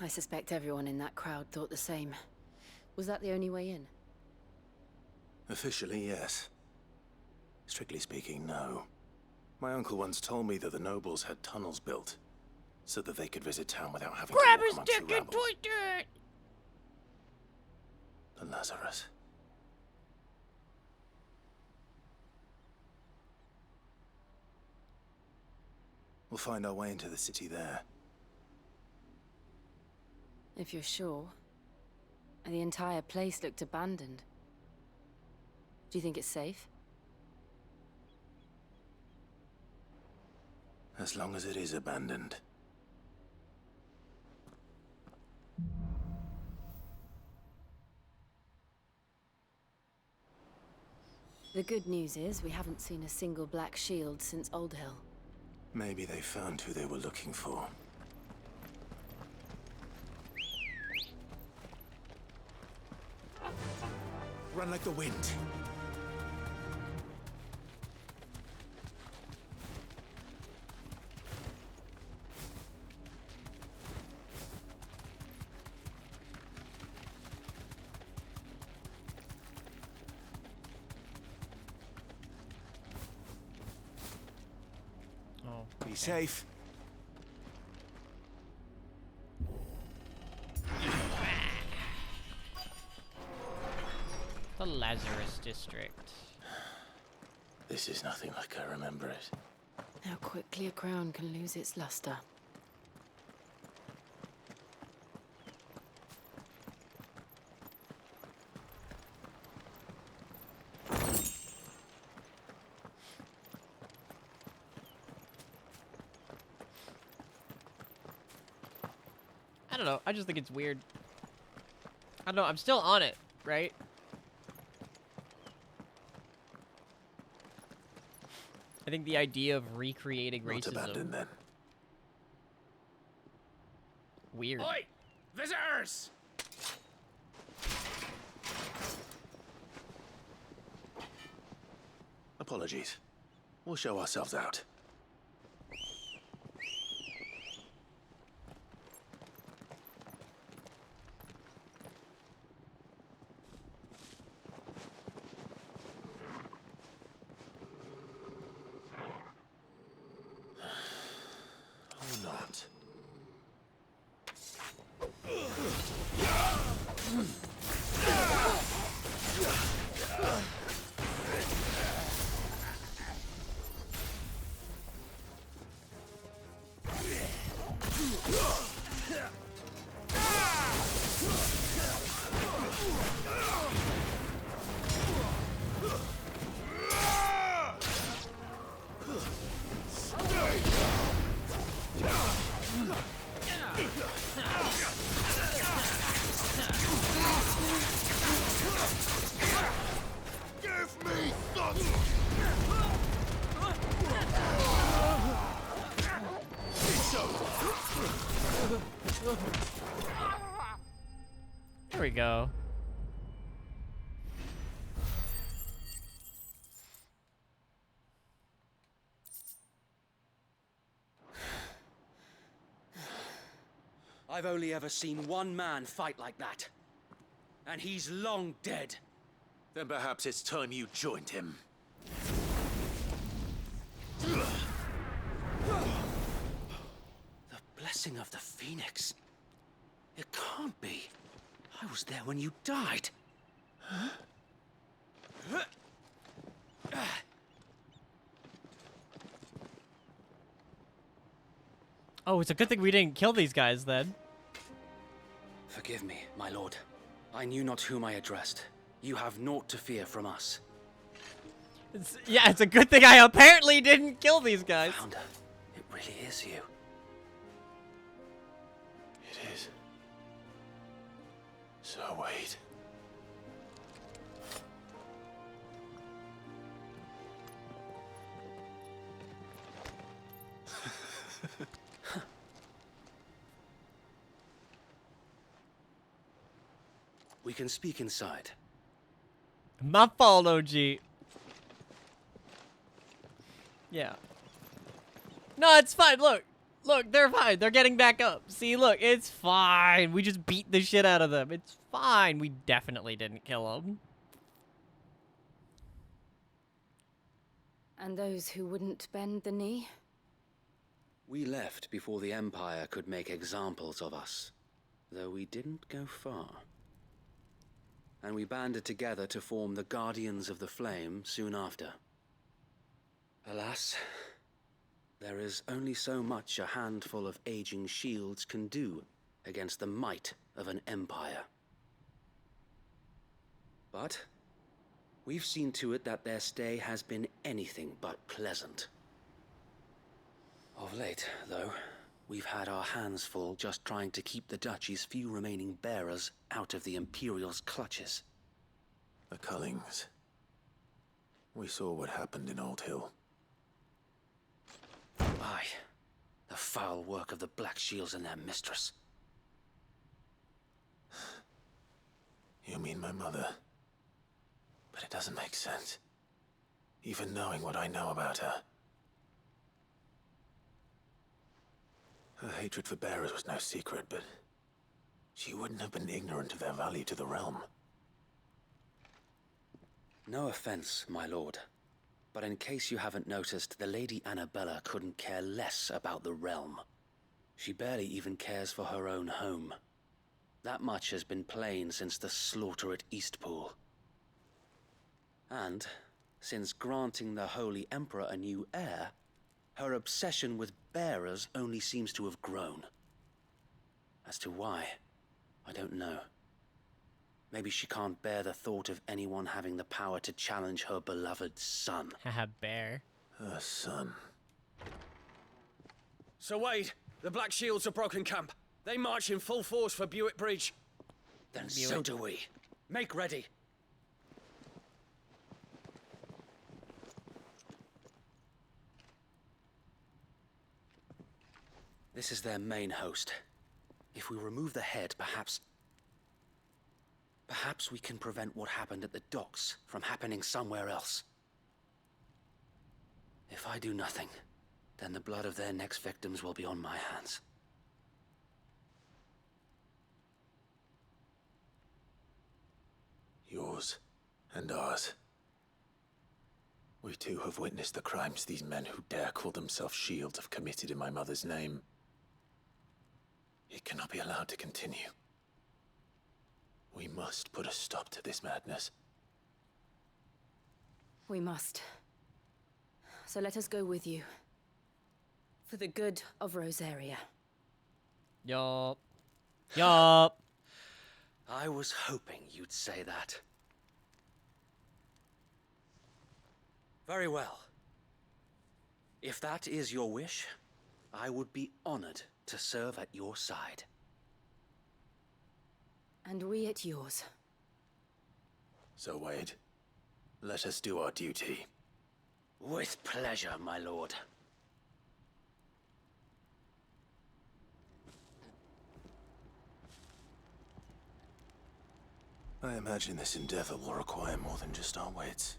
I suspect everyone in that crowd thought the same. Was that the only way in? Officially, yes. Strictly speaking, no. My uncle once told me that the nobles had tunnels built, so that they could visit town without having Grab to walk his amongst the dick and rabble. twist it. The Lazarus. We'll find our way into the city there. If you're sure. The entire place looked abandoned. Do you think it's safe? As long as it is abandoned. The good news is we haven't seen a single black shield since Old Hill. Maybe they found who they were looking for. Run like the wind. Oh. Be safe. The Lazarus District. This is nothing like I remember it. How quickly a crown can lose its luster. I don't know. I just think it's weird. I don't know. I'm still on it, right? I think the idea of recreating Not racism. abandoned then. Weird. Oi! Visitors! Apologies. We'll show ourselves out. Or not. Give me that! There we go. I've only ever seen one man fight like that. And he's long dead. Then perhaps it's time you joined him. The blessing of the Phoenix. It can't be. I was there when you died. Oh, it's a good thing we didn't kill these guys then. Forgive me, my lord. I knew not whom I addressed. You have naught to fear from us. Yeah, it's a good thing I apparently didn't kill these guys. Founder, it really is you. It is. So wait. We can speak inside. My fault, OG. Yeah. No, it's fine. Look. Look, they're fine. They're getting back up. See, look, it's fine. We just beat the shit out of them. It's fine. We definitely didn't kill them. And those who wouldn't bend the knee? We left before the Empire could make examples of us, though we didn't go far. And we banded together to form the Guardians of the Flame soon after. Alas, there is only so much a handful of aging shields can do against the might of an empire. But we've seen to it that their stay has been anything but pleasant. Of late, though, we've had our hands full just trying to keep the Duchy's few remaining bearers out of the Imperial's clutches. The Cullings. We saw what happened in Old Hill. Aye, the foul work of the Black Shields and their mistress. You mean my mother? But it doesn't make sense. Even knowing what I know about her. Her hatred for bearers was no secret, but she wouldn't have been ignorant of their value to the realm. No offense, my lord, But in case you haven't noticed, the Lady Annabella couldn't care less about the realm. She barely even cares for her own home. That much has been plain since the slaughter at Eastpool. And, since granting the Holy Emperor a new heir, her obsession with bearers only seems to have grown. As to why, I don't know. Maybe she can't bear the thought of anyone having the power to challenge her beloved son. Haha, bear. Her son. Sir Wade, the Black Shields have broken camp. They march in full force for Buick Bridge. Then so do we. Make ready. This is their main host. If we remove the head, perhaps we can prevent what happened at the docks from happening somewhere else. If I do nothing, then the blood of their next victims will be on my hands. Yours and ours. We too have witnessed the crimes these men who dare call themselves shields have committed in my mother's name. It cannot be allowed to continue. We must put a stop to this madness. We must. So let us go with you. For the good of Rosaria. Yup. Yup. I was hoping you'd say that. Very well. If that is your wish, I would be honored to serve at your side. And we at yours. So, Wade, let us do our duty. With pleasure, my lord. I imagine this endeavor will require more than just our wits.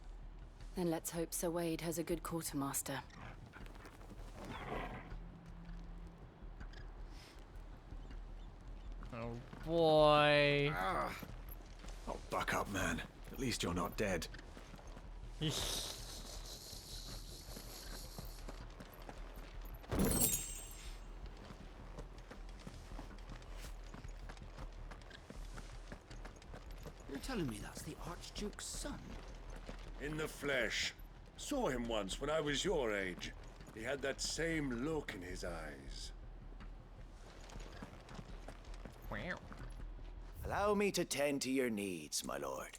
Then let's hope Sir Wade has a good quartermaster. Oh boy. Oh, buck up, man. At least you're not dead. You're telling me that's the Archduke's son? In the flesh. Saw him once when I was your age. He had that same look in his eyes. Wow. Allow me to tend to your needs, my lord.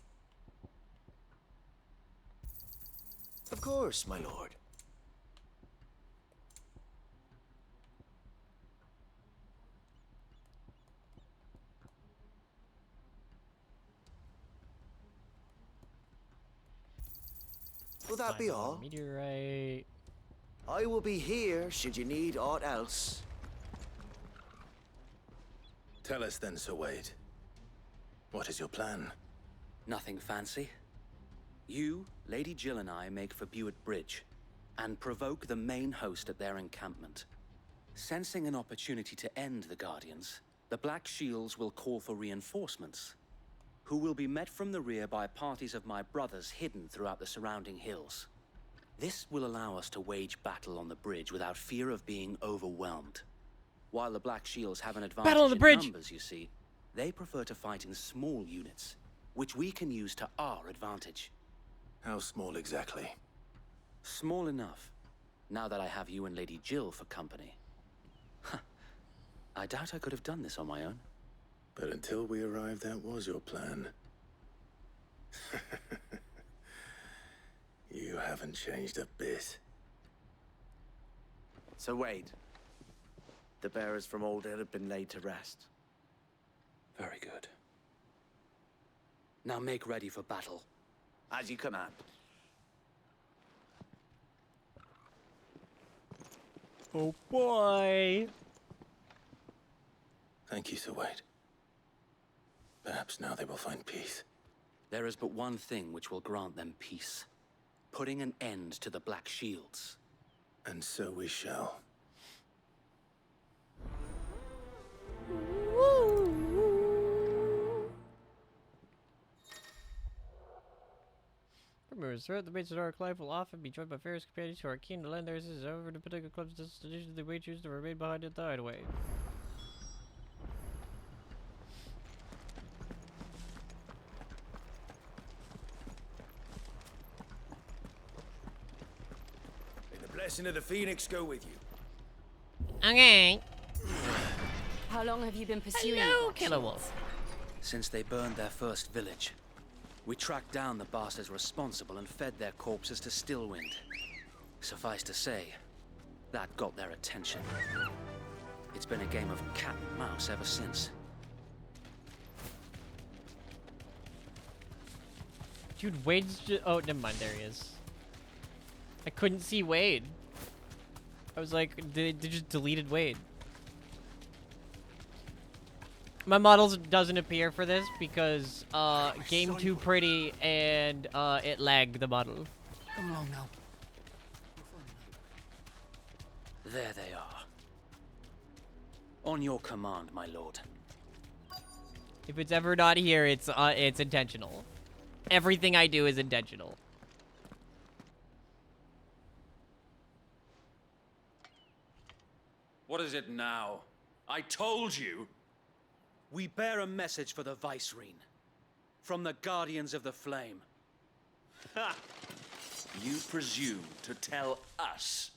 Of course, my lord. Will that be all? Meteorite. I will be here should you need aught else. Tell us then, Sir Wade. What is your plan? Nothing fancy. You, Lady Jill and I make for Buick Bridge and provoke the main host at their encampment. Sensing an opportunity to end the Guardians, the Black Shields will call for reinforcements, who will be met from the rear by parties of my brothers hidden throughout the surrounding hills. This will allow us to wage battle on the bridge without fear of being overwhelmed. While the Black Shields have an advantage Battle on the in bridge. numbers, you see, they prefer to fight in small units, which we can use to our advantage. How small exactly? Small enough, now that I have you and Lady Jill for company. I doubt I could have done this on my own. But until we arrived, that was your plan. You haven't changed a bit. So Wade, the bearers from Old Inn have been laid to rest. Very good. Now make ready for battle. As you command. Oh boy. Thank you, Sir Wade. Perhaps now they will find peace. There is but one thing which will grant them peace. Putting an end to the Black Shields. And so we shall. We're explorers. Throughout the base of our Clive will often be joined by various companions who are keen to lend their assistance. However, the particular club's destination, they may choose to remain behind at the hideaway. May the blessing of the Phoenix go with you. Okay. How long have you been pursuing Hello, Black Killer Shields? Wolf. Since they burned their first village, we tracked down the bastards responsible and fed their corpses to Stillwind. Suffice to say, that got their attention. It's been a game of cat and mouse ever since. Dude, Wade's just... Oh, never mind. There he is. I couldn't see Wade. I was like, they just deleted Wade. My models doesn't appear for this because game too pretty and it lagged the model. Come along now. There they are. On your command, my lord. If it's ever not here, it's intentional. Everything I do is intentional. What is it now? I told you. We bear a message for the Vicereine. From the Guardians of the Flame. Ha! You presume to tell us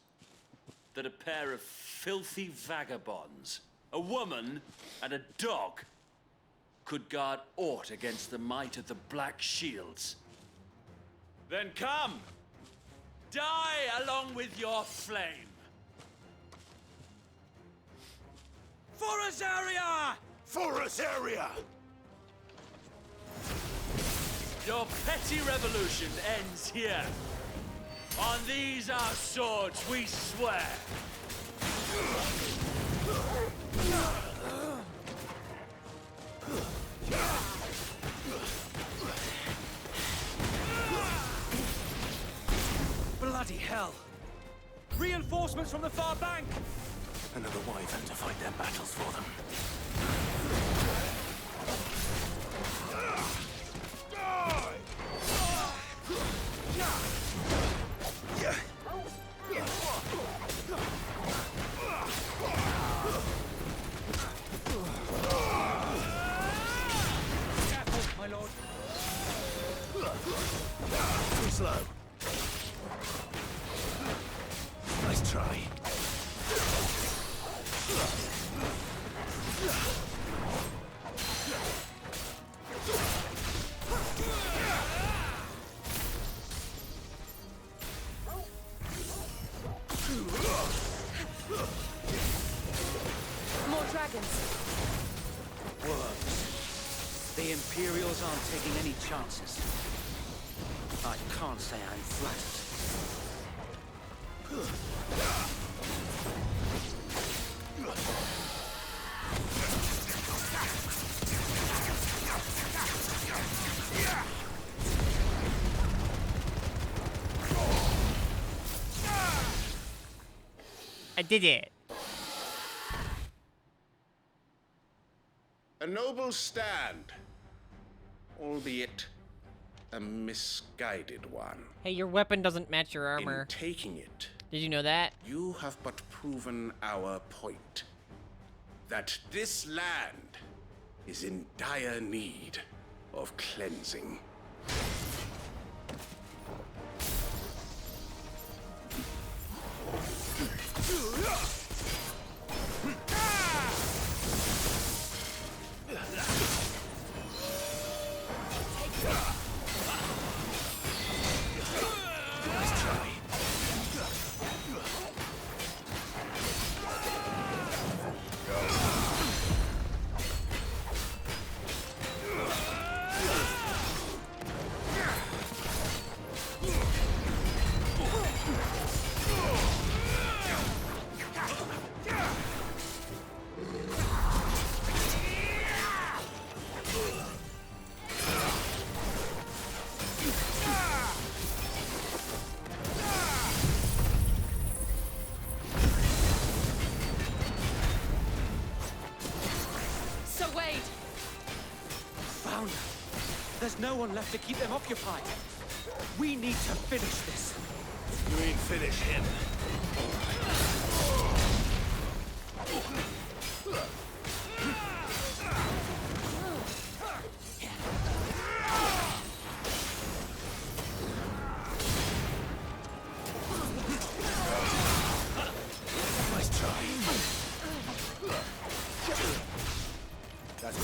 that a pair of filthy vagabonds, a woman and a dog, could guard aught against the might of the Black Shields? Then come! Die along with your flame! For Azaria! For Azaria! Your petty revolution ends here. On these our swords we swear. Bloody hell! Reinforcements from the far bank! Another wyvern to fight their battles for them. Careful, my lord. Too slow. Nice try. More dragons. Worms. The Imperials aren't taking any chances. I can't say I'm flattered. I did it. A noble stand, albeit a misguided one. Hey, your weapon doesn't match your armor. In taking it, Did you know that? you have but proven our point. That this land is in dire need of cleansing. So Wade, Found her. There's no one left to keep them occupied. We need to finish this. You mean finish him? Nice try. That's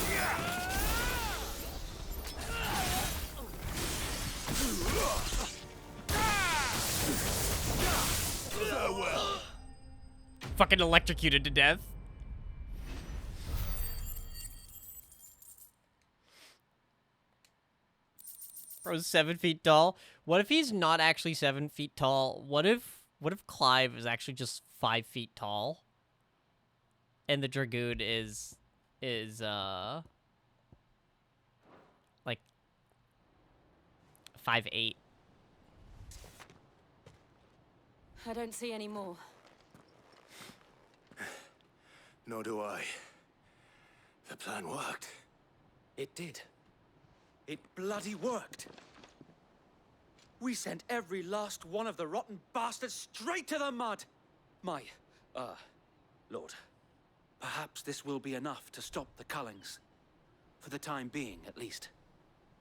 farewell. Fucking electrocuted to death. Bro's 7 feet tall. What if he's not actually 7 feet tall? What if Clive is actually just 5 feet tall? And the Dragoon is like 5'8". I don't see any more. Nor do I. The plan worked. It did. It bloody worked. We sent every last one of the rotten bastards straight to the mud. My, Lord, perhaps this will be enough to stop the Cullings. For the time being, at least.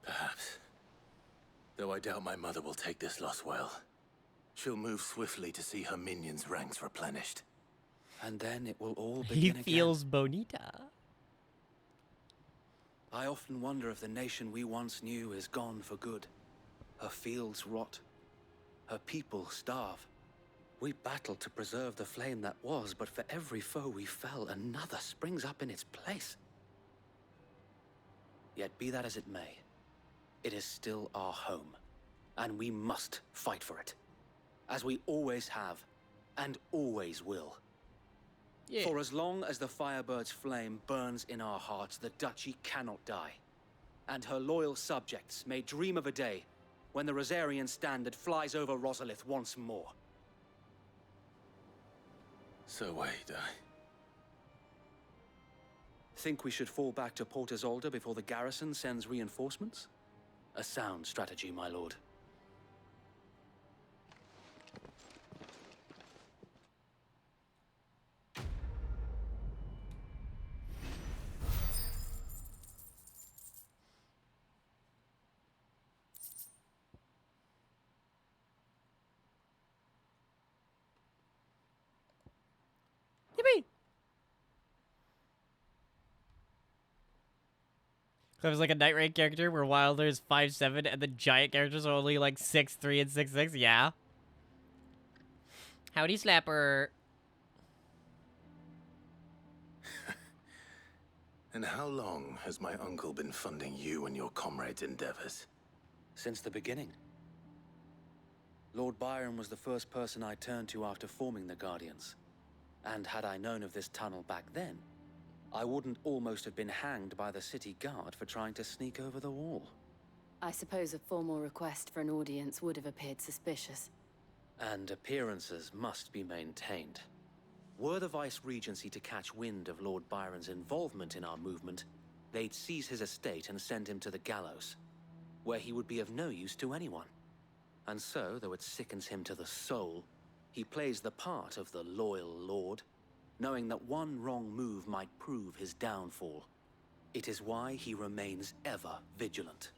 Perhaps. Though I doubt my mother will take this loss well. She'll move swiftly to see her minions' ranks replenished. And then it will all He begin again. feels bonita. I often wonder if the nation we once knew is gone for good. Her fields rot. Her people starve. We battled to preserve the flame that was, but for every foe we fell, another springs up in its place. Yet be that as it may, it is still our home, and we must fight for it. As we always have, and always will. Yeah. For as long as the Firebird's flame burns in our hearts, the Duchy cannot die. And her loyal subjects may dream of a day when the Rosarian standard flies over Rosalith once more. So wait, Think we should fall back to Port Isolde before the garrison sends reinforcements? A sound strategy, my lord. Yippee! Clive is like a night rank character where Wilder is 5'7" and the giant characters are only like 6'3" and 6'6". Yeah. Howdy, Slapper. And how long has my uncle been funding you and your comrades' endeavors? Since the beginning. Lord Byron was the first person I turned to after forming the Guardians. And had I known of this tunnel back then, I wouldn't almost have been hanged by the city guard for trying to sneak over the wall. I suppose a formal request for an audience would have appeared suspicious. And appearances must be maintained. Were the Vice-Regency to catch wind of Lord Byron's involvement in our movement, they'd seize his estate and send him to the gallows, where he would be of no use to anyone. And so, though it sickens him to the soul, he plays the part of the loyal lord, knowing that one wrong move might prove his downfall. It is why he remains ever vigilant.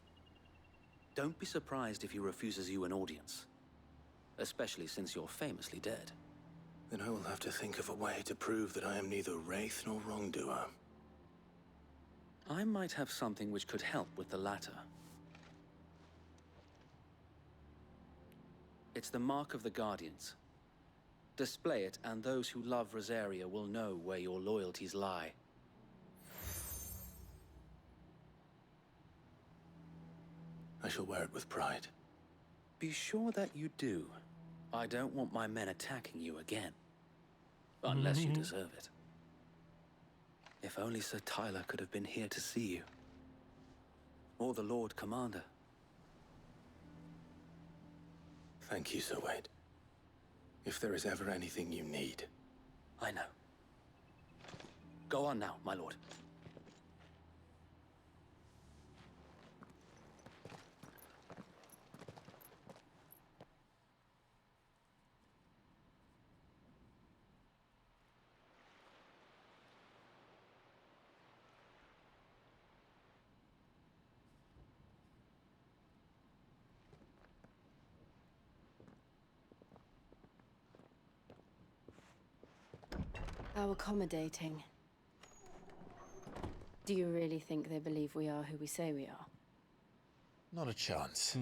Don't be surprised if he refuses you an audience, especially since you're famously dead. Then I will have to think of a way to prove that I am neither wraith nor wrongdoer. I might have something which could help with the latter. It's the mark of the Guardians. Display it, and those who love Rosaria will know where your loyalties lie. I shall wear it with pride. Be sure that you do. I don't want my men attacking you again. Unless you deserve it. If only Sir Tyler could have been here to see you. Or the Lord Commander. Thank you, Sir Wade. If there is ever anything you need. I know. Go on now, my lord. How accommodating. Do you really think they believe we are who we say we are? Not a chance.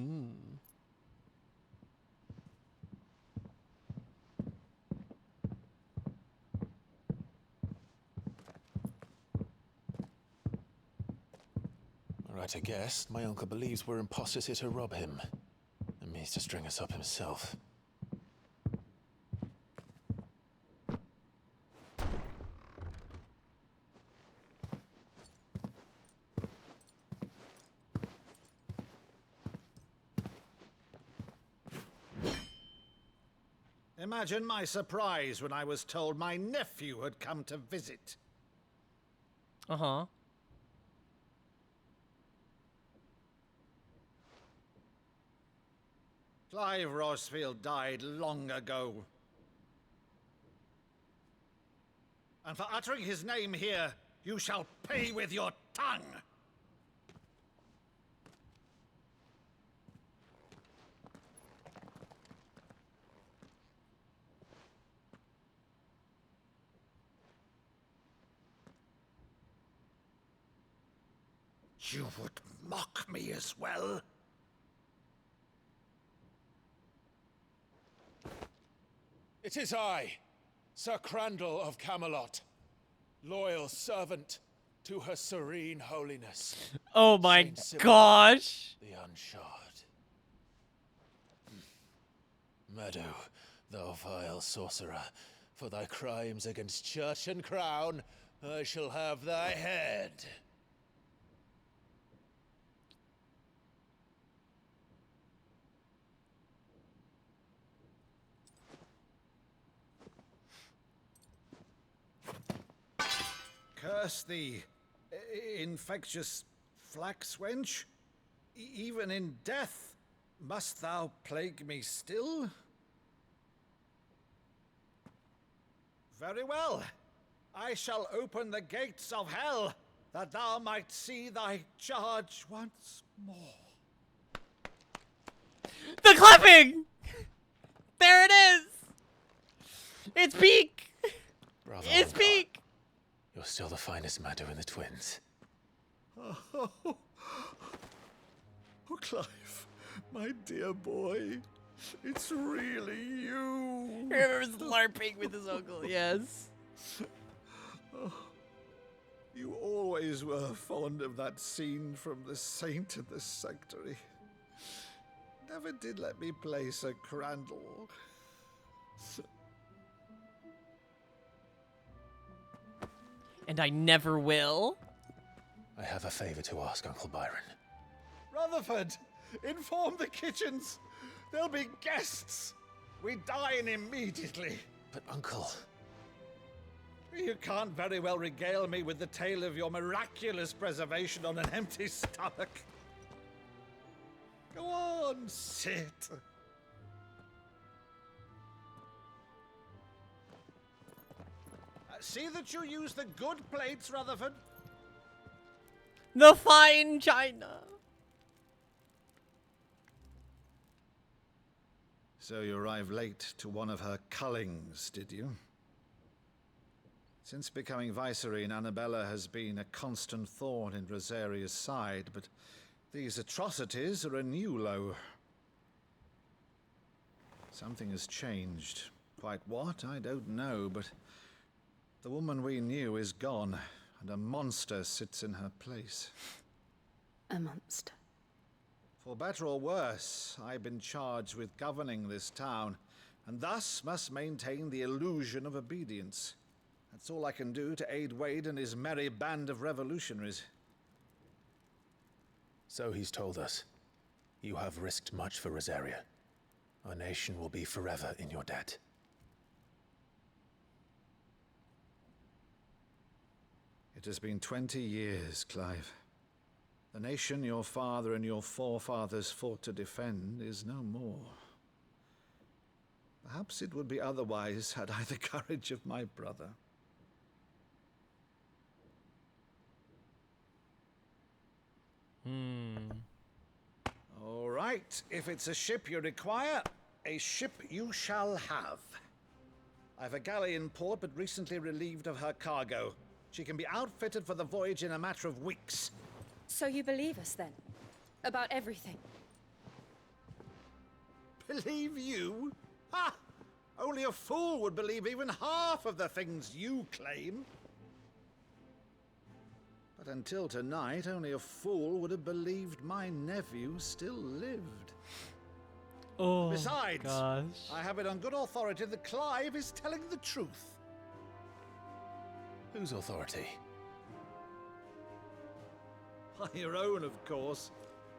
Right, I guess. My uncle believes we're imposters here to rob him. And means to string us up himself. Imagine my surprise when I was told my nephew had come to visit. Uh-huh. Clive Rosfield died long ago. And for uttering his name here, you shall pay with your tongue! You would mock me as well? It is I, Sir Crandall of Camelot, loyal servant to her serene holiness. Oh my Saint Sibyl, gosh! the Unshod. Meadow, thou vile sorcerer, for thy crimes against church and crown, I shall have thy head. Curse thee, infectious flax wench. Even in death, must thou plague me still? Very well. I shall open the gates of hell, that thou might see thy charge once more. The clapping! There it is! It's peak! Bravo, It's Uncle. peak! You're still the finest Meadow in the twins. Oh, Clive, my dear boy, it's really you. He remembers LARPing with his uncle, yes. Oh, you always were fond of that scene from The Saint and the Sanctuary. Never did let me play Sir Crandall. And I never will. I have a favor to ask, Uncle Byron. Rutherford, inform the kitchens. There'll be guests. We dine immediately. But, Uncle... You can't very well regale me with the tale of your miraculous preservation on an empty stomach. Go on, sit. See that you use the good plates, Rutherford. The fine china. So you arrived late to one of her cullings, did you? Since becoming Vicereine, Annabella has been a constant thorn in Rosaria's side, but these atrocities are a new low. Something has changed. Quite what, I don't know, but the woman we knew is gone, and a monster sits in her place. A monster. For better or worse, I've been charged with governing this town, and thus must maintain the illusion of obedience. That's all I can do to aid Wade and his merry band of revolutionaries. So he's told us. You have risked much for Rosaria. Our nation will be forever in your debt. It has been 20 years, Clive. The nation your father and your forefathers fought to defend is no more. Perhaps it would be otherwise had I the courage of my brother. All right, if it's a ship you require, a ship you shall have. I've a galley in port, but recently relieved of her cargo. She can be outfitted for the voyage in a matter of weeks. So you believe us then? About everything? Believe you? Ha! Only a fool would believe even half of the things you claim. But until tonight, only a fool would have believed my nephew still lived. Oh, Besides, gosh. I have it on good authority that Clive is telling the truth. Whose authority? By your own, of course.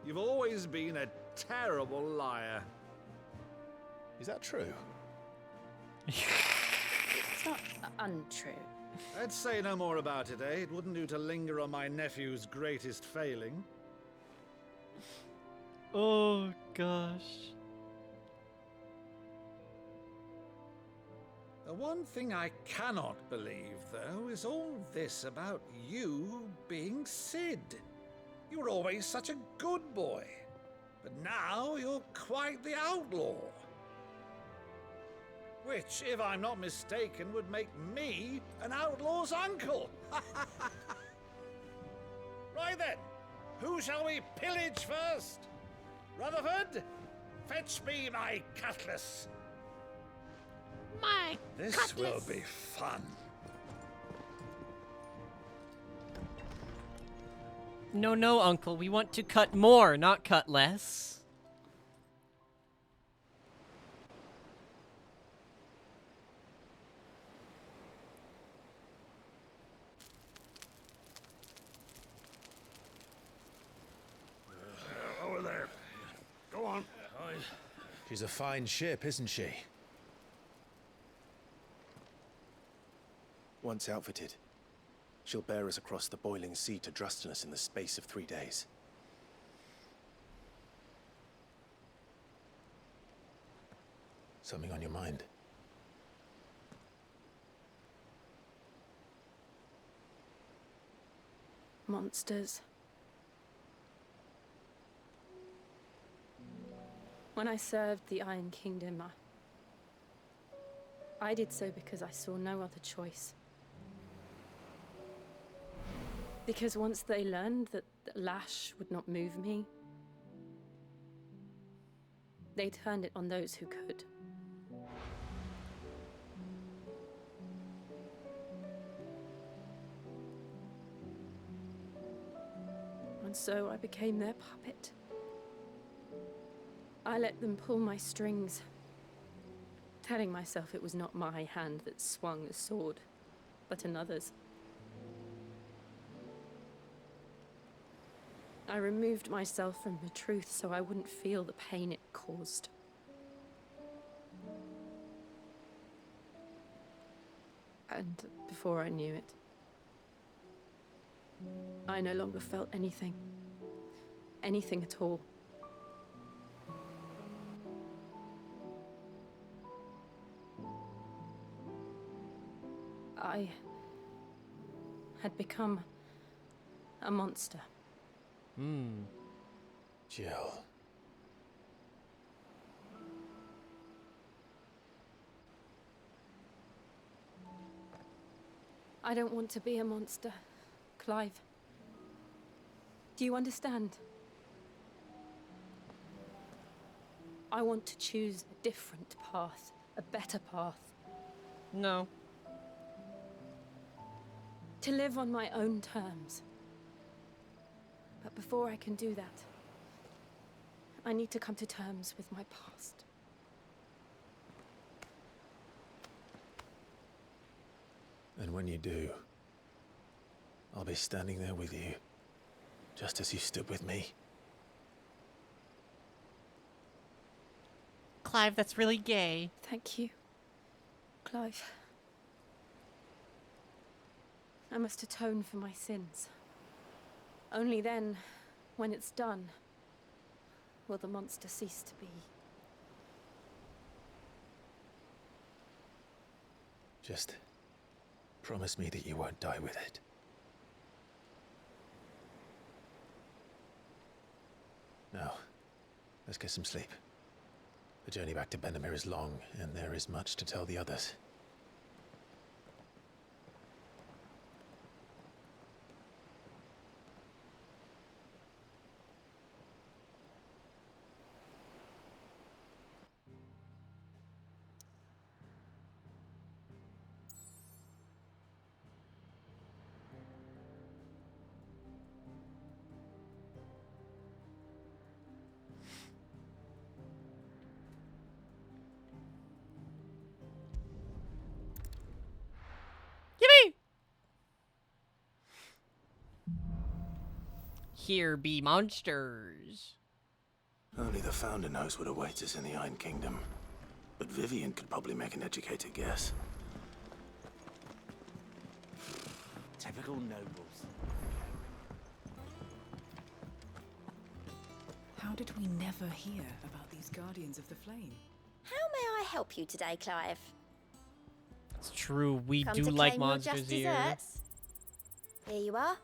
You've always been a terrible liar. Is that true? It's not untrue. I'd say no more about it, eh? It wouldn't do to linger on my nephew's greatest failing. Oh, gosh. The one thing I cannot believe, though, is all this about you being Sid. You were always such a good boy, but now you're quite the outlaw. Which, if I'm not mistaken, would make me an outlaw's uncle. Right then, who shall we pillage first? Rutherford, fetch me my cutlass. My This cutlass. will be fun. No, no, Uncle. We want to cut more, not cut less. Over there. Go on. She's a fine ship, isn't she? Once outfitted, she'll bear us across the boiling sea to Drustinus in the space of 3 days. Something on your mind? Monsters. When I served the Iron Kingdom, I did so because I saw no other choice. Because once they learned that the lash would not move me, they turned it on those who could. And so I became their puppet. I let them pull my strings, telling myself it was not my hand that swung a sword, but another's. I removed myself from the truth so I wouldn't feel the pain it caused. And before I knew it, I no longer felt anything. Anything at all. I had become a monster. Jill. I don't want to be a monster, Clive. Do you understand? I want to choose a different path, a better path. No. To live on my own terms. But before I can do that, I need to come to terms with my past. And when you do, I'll be standing there with you, just as you stood with me. Clive, that's really gay. Thank you, Clive. I must atone for my sins. Only then, when it's done, will the monster cease to be. Just promise me that you won't die with it. Now, let's get some sleep. The journey back to Benamir is long, and there is much to tell the others. Here be monsters. Only the Founder knows what awaits us in the Iron Kingdom. But Vivian could probably make an educated guess. Typical nobles. How did we never hear about these Guardians of the Flame? How may I help you today, Clive? It's true, we Come do to like claim your monsters just here. desserts? Here you are.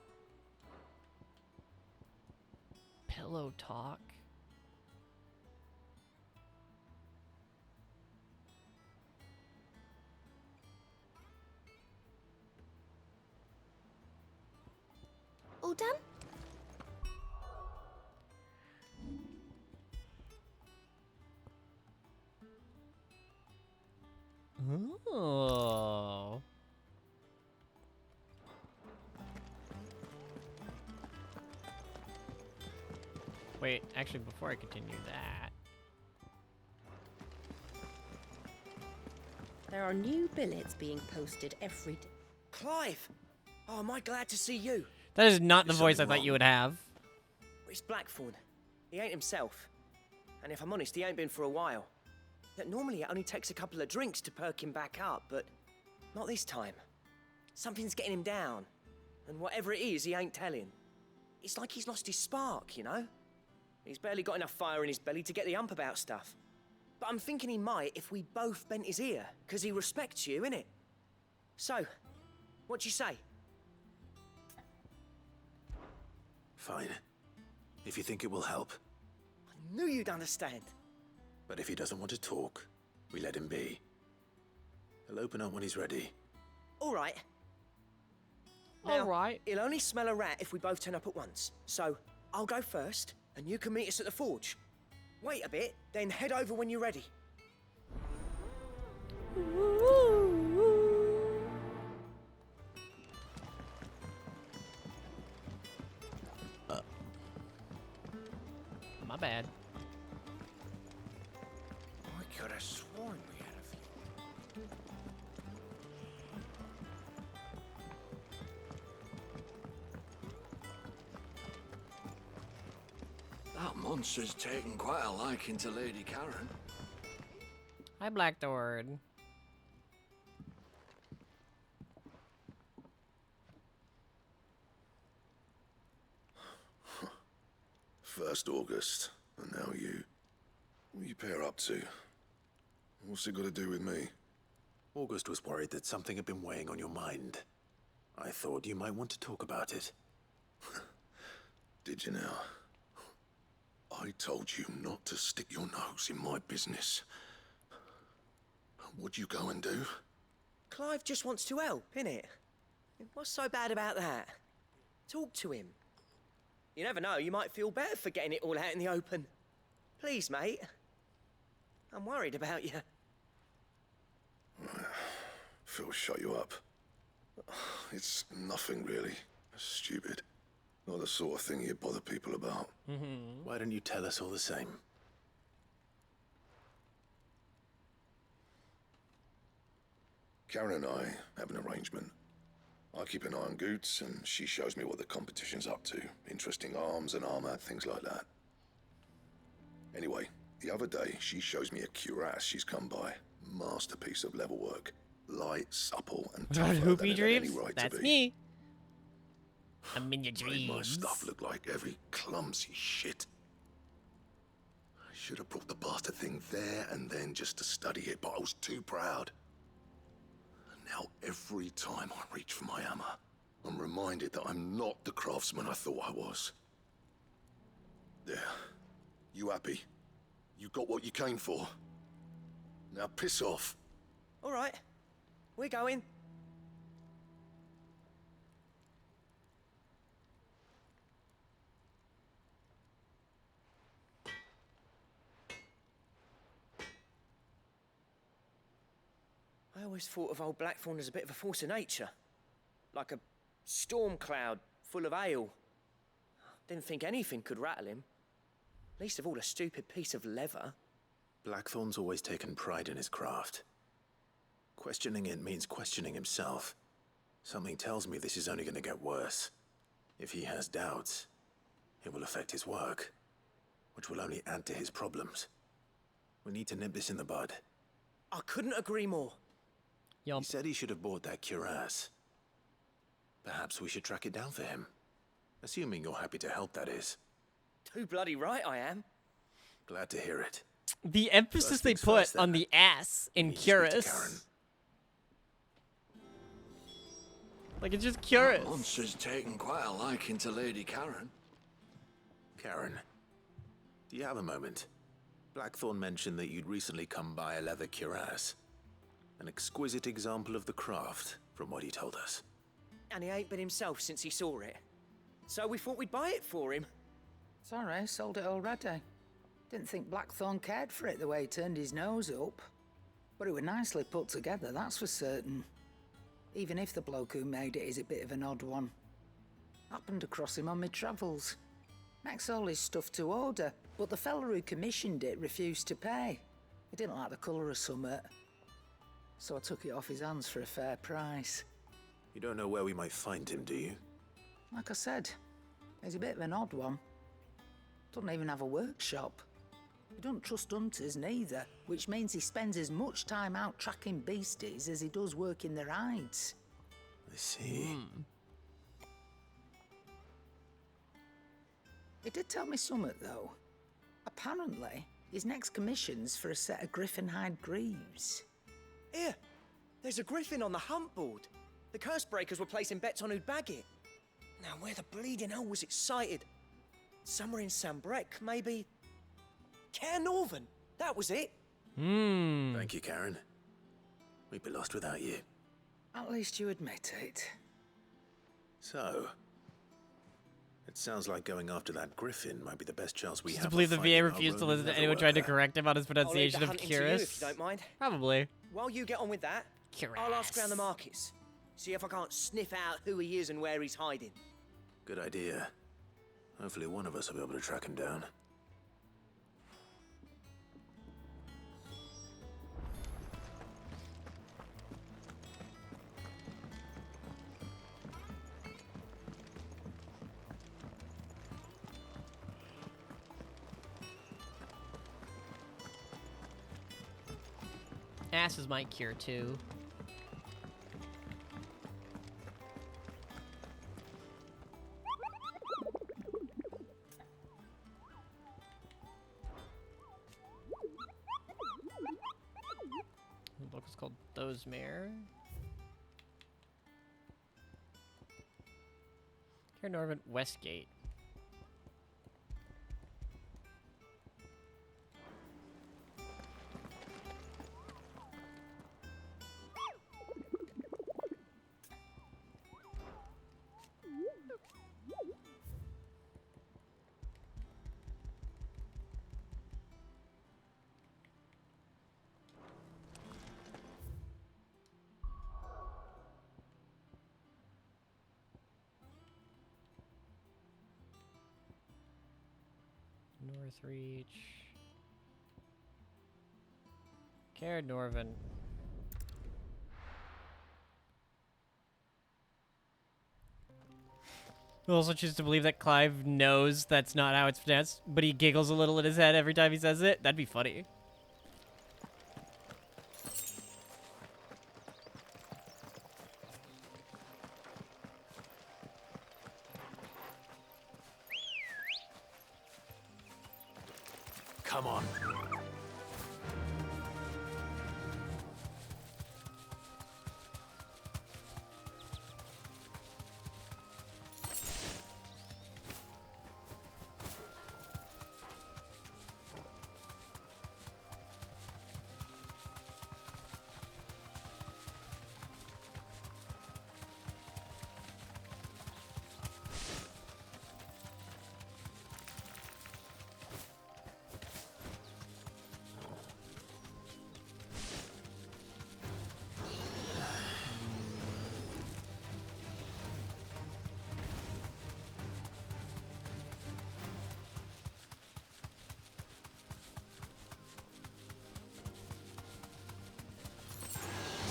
Pillow talk. All done? Oh. Wait, actually, before I continue that. There are new billets being posted every day. Clive! Oh, am I glad to see you? That is not the voice I thought you would have. It's Blackthorn. He ain't himself. And if I'm honest, he ain't been for a while. Normally, it only takes a couple of drinks to perk him back up, but not this time. Something's getting him down. And whatever it is, he ain't telling. It's like he's lost his spark, you know? He's barely got enough fire in his belly to get the ump about stuff. But I'm thinking he might if we both bent his ear, because he respects you, innit? So, what you say? Fine. If you think it will help. I knew you'd understand. But if he doesn't want to talk, we let him be. He'll open up when he's ready. All right. All right. He'll only smell a rat if we both turn up at once. So, I'll go first, and you can meet us at the forge. Wait a bit, then head over when you're ready. My bad. I could have sworn we had a few. That monster's taken quite a liking to Lady Karen. Hi, Blackthorn. First August, and now you. What you pair up to? What's it got to do with me? August was worried that something had been weighing on your mind. I thought you might want to talk about it. Did you now? I told you not to stick your nose in my business. What'd you go and do? Clive just wants to help, innit? What's so bad about that? Talk to him. You never know, you might feel better for getting it all out in the open. Please, mate. I'm worried about you. Phil shut you up. It's nothing really. Stupid. Not the sort of thing you bother people about. Why don't you tell us all the same? Karen and I have an arrangement. I keep an eye on Goots, and she shows me what the competition's up to. Interesting arms and armor, things like that. Anyway, the other day, she shows me a cuirass she's come by. Masterpiece of level work. Light, supple, and tougher than Hoopy it had any dreams? right That's to be. me. I'm in your Made my dreams. stuff look like every clumsy shit. I should have brought the bastard thing there and then just to study it, but I was too proud. And now every time I reach for my hammer, I'm reminded that I'm not the craftsman I thought I was. There. You happy? You got what you came for? Now piss off. All right. We're going. I always thought of old Blackthorn as a bit of a force of nature. Like a storm cloud full of hail. Didn't think anything could rattle him. Least of all a stupid piece of leather. Blackthorn's always taken pride in his craft. Questioning it means questioning himself. Something tells me this is only going to get worse. If he has doubts, It will affect his work, which will only add to his problems. We need to nip this in the bud. I couldn't agree more. He said he should have bought that cuirass. Perhaps we should track it down for him. Assuming you're happy to help, that is. Too bloody right I am. Glad to hear it. The emphasis they put on the ass in Curious. Like, it's just Curious. That monster's taken quite a liking to Lady Karen. Karen, do you have a moment? Blackthorn mentioned that you'd recently come by a leather cuirass. An exquisite example of the craft, from what he told us. And he ain't been himself since he saw it. So we thought we'd buy it for him. Sorry, sold it already. Didn't think Blackthorn cared for it the way he turned his nose up. But it was nicely put together, that's for certain. Even if the bloke who made it is a bit of an odd one. Happened across him on my travels. Makes all his stuff to order, but the fella who commissioned it refused to pay. He didn't like the colour of summit. So I took it off his hands for a fair price. You don't know where we might find him, do you? Like I said, he's a bit of an odd one. Doesn't even have a workshop. He doesn't trust hunters neither, which means he spends as much time out tracking beasties as he does working their hides. I see. He did tell me something, though. Apparently, his next commission's for a set of griffin hide greaves. Here, there's a griffin on the hunt board. The curse breakers were placing bets on who'd bag it. Now, where the bleeding hell was it sighted? Somewhere in Sambrec, maybe... Care Northern, that was it. Thank you, Karen. We'd be lost without you. At least you admit it. So, it sounds like going after that griffin might be the best chance we Just have. to believe the of VA finding our refused to Roman listen to leather anyone trying to worker. correct him on his I'll leave pronunciation the of hunting to you, Curious. if you don't mind. Probably. While you get on with that, I'll ask around the markets. See if I can't sniff out who he is and where he's hiding. Good idea. Hopefully one of us will be able to track him down. Asses might cure too. The book is called Dosemare. Here, Norman Westgate. Northreach. Caird Norvin. We also choose to believe that Clive knows that's not how it's pronounced, but he giggles a little in his head every time he says it. That'd be funny. Come on.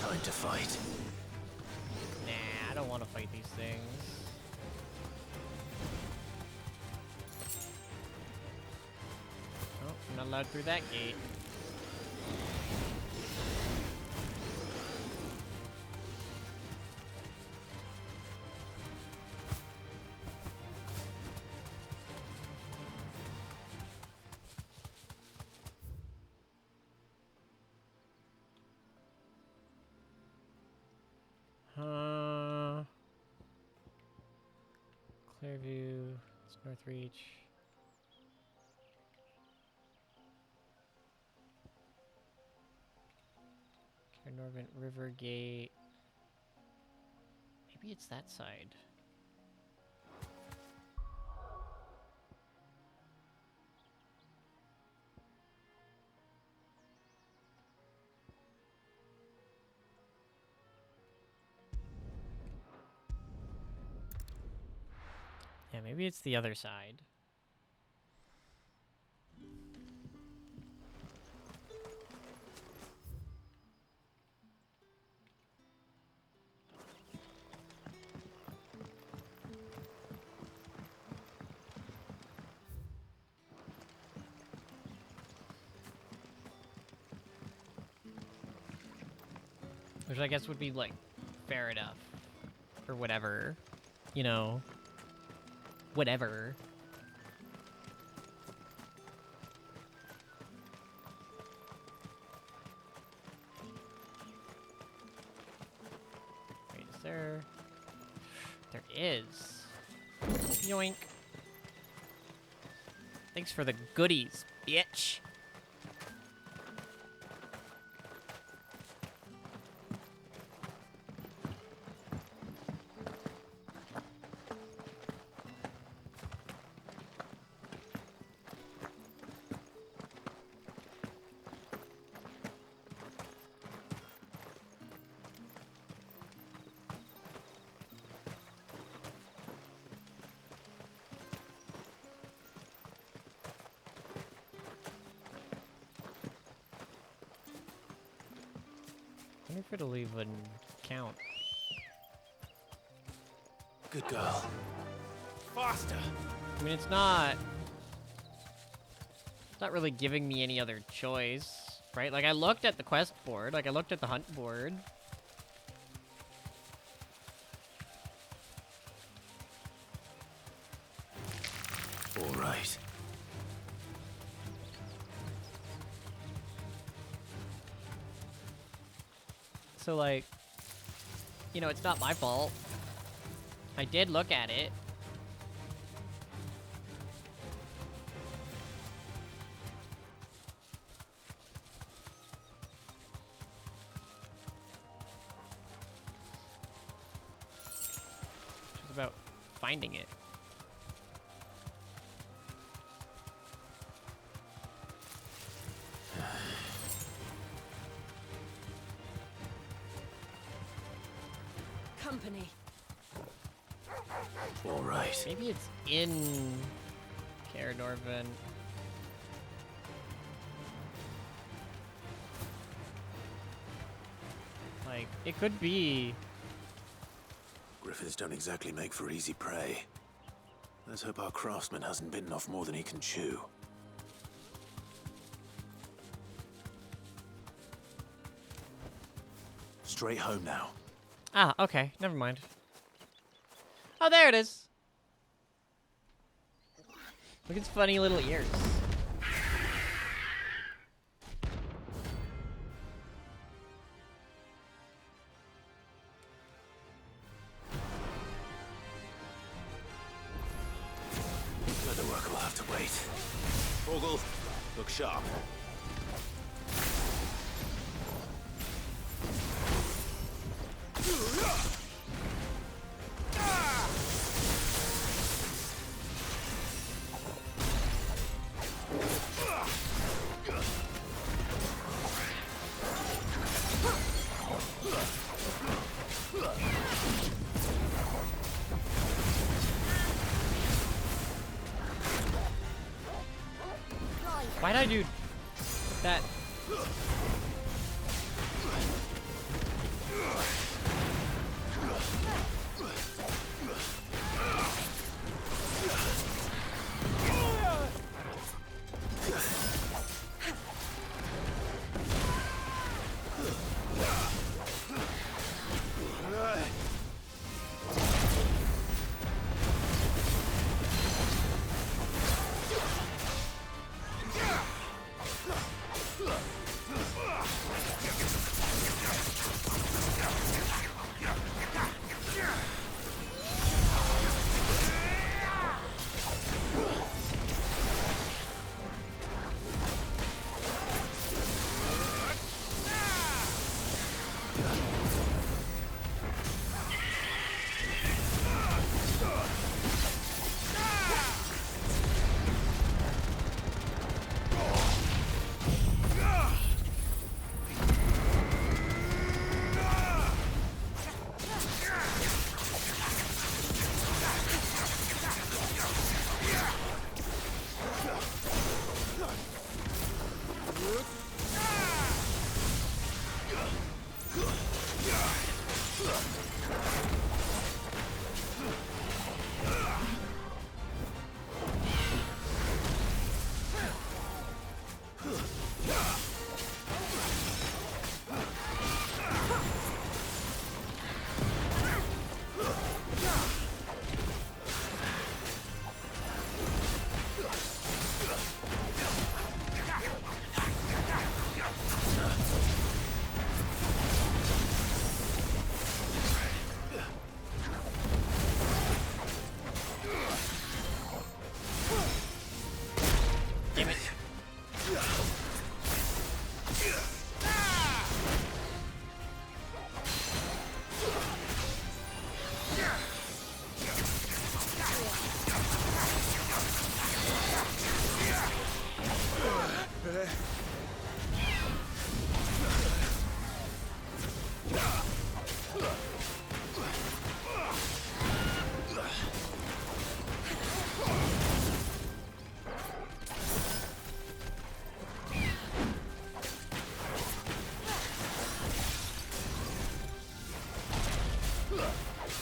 Time to fight. Nah, I don't want to fight these things. allowed through that gate. Clearview, it's Northreach. Northern River Gate. Maybe it's that side. Yeah, maybe it's the other side. Which I guess would be, like, fair enough. Or whatever. You know. Whatever. Wait, is there... There is. Yoink. Thanks for the goodies, bitch. I wonder if it'll even count. Good girl. Faster! I mean, it's not really giving me any other choice, right? Like, I looked at the quest board, like, I looked at the hunt board. All right. So, like, you know, it's not my fault. I did look at it. It's about finding it. Company. All right. Maybe it's in Caer Norvin. Like, it could be. Griffins don't exactly make for easy prey. Let's hope our craftsman hasn't bitten off more than he can chew. Straight home now. Ah, okay. Never mind. Oh, there it is. Look at its funny little ears. Further work will have to wait. Ogle, look sharp. Why'd I do that?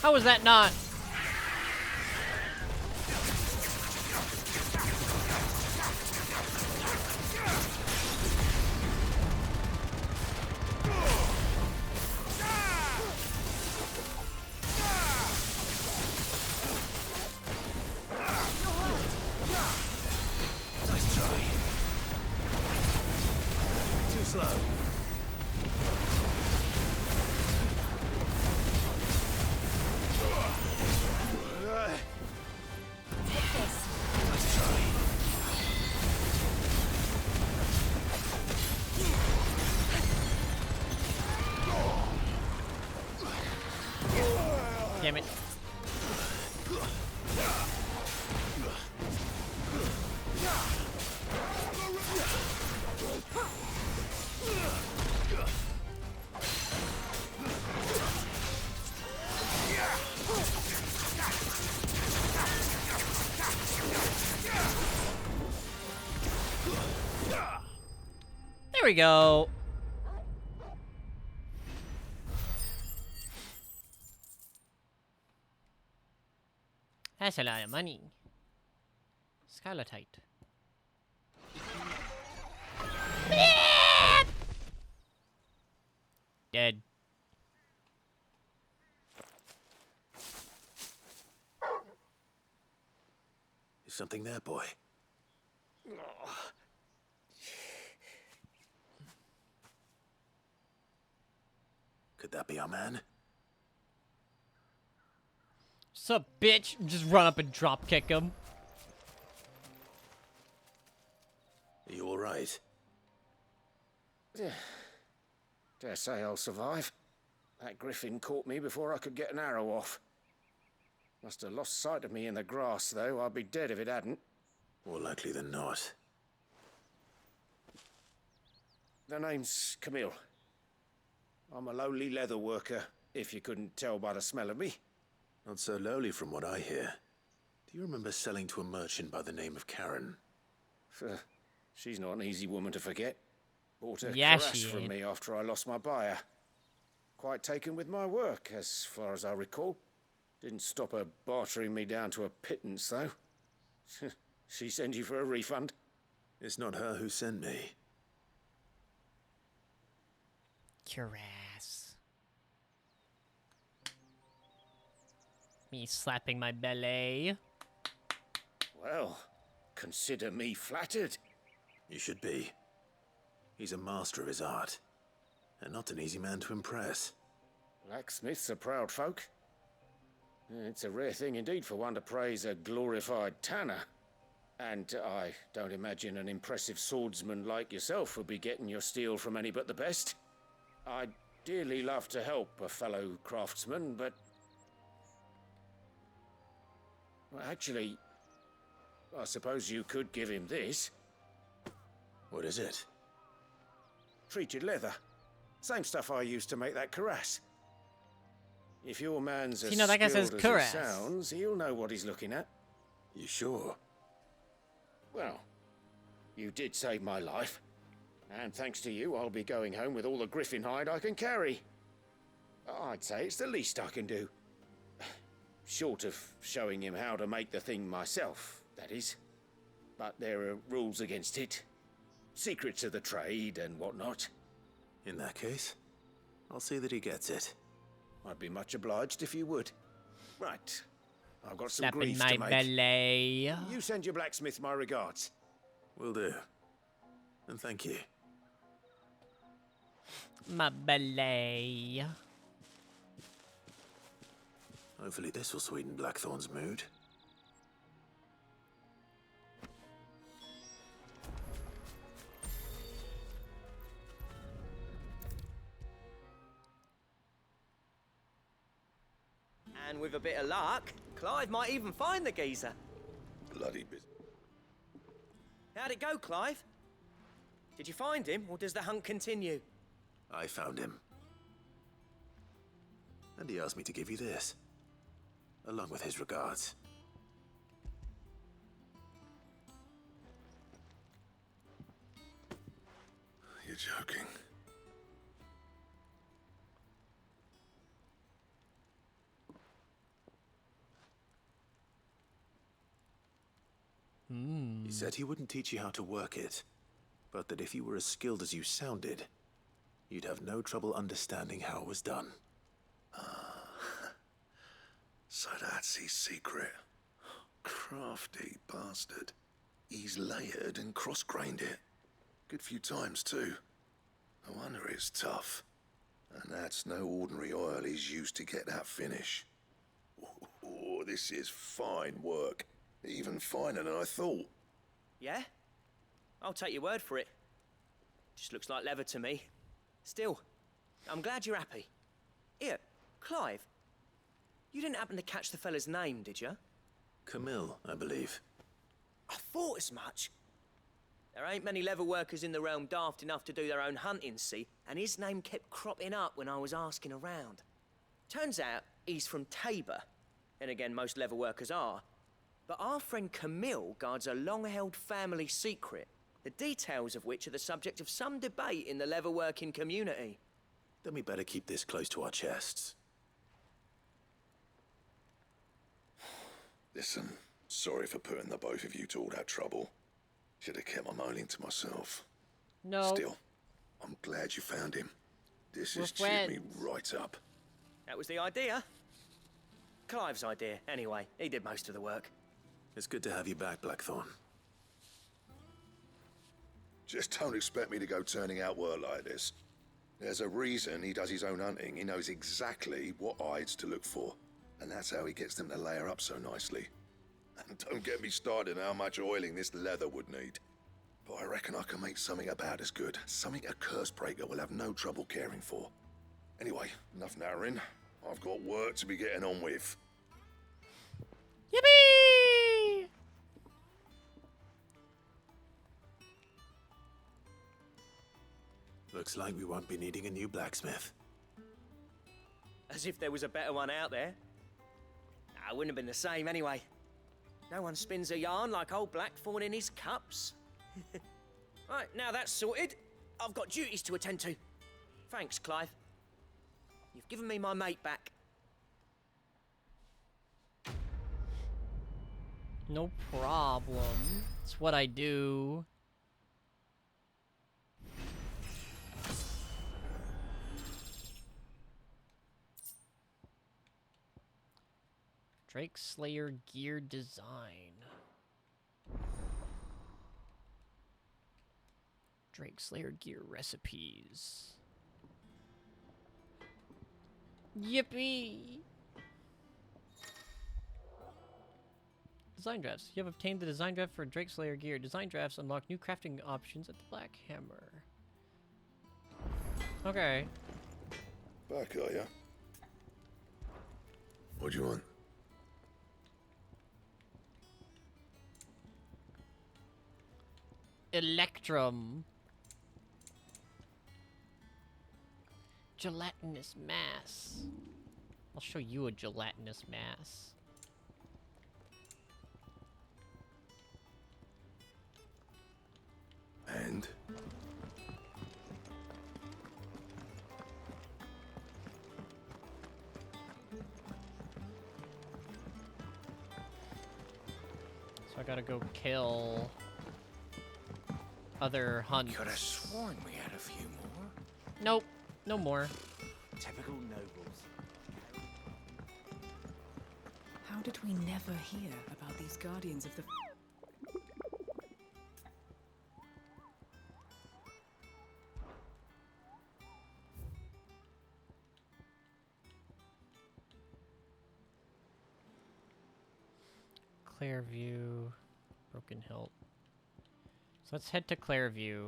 How was that not? Nice try. Too slow. Nice try. Damn it. There we go. That's a lot of money. Skylatite. Dead. Is something there, boy? Could that be our man? Sup, bitch? Just run up and drop kick him. Are you all right? Dare say I'll survive. That griffin caught me before I could get an arrow off. Must have lost sight of me in the grass, though. I'd be dead if it hadn't. More likely than not. The name's Camille. I'm a lowly leather worker, if you couldn't tell by the smell of me. Not so lowly from what I hear. Do you remember selling to a merchant by the name of Karen? She's not an easy woman to forget. Bought a Yeah, cuirass she from ain't. me after I lost my buyer. Quite taken with my work, as far as I recall. Didn't stop her bartering me down to a pittance, though. She sent you for a refund? It's not her who sent me. Cuirass. Me slapping my belly. Well, consider me flattered. You should be. He's a master of his art, and not an easy man to impress. Blacksmiths are proud folk. It's a rare thing indeed for one to praise a glorified tanner. And I don't imagine an impressive swordsman like yourself would be getting your steel from any but the best. I'd dearly love to help a fellow craftsman, but... Well, actually, I suppose you could give him this. What is it? Treated leather. Same stuff I used to make that cuirass. If your man's as You know, that guy says skilled as cuirass. he sounds, he'll know what he's looking at. You sure? Well, you did save my life. And thanks to you, I'll be going home with all the griffin hide I can carry. I'd say it's the least I can do. Short of showing him how to make the thing myself, that is. But there are rules against it. Secrets of the trade and whatnot. In that case, I'll see that he gets it. I'd be much obliged if you would. Right. I've got some Slapping grease my to make. belly. You send your blacksmith my regards. Will do. And thank you. My belly. Hopefully this will sweeten Blackthorn's mood. And with a bit of luck, Clive might even find the geezer. Bloody bit. How'd it go, Clive? Did you find him, or does the hunt continue? I found him. And he asked me to give you this, along with his regards. You're joking. He said he wouldn't teach you how to work it, but that if you were as skilled as you sounded, you'd have no trouble understanding how it was done. So that's his secret. Crafty bastard. He's layered and cross-grained it. Good few times, too. No wonder it's tough. And that's no ordinary oil he's used to get that finish. Oh, this is fine work. Even finer than I thought. Yeah? I'll take your word for it. Just looks like leather to me. Still, I'm glad you're happy. Here, Clive. You didn't happen to catch the fella's name, did you? Camille, I believe. I thought as much. There ain't many leather workers in the realm daft enough to do their own hunting, see? And his name kept cropping up when I was asking around. Turns out he's from Tabor. And again, most leather workers are. But our friend Camille guards a long-held family secret, the details of which are the subject of some debate in the leather-working community. Then we better keep this close to our chests. Listen, sorry for putting the both of you to all that trouble. Should have kept my moaning to myself. No. Still, I'm glad you found him. This We're has cheered me friends. right up. That was the idea. Clive's idea, anyway. He did most of the work. It's good to have you back, Blackthorn. Just don't expect me to go turning out work like this. There's a reason he does his own hunting. He knows exactly what hides to look for. And that's how he gets them to layer up so nicely. And don't get me started on how much oiling this leather would need. But I reckon I can make something about as good. Something a Cursebreaker will have no trouble caring for. Anyway, enough narrowing. I've got work to be getting on with. Yippee! Looks like we won't be needing a new blacksmith. As if there was a better one out there. Nah, it wouldn't have been the same anyway. No one spins a yarn like old Blackthorn in his cups. Right, now that's sorted, I've got duties to attend to. Thanks, Clive. You've given me my mate back. No problem. It's what I do. Drake Slayer gear design. Drake Slayer gear recipes. Yippee! Design drafts. You have obtained the design draft for Drake Slayer gear. Design drafts unlock new crafting options at the Black Hammer. Okay. Back, are ya? What do you want? Electrum. Gelatinous mass. I'll show you a gelatinous mass. And? So I gotta go kill other hunts. Could have sworn we had a few more. Nope, no more. Typical nobles. How did we never hear about these guardians of the... Clairview, Broken Hilt. So let's head to Clairview.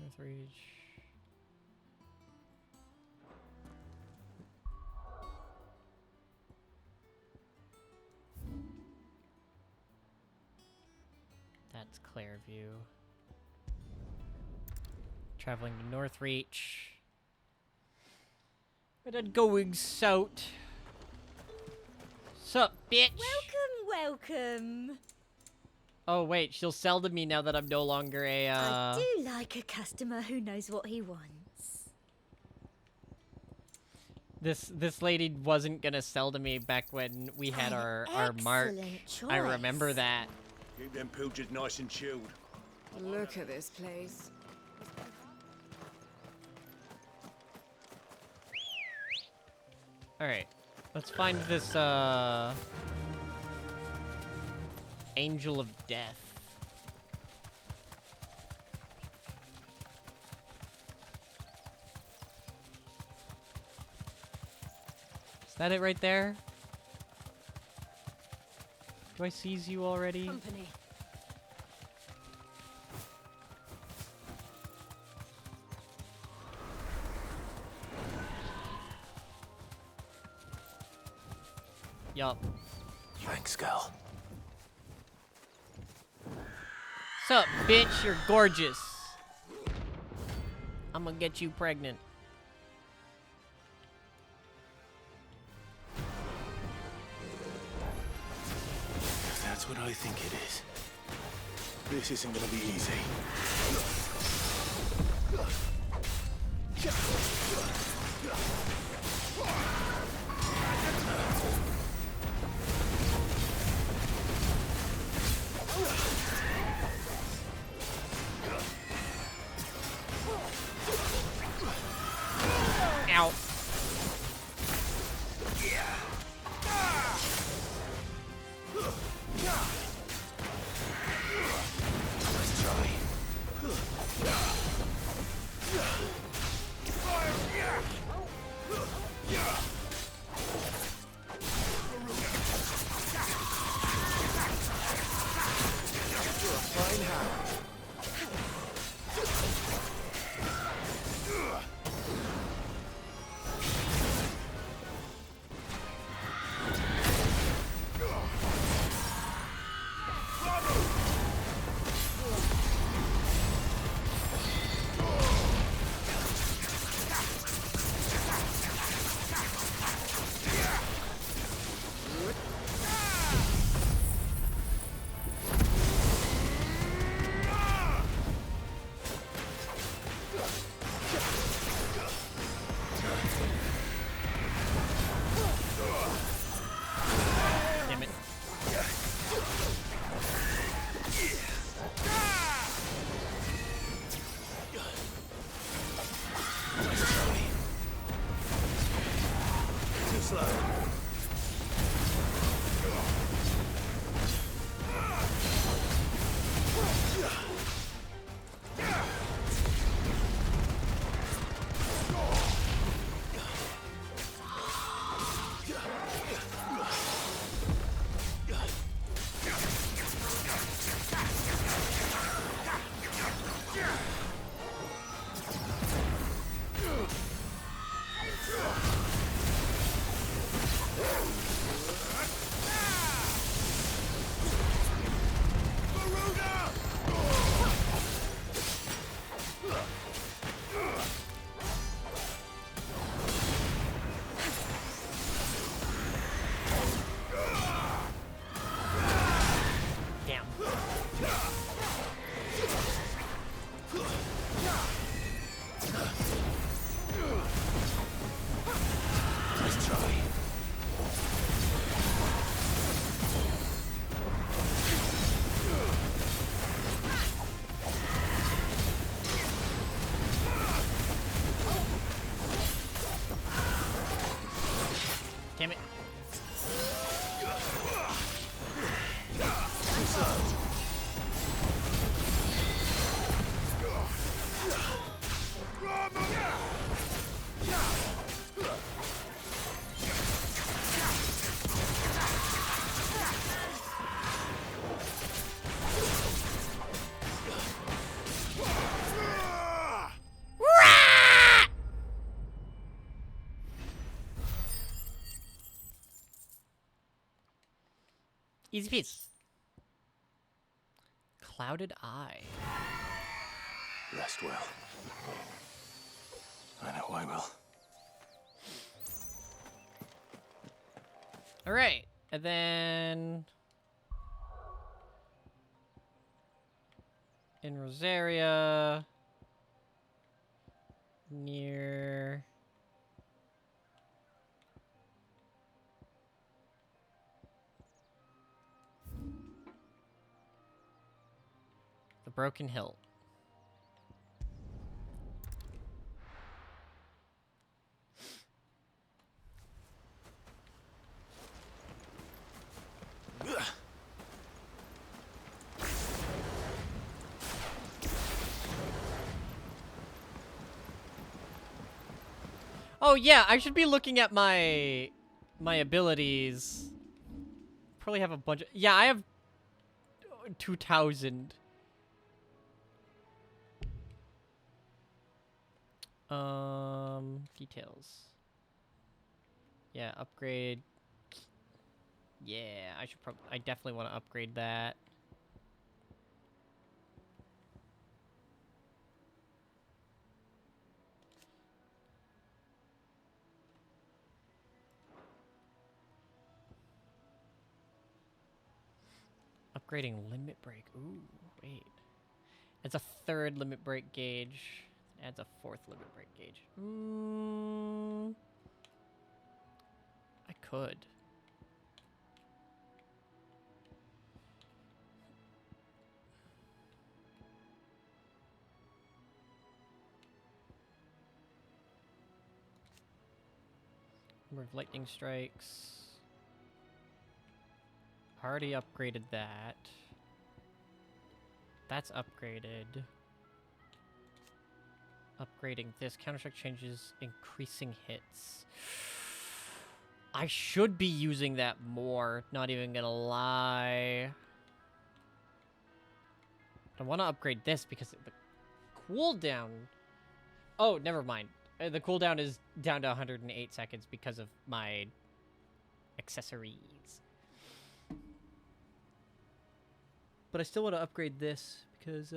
Northreach. That's Clairview. Traveling to Northreach. And then going south. Sup, bitch? Welcome. Oh, wait, she'll sell to me now that I'm no longer a, I do like a customer who knows what he wants. This lady wasn't gonna sell to me back when we had our mark. I remember that. Keep them pilchards nice and chilled. Look at this place. All right, let's find this Angel of Death. Is that it right there? Do I seize you already? Company. Yup. Thanks, gal. Sup, bitch? You're gorgeous. I'm gonna get you pregnant. If that's what I think it is, this isn't gonna be easy. Ow. Let's try. Fine hand. Damn it. Too slow. Damn. Let's try. Damn it. Too slow. Easy peasy. Clouded Eye. Rest well. I know I will. All right, and then in Rosaria, near The broken hilt. Oh yeah, I should be looking at my abilities. Probably have a bunch of, yeah, I have 2,000. Details. Yeah, upgrade. Yeah, I definitely want to upgrade that. Upgrading limit break. Ooh, wait. It's a 3rd limit break gauge. Adds a 4th limit break gauge. I could. Number of lightning strikes. Already upgraded that. That's upgraded. Upgrading this. Counter-strike changes increasing hits. I should be using that more, not even gonna lie. I want to upgrade this because the cooldown... Oh, never mind. The cooldown is down to 108 seconds because of my accessories. But I still want to upgrade this because,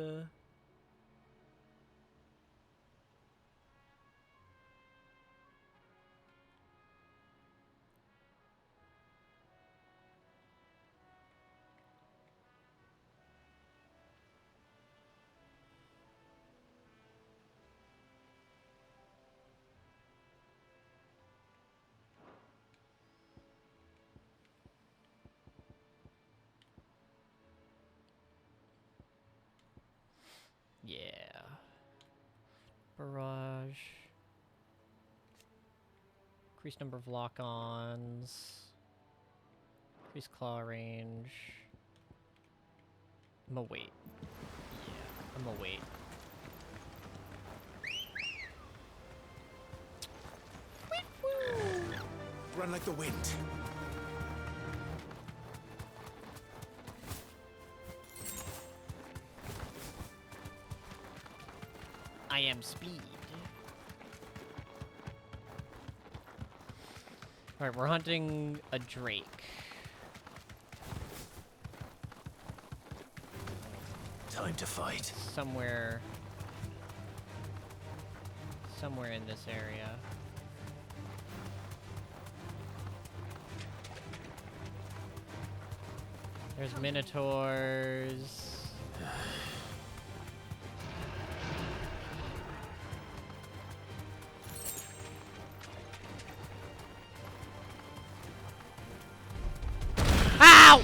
yeah. Barrage. Increase number of lock-ons. Increase claw range. I'm gonna wait. Yeah, I'm gonna wait. Run like the wind. I am speed. Alright, we're hunting a drake. Time to fight. Somewhere in this area. There's minotaurs. Ow!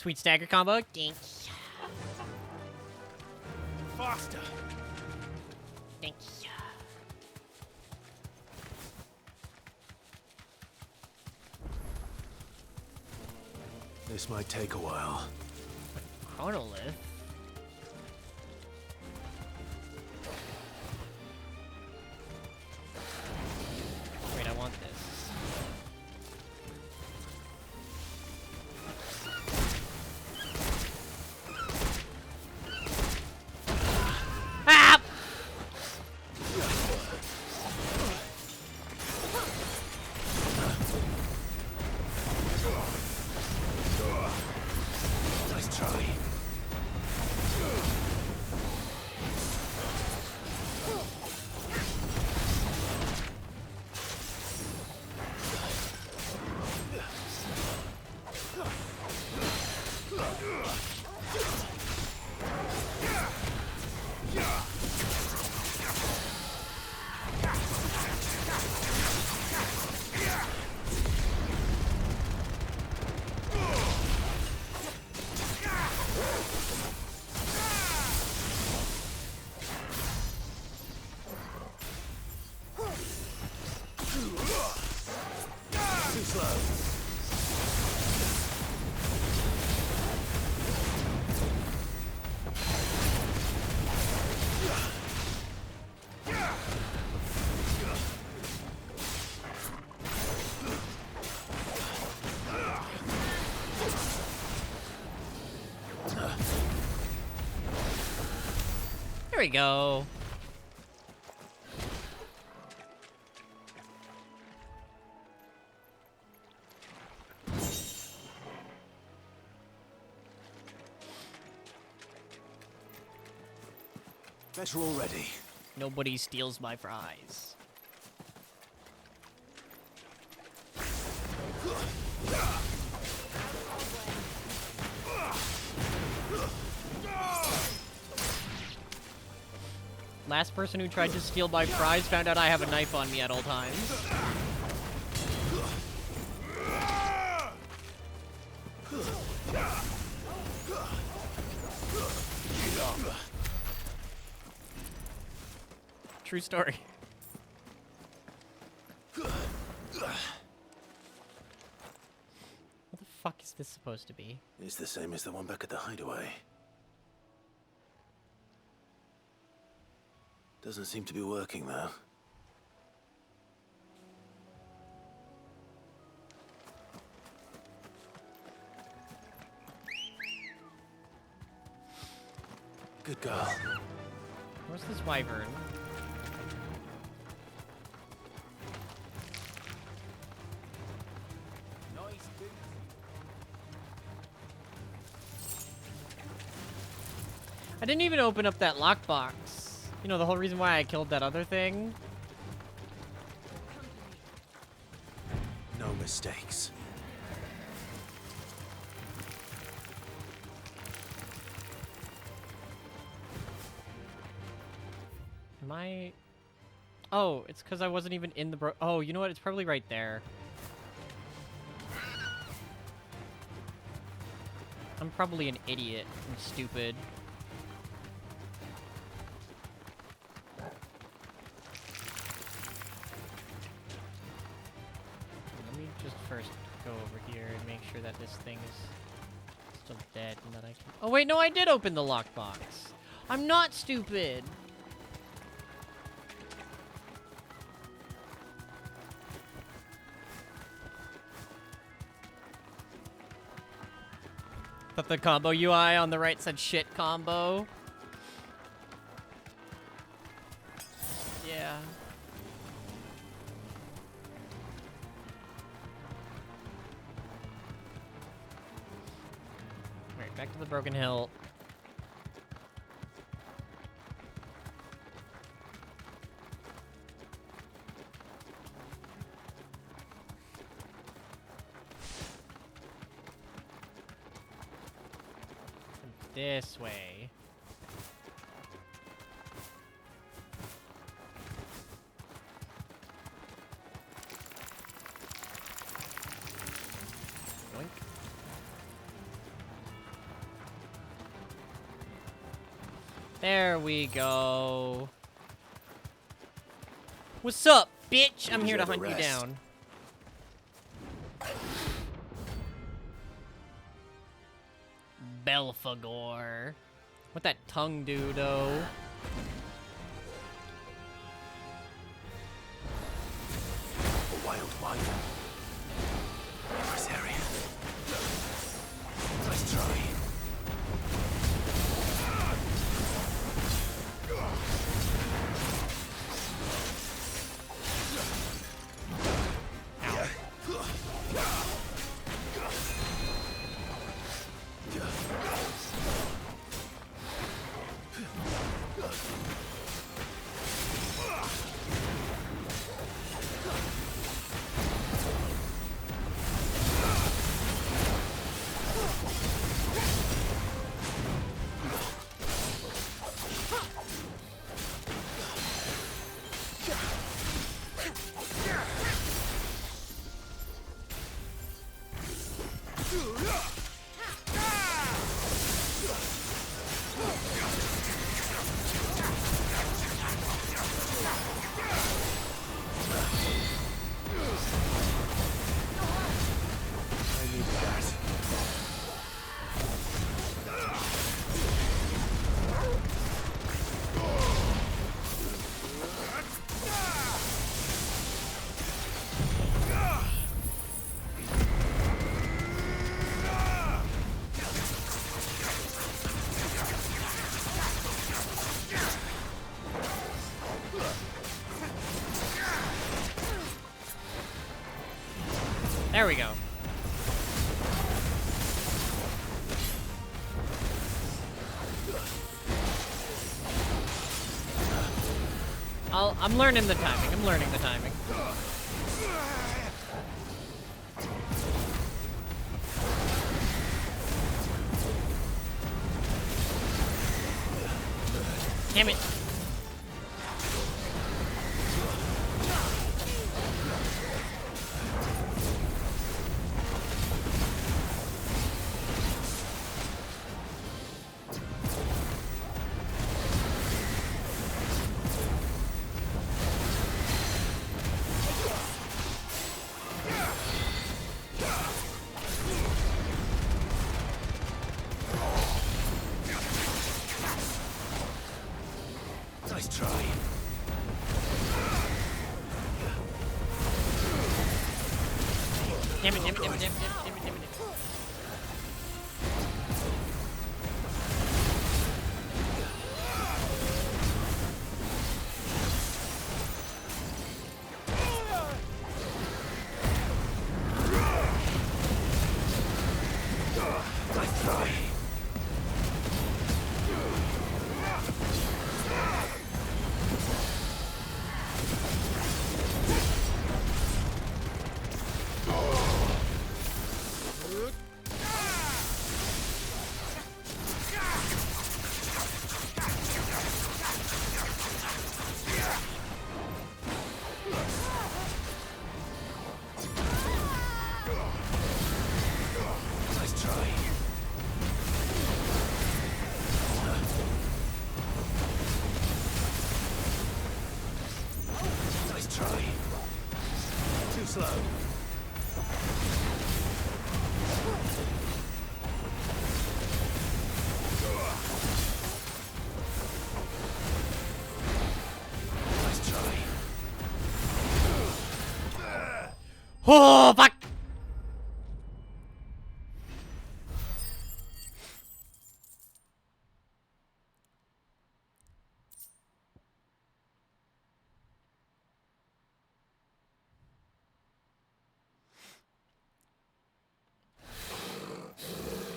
Sweet stagger combo. Thanks. Faster. Thanks. This might take a while. Chronolith. Wait, I want this. Ah! Nice try. Too slow. There we go. Better already. Nobody steals my fries. Last person who tried to steal my fries found out I have a knife on me at all times. True story. What the fuck is this supposed to be? It's the same as the one back at the hideaway. Doesn't seem to be working, though. Good girl. Where's this wyvern? I didn't even open up that lockbox. You know, the whole reason why I killed that other thing? No mistakes. Am I... Oh, it's because I wasn't even in the Oh, you know what? It's probably right there. I'm probably an idiot. I'm stupid. Let me just first go over here and make sure that this thing is still dead and that I can... Oh, wait, no, I did open the lockbox. I'm not stupid. But the combo UI on the right said shit combo. Yeah. Alright, back to the Broken Hill. This way. Boink. There we go. What's up, bitch? I'm here to hunt you down. Belphegor. What that tongue do, though? A wild wyvern. Nice area. Nice try. There we go. I'm learning the timing. I'm learning the timing. Damn it. Nice try. Damn it, damn it, damn it, damn it, damn it, damn it, damn it. Nice try. Nice try. Nice try. Too slow. Nice try. Oh, fuck!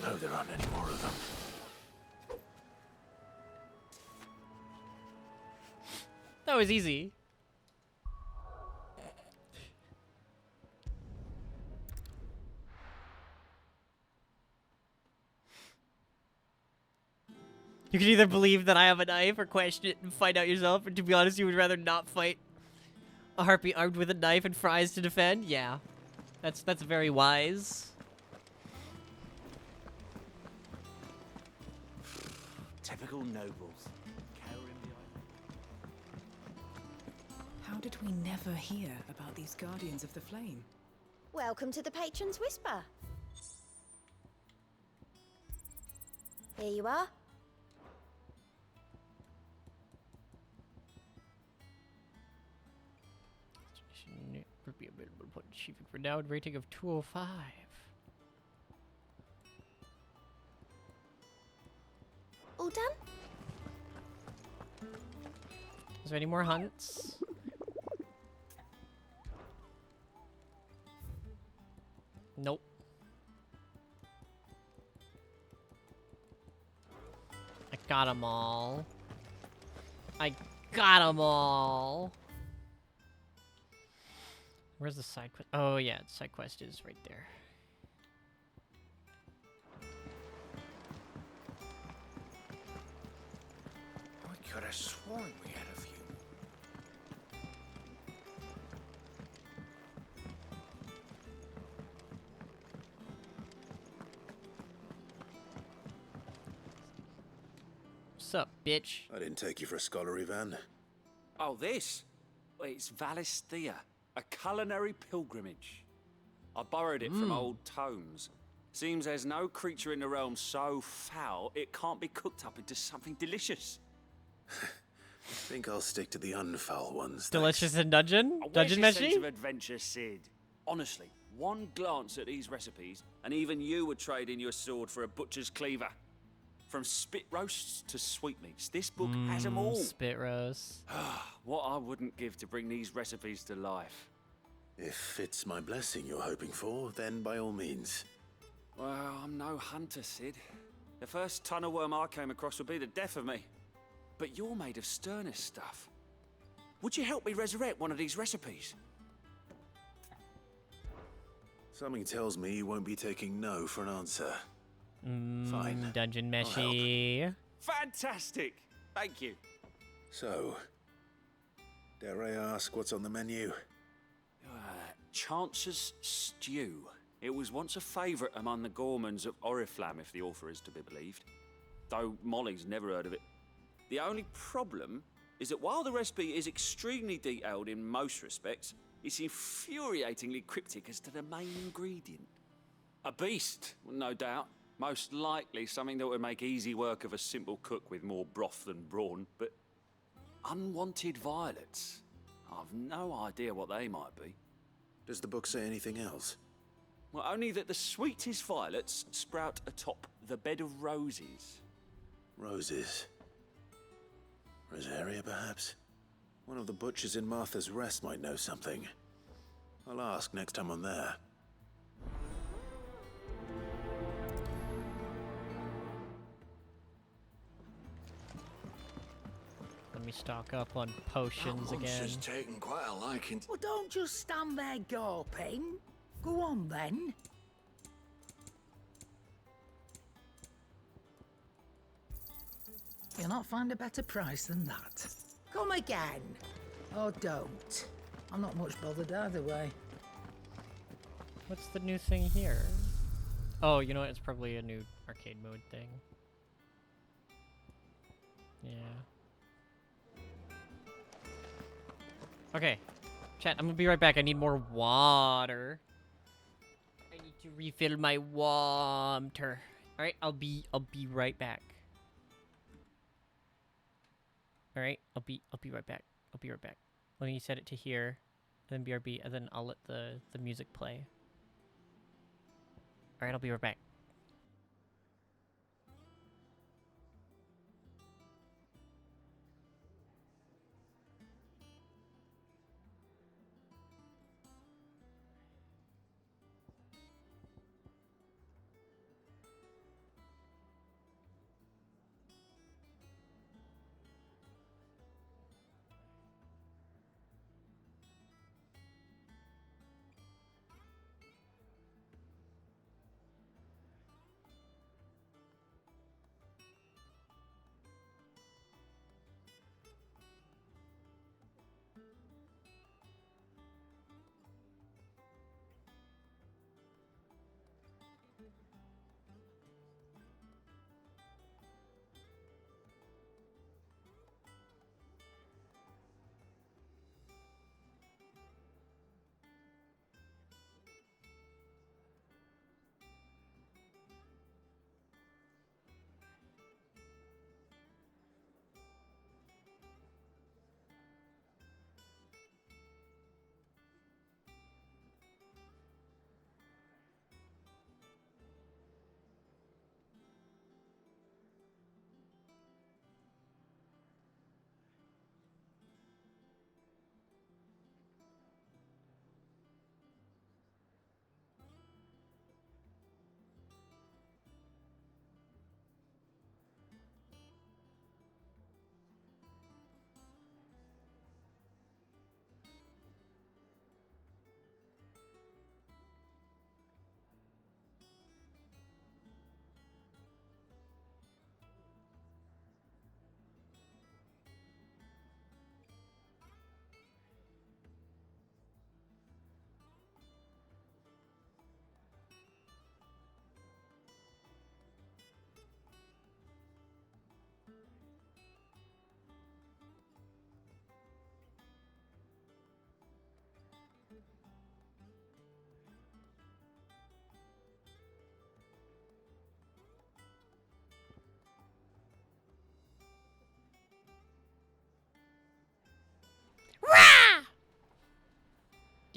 Oh, there aren't any more of them. That was easy. You can either believe that I have a knife or question it and find out yourself, or to be honest, you would rather not fight a harpy armed with a knife and fries to defend? Yeah. That's very wise. Typical nobles. How did we never hear about these Guardians of the Flame? Welcome to the Patron's Whisper. Here you are. Would be available upon achieving renowned rating of 205. All done? Is there any more hunts? Nope. I got them all. I got them all. Where's the side quest? Oh yeah, the side quest is right there. I could have sworn we had a few. What's up, bitch? I didn't take you for a scholarly van. Oh, this? Well, it's Valisthea, a culinary pilgrimage. I borrowed it from old tomes. Seems there's no creature in the realm so foul it can't be cooked up into something delicious. Think I'll stick to the unfoul ones. Delicious in dungeon? Where's Dungeon your sense Meshi? of adventure, Sid? Honestly, one glance at these recipes, and even you would trade in your sword for a butcher's cleaver. From spit roasts to sweetmeats, this book has them all. Spit roast. What I wouldn't give to bring these recipes to life. If it's my blessing you're hoping for, then by all means. Well, I'm no hunter, Sid. The first tunnel worm I came across would be the death of me. But you're made of sterner stuff. Would you help me resurrect one of these recipes? Something tells me you won't be taking no for an answer. Fine. Dungeon Meshi. Fantastic! Thank you. So, dare I ask what's on the menu? Chance's Stew. It was once a favourite among the gourmands of Oriflamme, if the author is to be believed. Though Molly's never heard of it. The only problem is that while the recipe is extremely detailed in most respects, it's infuriatingly cryptic as to the main ingredient. A beast, no doubt. Most likely something that would make easy work of a simple cook with more broth than brawn, but unwanted violets. I've no idea what they might be. Does the book say anything else? Well, only that the sweetest violets sprout atop the bed of roses. Roses. Rosaria, perhaps? One of the butchers in Martha's Rest might know something. I'll ask next time I'm there. Let me stock up on potions That again. monster's taken quite a liking. Well, don't just stand there gawping. Go on, then. You'll not find a better price than that. Come again. Or don't. I'm not much bothered either way. What's the new thing here? Oh, you know what? It's probably a new arcade mode thing. Yeah. Okay. Chat, I'm gonna be right back. I need more water. I need to refill my water. Alright, I'll be right back. Alright, I'll be right back. I'll be right back. Let me set it to here, and then BRB, and then I'll let the music play. Alright, I'll be right back.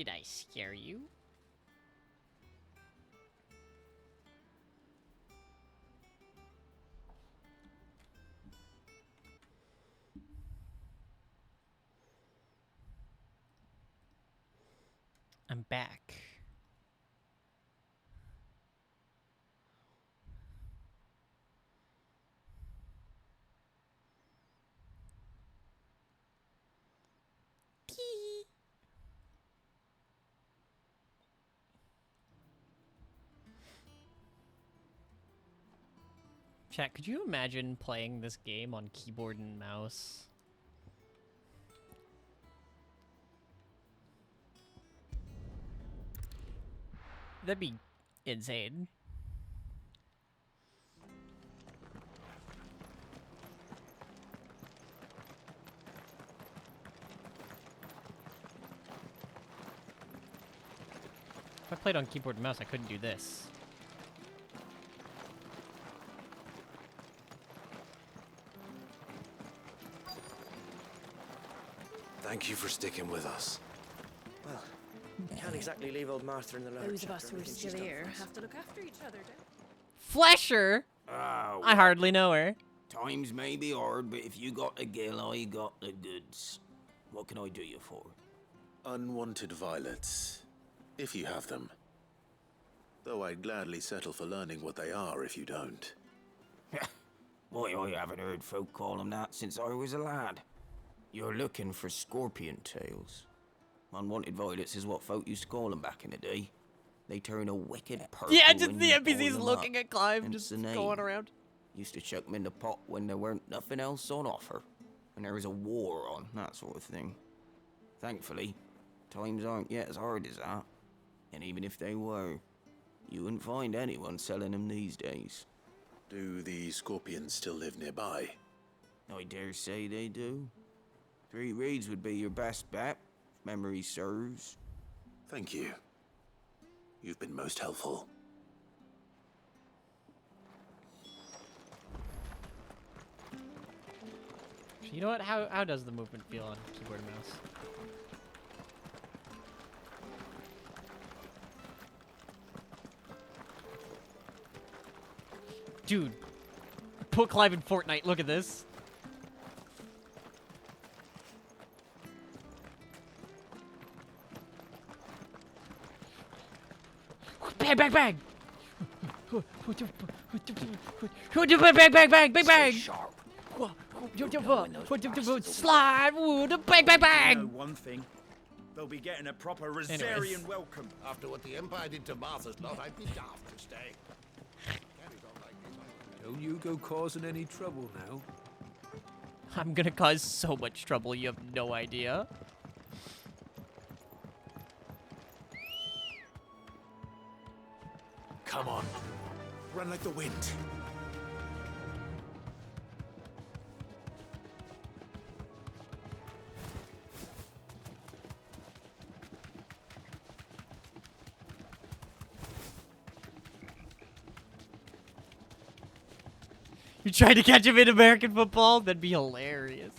Did I scare you? I'm back. Chat, could you imagine playing this game on keyboard and mouse? That'd be insane. If I played on keyboard and mouse, I couldn't do this. Thank you for sticking with us. Well, can't exactly leave old Martha in the lurch. Those of us after who are everything still she's done here for us. have to look after each other, don't Flesher? I hardly know her. Times may be hard, but if you got the gill, I got the goods. What can I do you for? Unwanted violets, if you have them. Though I'd gladly settle for learning what they are if you don't. Why, I haven't heard folk call them that since I was a lad. You're looking for scorpion tails. Unwanted violets is what folk used to call them back in the day. They turn a wicked purple. Yeah, just when the you boil NPCs them looking up, at Clive, hence just the name. going around. Used to chuck them in the pot when there weren't nothing else on offer. When there was a war on, that sort of thing. Thankfully, times aren't yet as hard as that. And even if they were, you wouldn't find anyone selling them these days. Do the scorpions still live nearby? I dare say they do. 3 Reeds would be your best bet, if memory serves. Thank you. You've been most helpful. You know what? How does the movement feel on keyboard and mouse? Dude, put Clive in Fortnite. Look at this. Bang, bang, bang! Bang, bang, bang, bang, bang! Slide, bang, bang, bang! You know one thing, they'll be getting a proper Rosarian welcome. After what the Empire did to Martha's lot, I'd be daft to stay. Don't you go causing any trouble now. I'm gonna cause so much trouble, you have no idea. Come on. Run like the wind. You tried to catch him in American football? That'd be hilarious.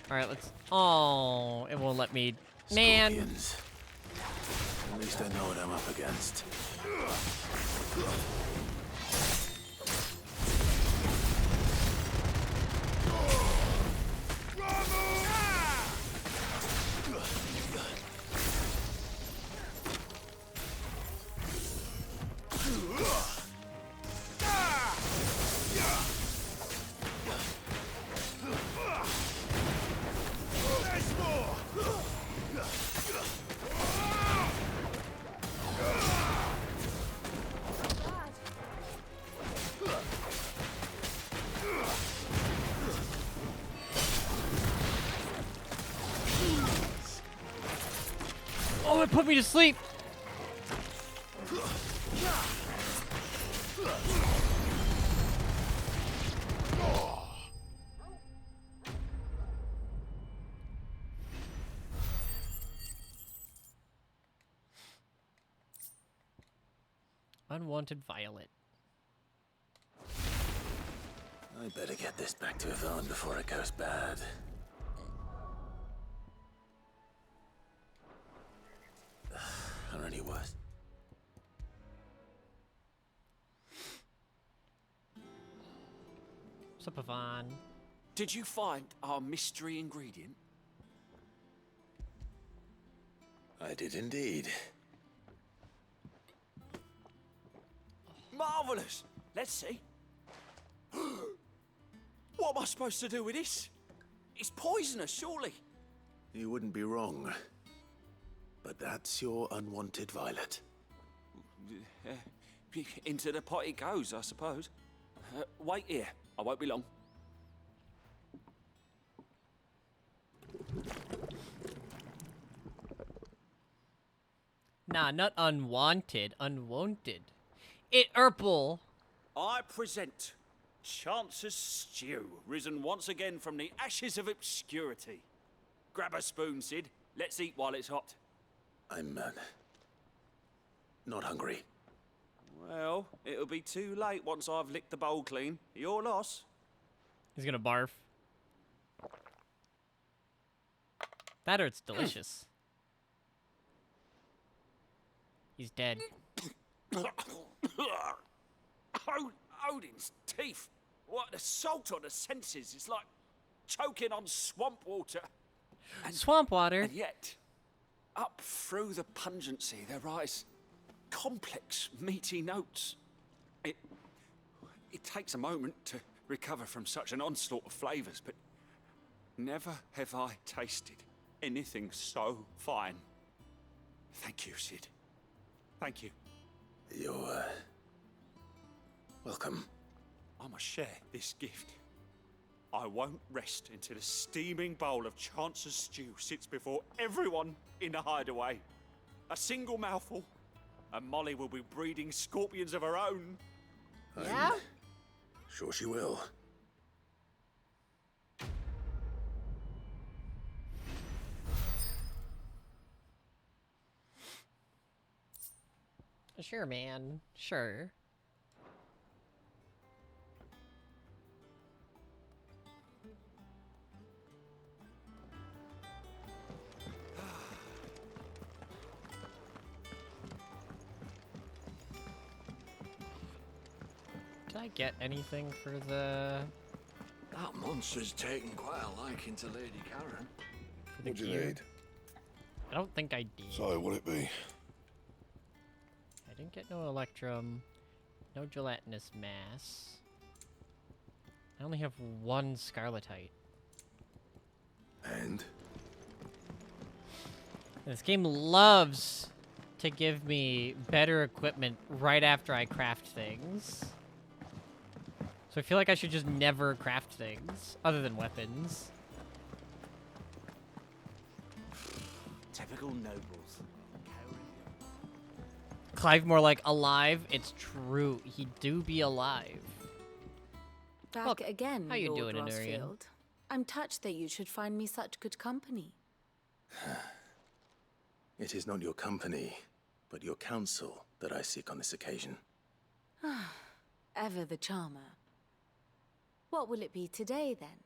Alright, let's... Oh, it won't let me... Man! Scorpions. At least I know what I'm up against. Oh, it put me to sleep! Unwanted violet. I better get this back to Yvonne before it goes bad. Or any worse. What's up, Yvonne? Did you find our mystery ingredient? I did indeed. Marvellous! Let's see. What am I supposed to do with this? It's poisonous, surely. You wouldn't be wrong. But that's your unwanted violet. Into the pot it goes, I suppose. Wait here. I won't be long. Nah, not unwanted. Unwanted. It Urple. I present Chance's Stew, risen once again from the ashes of obscurity. Grab a spoon, Sid. Let's eat while it's hot. I'm, not hungry. Well, it'll be too late once I've licked the bowl clean. Your loss. He's gonna barf. That hurts delicious. He's dead. Odin's teeth. What assault on the senses. It's like choking on swamp water. Swamp water? And yet, up through the pungency, there rise complex, meaty notes. It takes a moment to recover from such an onslaught of flavours, but never have I tasted anything so fine. Thank you, Sid. Thank you. You're, welcome. I must share this gift. I won't rest until a steaming bowl of Chance's Stew sits before everyone in the hideaway. A single mouthful, and Molly will be breeding scorpions of her own. Yeah? Sure she will. Sure, man. Sure. Did I get anything for the... That monster's taken quite a liking to Lady Karen. for the What do you gear? need? I don't think I did. So, what'd it be? I didn't get no Electrum, no Gelatinous Mass. I only have one Scarletite. And? This game loves to give me better equipment right after I craft things. So I feel like I should just never craft things, other than weapons. Typical nobles. Clive more like alive. It's true. He do be alive. Back Look, again, how you Lord doing, Anurian? Rosfield. I'm touched that you should find me such good company. It is not your company, but your counsel that I seek on this occasion. Ever the charmer. What will it be today, then?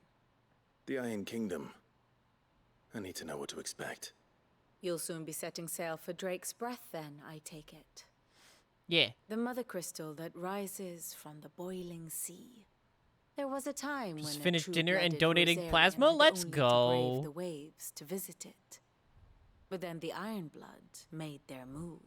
The Iron Kingdom. I need to know what to expect. You'll soon be setting sail for Drake's Breath, then, I take it. Yeah. The mother crystal that rises from the boiling sea. There was a time Just when finished a dinner and true-blooded donating Rosarian plasma? had Let's only go. To brave the waves to visit it. But then the Ironblood made their move.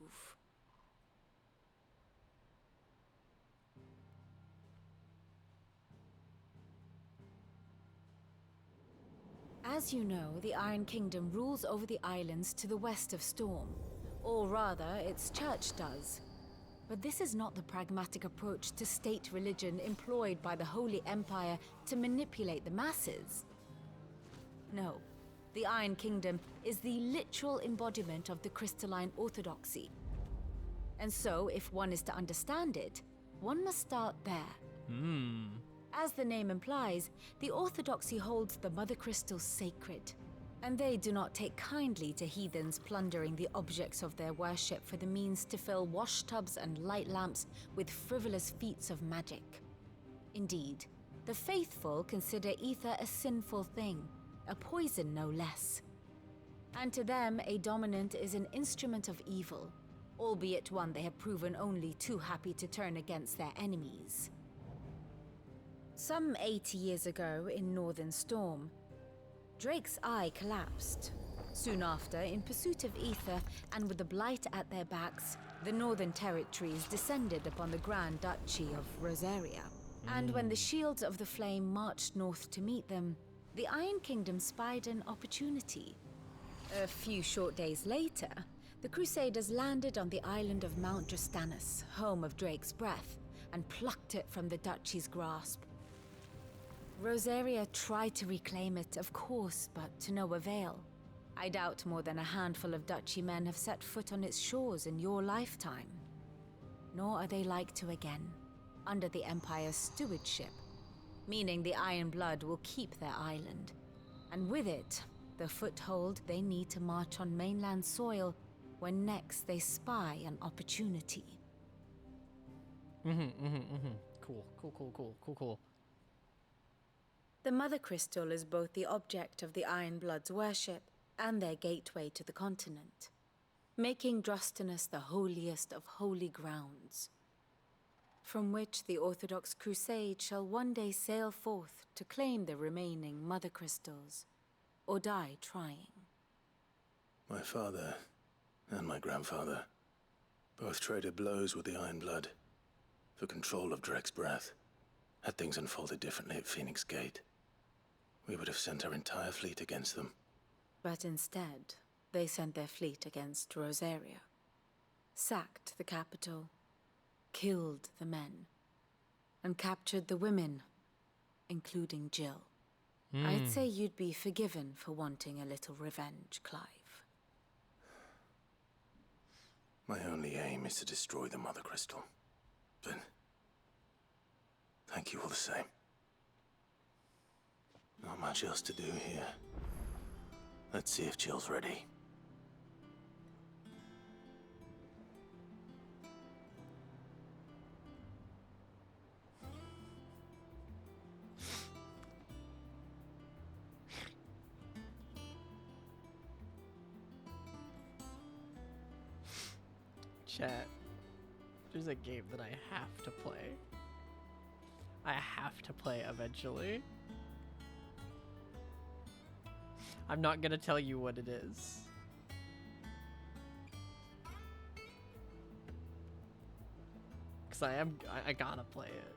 As you know, the Iron Kingdom rules over the islands to the west of Storm. Or rather, its church does. But this is not the pragmatic approach to state religion employed by the Holy Empire to manipulate the masses. No, the Iron Kingdom is the literal embodiment of the crystalline orthodoxy. And so, if one is to understand it, one must start there. As the name implies, the orthodoxy holds the Mother Crystal sacred, and they do not take kindly to heathens plundering the objects of their worship for the means to fill washtubs and light lamps with frivolous feats of magic. Indeed, The faithful consider ether a sinful thing, a poison no less. And to them, a dominant is an instrument of evil, albeit one they have proven only too happy to turn against their enemies. Some 80 years ago in Northern Storm, Drake's eye collapsed. Soon after, in pursuit of ether and with the blight at their backs, the Northern Territories descended upon the Grand Duchy of Rosaria. And when the Shields of the Flame marched north to meet them, the Iron Kingdom spied an opportunity. A few short days later, the Crusaders landed on the island of Mount Justanus, home of Drake's breath, and plucked it from the duchy's grasp. Rosaria tried to reclaim it, of course, but to no avail. I doubt more than a handful of duchy men have set foot on its shores in your lifetime. Nor are they like to again, under the Empire's stewardship, meaning the Iron Blood will keep their island, and with it, the foothold they need to march on mainland soil when next they spy an opportunity. Cool. The Mother Crystal is both the object of the Iron Blood's worship and their gateway to the continent, making Drostanus the holiest of holy grounds, from which the Orthodox Crusade shall one day sail forth to claim the remaining Mother Crystals, or die trying. My father and my grandfather both traded blows with the Iron Blood for control of Drake's breath. Had things unfolded differently at Phoenix Gate, we would have sent our entire fleet against them. But instead, they sent their fleet against Rosaria, sacked the capital, killed the men, and captured the women, including Jill. I'd say you'd be forgiven for wanting a little revenge, Clive. My only aim is to destroy the Mother Crystal. But thank you all the same. Not much else to do here. Let's see if Jill's ready. Chat. There's a game that I have to play. I have to play eventually. I'm not gonna tell you what it is. Cause I gotta play it.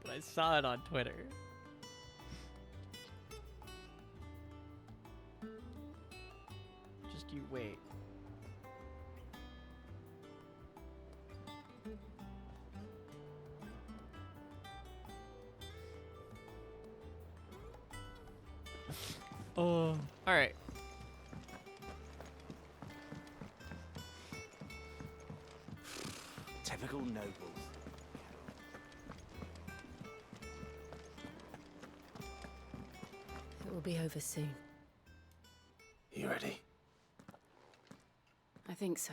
But I saw it on Twitter. Just you wait. Oh, all right. Typical nobles. It will be over soon. You ready? I think so.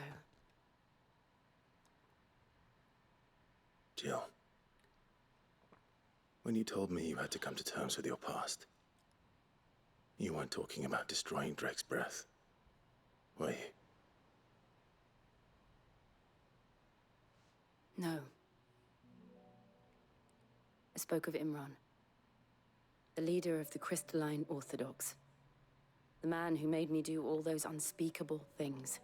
Jill, when you told me you had to come to terms with your past, you weren't talking about destroying Drake's breath, were you? No. I spoke of Imran, the leader of the Crystalline Orthodox. The man who made me do all those unspeakable things.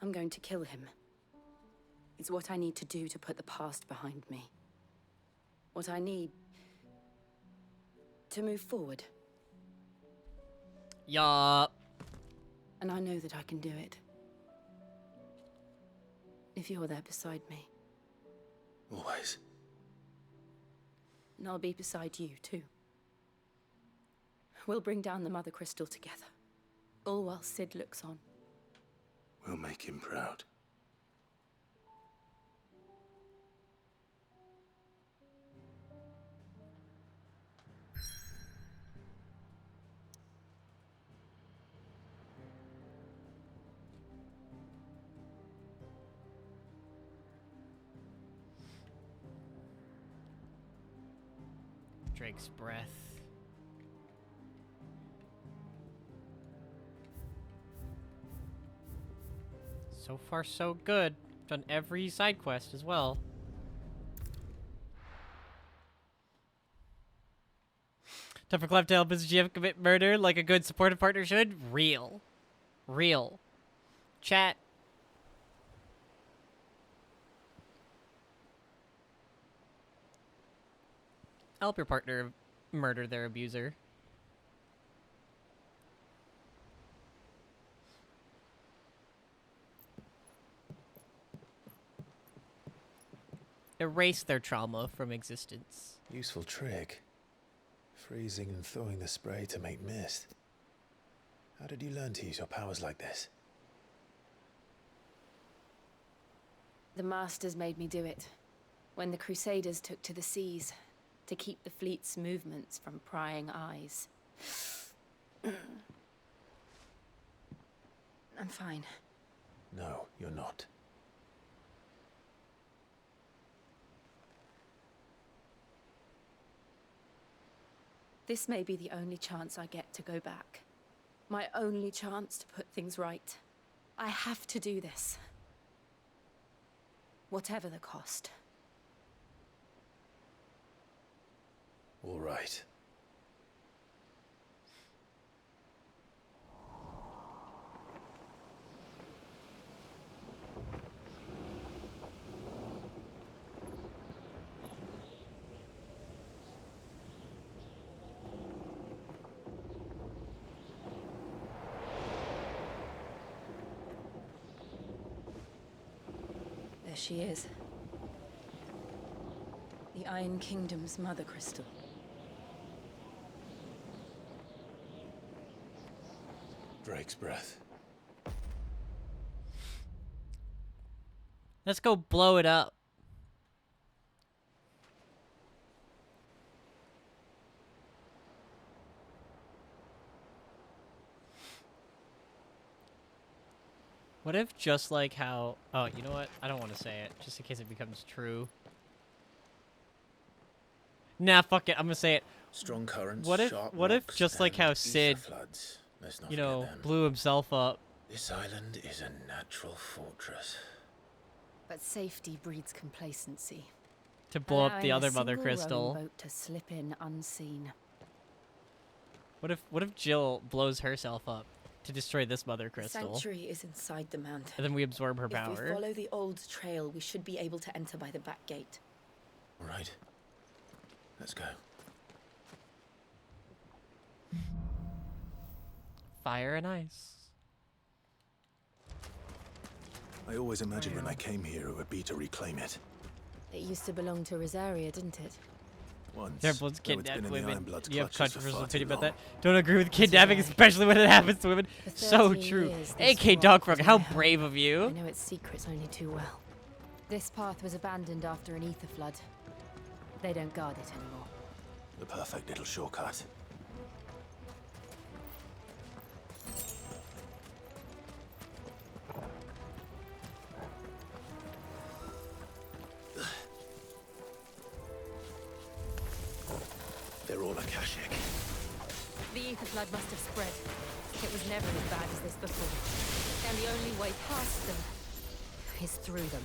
I'm going to kill him. It's what I need to do to put the past behind me. What I need to move forward. Yup. And I know that I can do it. If you're there beside me. Always. And I'll be beside you, too. We'll bring down the Mother Crystal together. All while Sid looks on. We'll make him proud. Drake's breath. So far, so good. Done every side quest as well. Time for Clive to help his GM commit murder like a good supportive partner should. Real. Real. Chat. Help your partner murder their abuser. Erase their trauma from existence. Useful trick. Freezing and thawing the spray to make mist. How did you learn to use your powers like this? The Masters made me do it. When the Crusaders took to the seas, to keep the fleet's movements from prying eyes. I'm fine. No, you're not. This may be the only chance I get to go back. My only chance to put things right. I have to do this. Whatever the cost. All right. There she is. The Iron Kingdom's mother crystal. Drake's breath. Let's go blow it up. What if just like how... Oh, you know what? I don't want to say it, just in case it becomes true. Nah, fuck it. I'm gonna say it. Strong currents, What if sharp what if rocks, just like and how ether Sid, floods. Let's not you forget know, them. blew himself up? This island is a natural fortress. But safety breeds complacency. To blow up the Allowing a other mother single crystal. rowing boat to slip in unseen. What if Jill blows herself up to destroy this mother The crystal? sanctuary is inside the mountain. And then we absorb her If we power. follow the old trail, we should be able to enter by the back gate. All right. Let's go. Fire and ice. I always imagined when I came here it would be to reclaim it. It used to belong to Rosaria, didn't it? Once. Their bloods though it's been kidnap in the women. Ironblood's You have clutches for controversial far opinion too about that? long. Don't agree with kidnapping, especially when it happens to women. For So 13 true. years, this AK rock Dogfrog, was how my home. brave of I you. know its secrets only too well. This path was abandoned after an ether flood. They don't guard it anymore. The perfect little shortcut. They're all Akashic. The ether flood must have spread. It was never as bad as this before. And the only way past them is through them.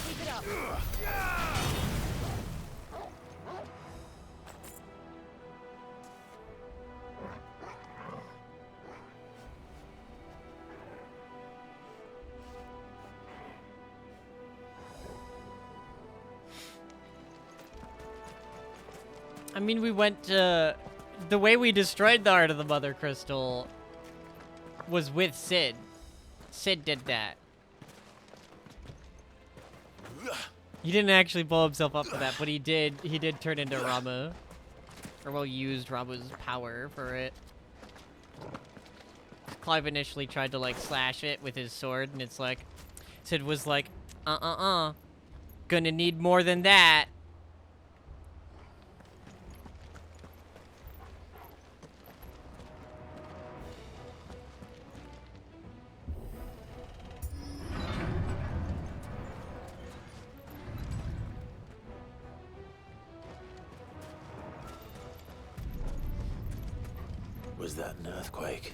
Keep it up. I mean, we went the way we destroyed the Heart of the Mother Crystal was with Sid. Sid did that. He didn't actually blow himself up for that, but he did turn into Ramu. Or well, used Ramu's power for it. Clive initially tried to, like, slash it with his sword, and it's like... Sid was like, gonna need more than that. Was that an earthquake?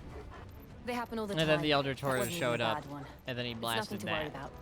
They happen all the time. And then the Elder That Tortoise wasn't even showed a up, bad one. and then he It's blasted nothing to worry that. about.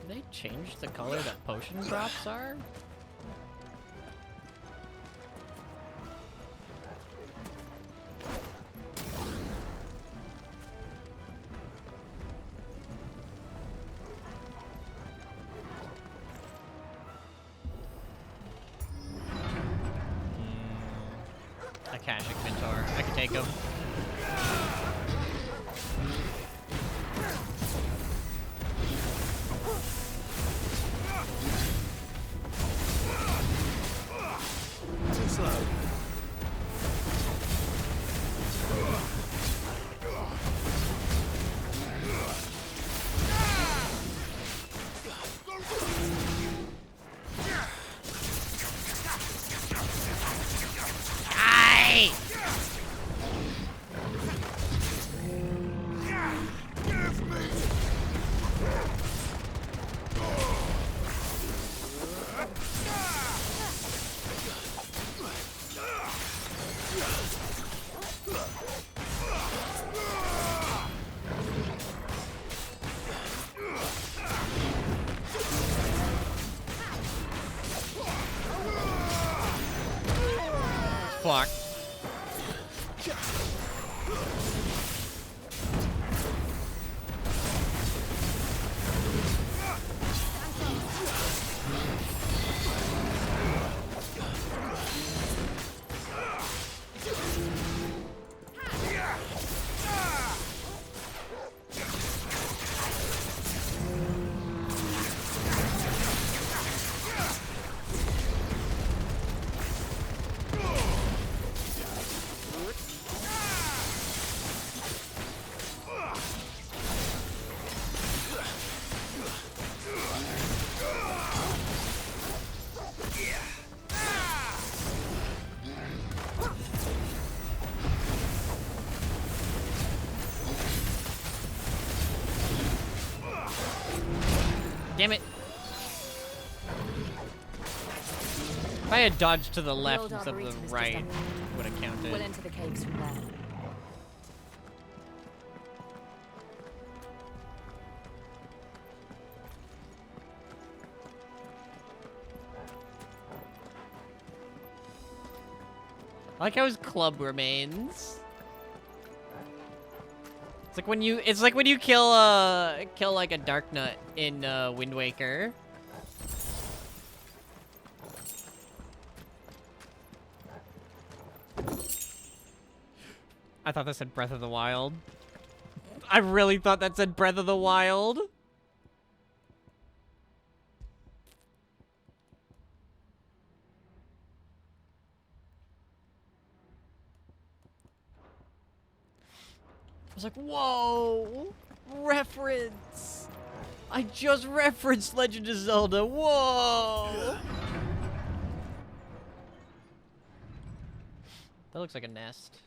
Did they change the color that potion drops are? Akashic Mentor. I can take him. Too slow. Aye! Fuck. Damn it. If I had dodged to the left old instead of Arboretum the is right, just would have counted. We'll enter the caves from there. I like how his club remains. It's like when you kill like a Dark Nut in Wind Waker. I thought that said Breath of the Wild. I really thought that said Breath of the Wild. I was like, whoa! Reference! I just referenced Legend of Zelda. Whoa! That looks like a nest.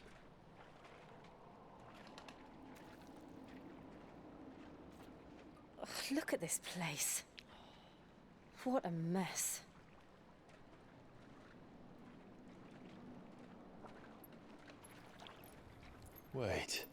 Ugh, look at this place. What a mess. Wait.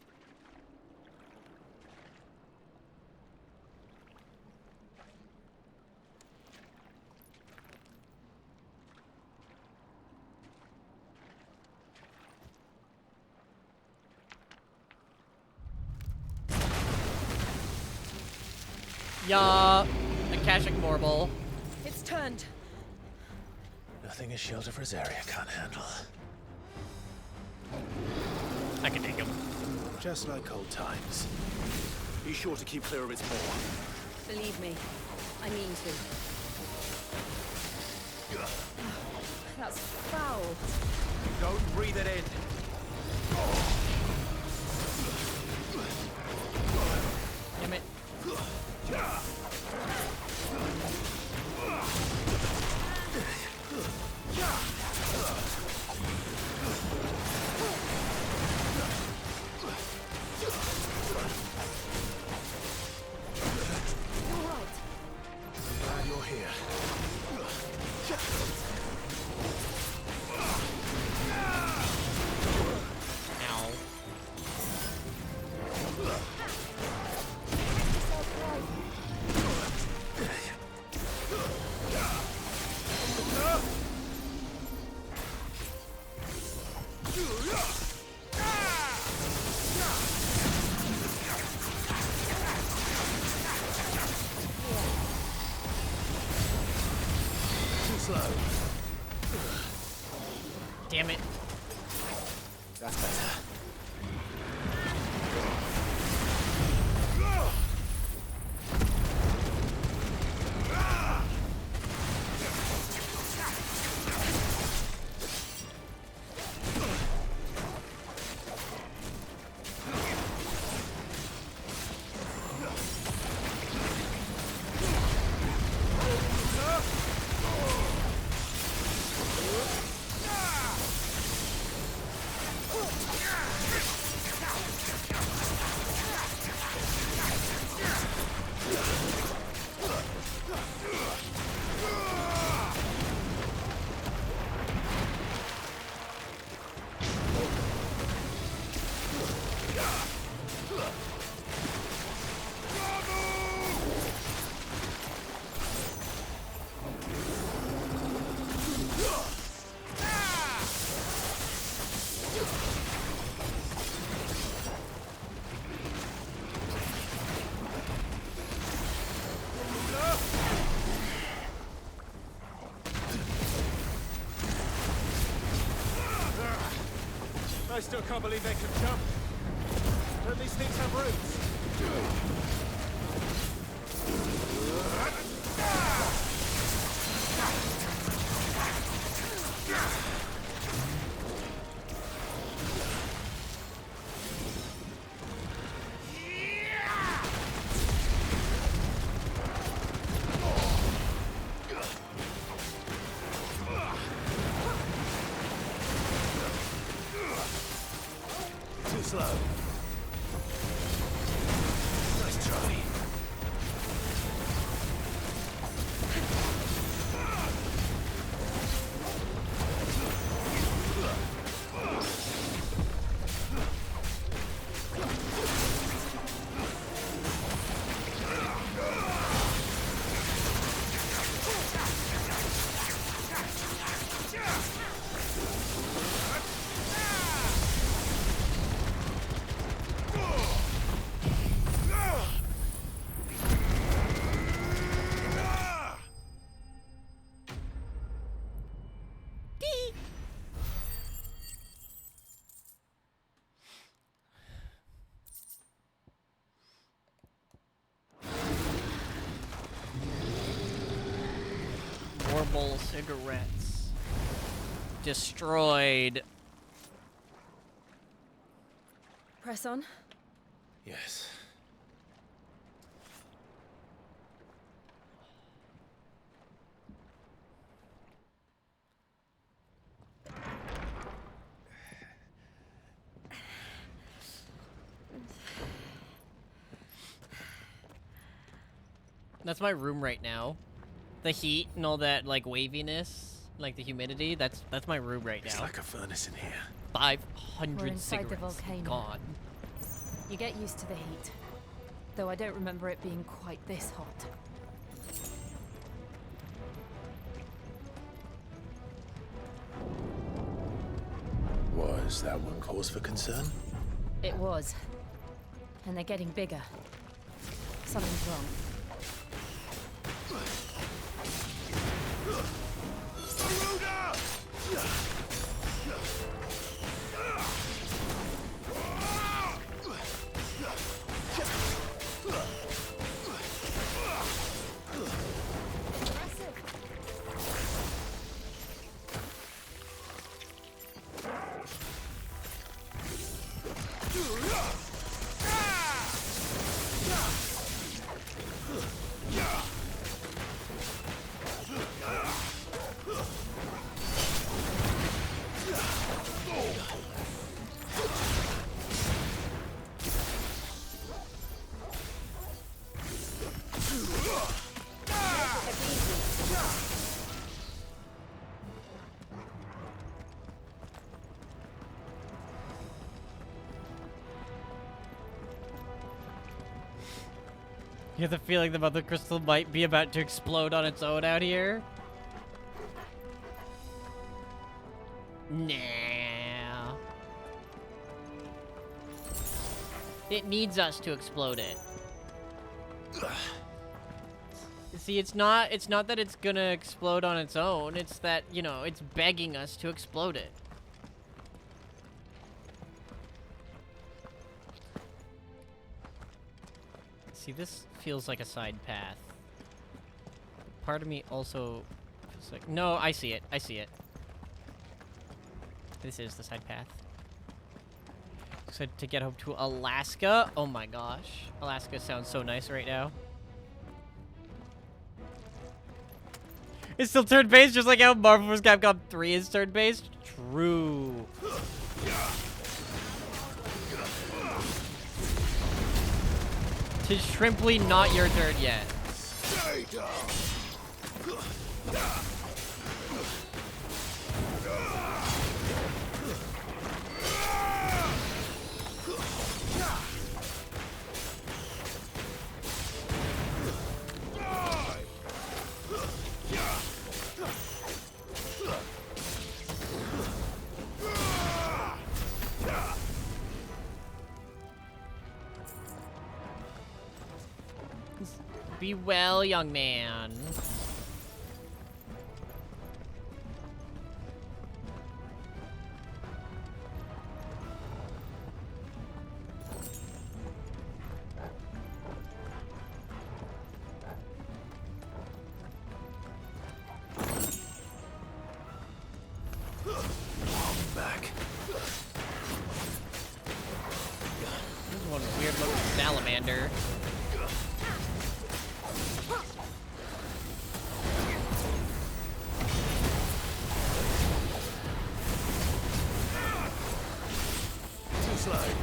Yeah, Akashic Marble. It's turned. Nothing a shield of Rosaria can't handle. I can take him. Just like old times. Be sure to keep clear of its maw. Believe me, I mean to. That's foul. Don't breathe it in. Damn it. Glad you're here. Ow. Too slow. Damn it. That's better. I still can't believe they can jump. Don't these things have roots? Too slow. Nice try. Marble cigarettes. Destroyed. Press on. Yes. That's my room right now. The heat and all that like waviness, like the humidity, that's my room right now. It's like a furnace in here. 500 We're inside the cigarettes volcano. gone. You get used to the heat. Though I don't remember it being quite this hot. Was that one cause for concern? It was. And they're getting bigger. Something's wrong. You have the feeling the mother crystal might be about to explode on its own out here? Nah. It needs us to explode it. See, it's not that it's gonna explode on its own, it's that, you know, it's begging us to explode it. See, this feels like a side path. Part of me also feels like... No, I see it. I see it. This is the side path. So to get home to Alaska? Oh my gosh. Alaska sounds so nice right now. It's still turn-based, just like how Marvel vs. Capcom 3 is turn-based? True. Tis shrimply not your turn yet. Be well, young man. Back. This is one weird looking salamander. Slide.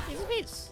Give me Peace.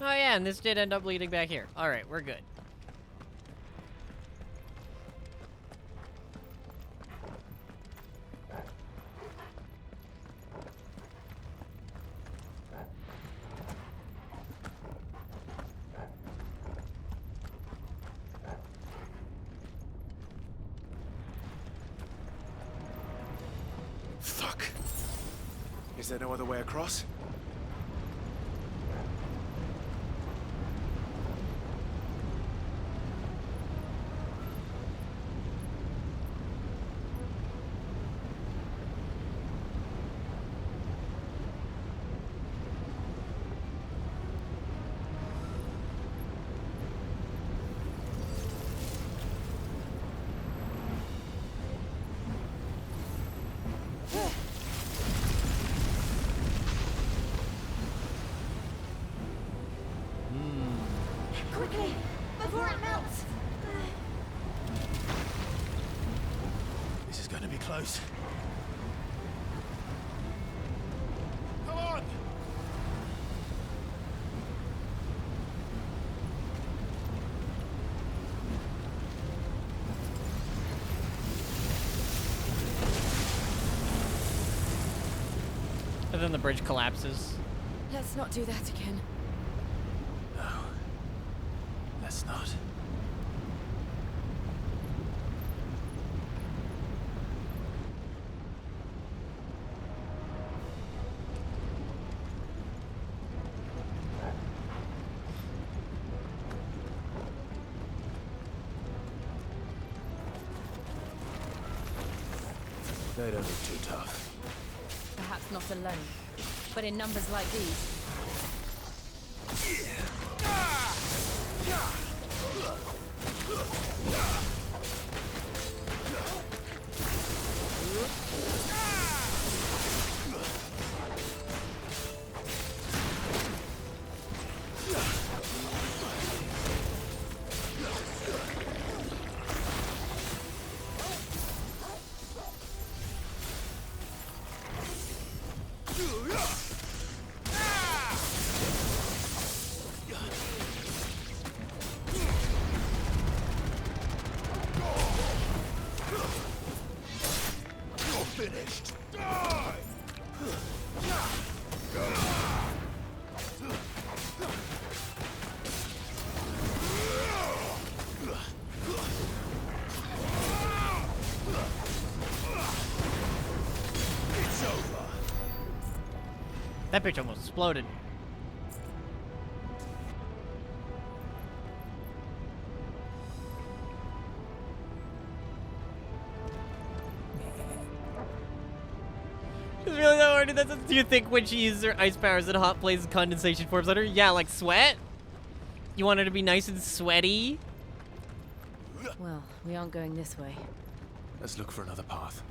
Oh yeah, and this did end up leading back here. All right, we're good. Fuck. Is there no other way across? Quickly, before it melts. This is going to be close. Come on! And then the bridge collapses. Let's not do that again. No. Let's not. They don't look too tough. Perhaps not alone, but in numbers like these. Finished. Die! It's over. That bitch almost exploded. It's really that hard. Do you think when she uses her ice powers in hot places, condensation forms on her? Yeah, like sweat? You want her to be nice and sweaty? Well, we aren't going this way. Let's look for another path.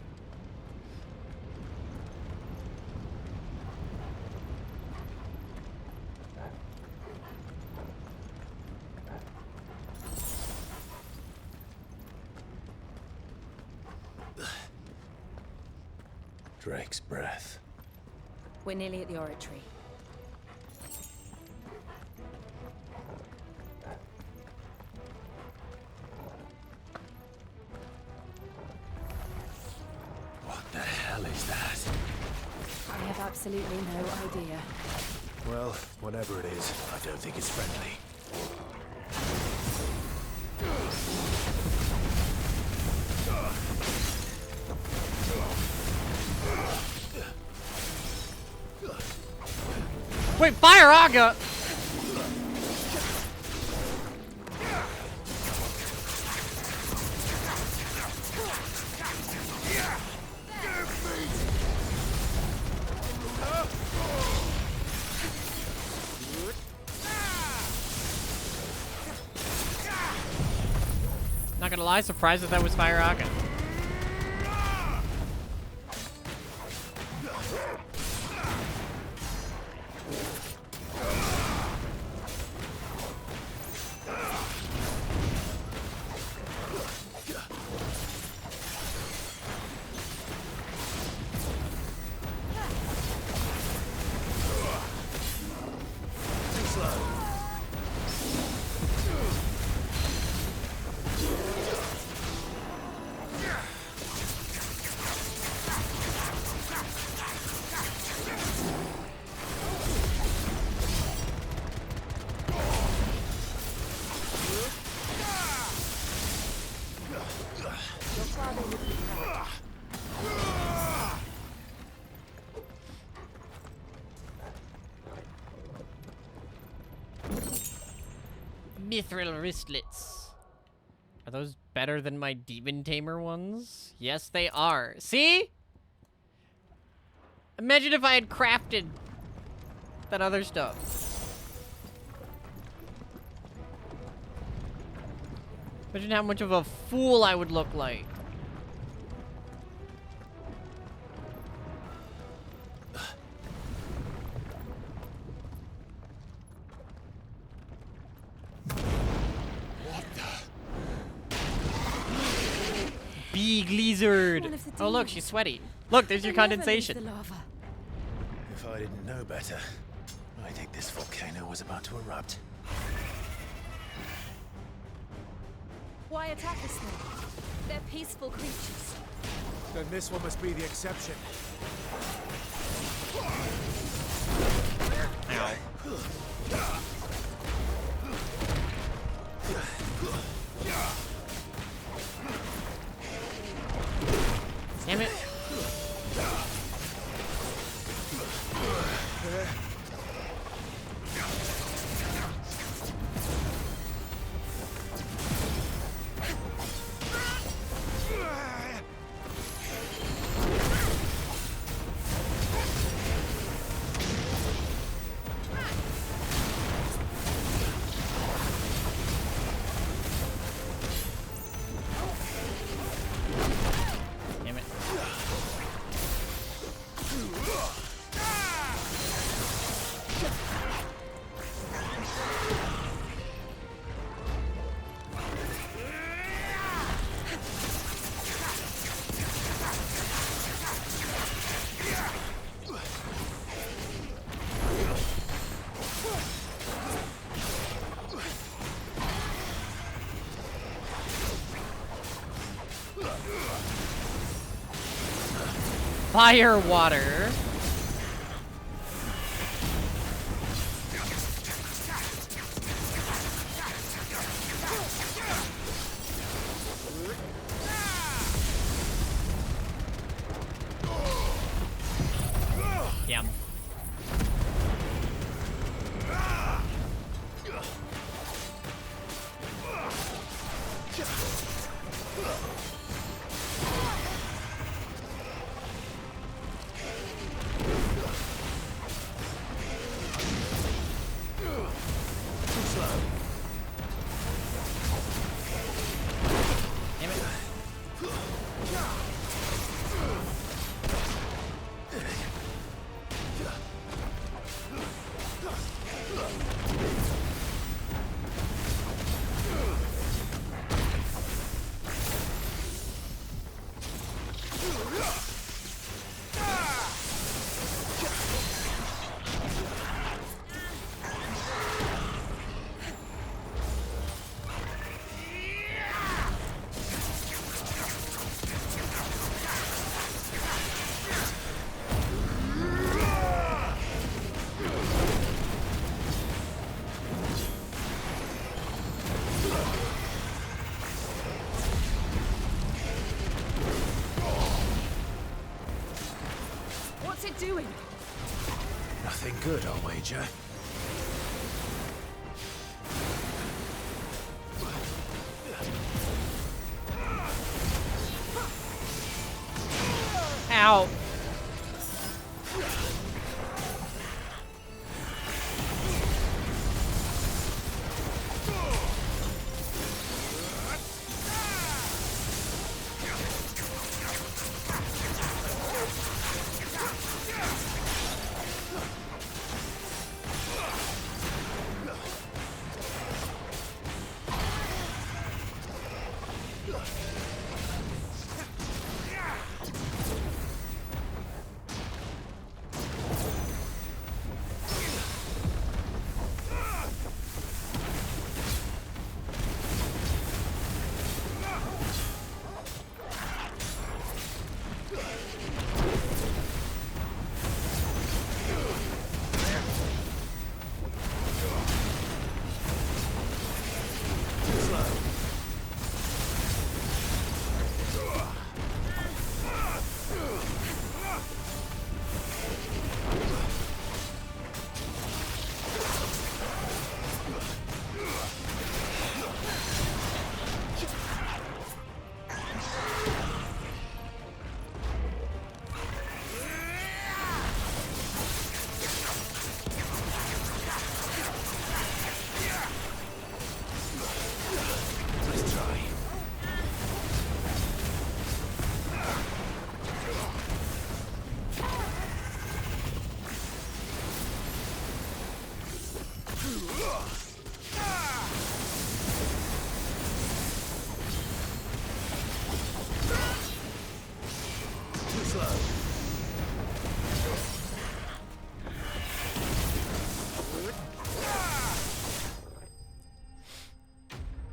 Drake's breath. We're nearly at the oratory. What the hell is that? I have absolutely no idea. Well, whatever it is, I don't think it's friendly. Wait, Fire Aga! Not gonna lie, surprised that was Fire Aga. Mithril wristlets. Are those better than my demon tamer ones? Yes, they are. See? Imagine if I had crafted that other stuff. Imagine how much of a fool I would look like. Big lizard. Oh, look, she's sweaty. Look, there's your condensation. If I didn't know better, I think this volcano was about to erupt. Why attack us then? They're peaceful creatures. Then this one must be the exception. Damn it. Fire water. Yum. What's it doing? Nothing good, I'll wager. Ow.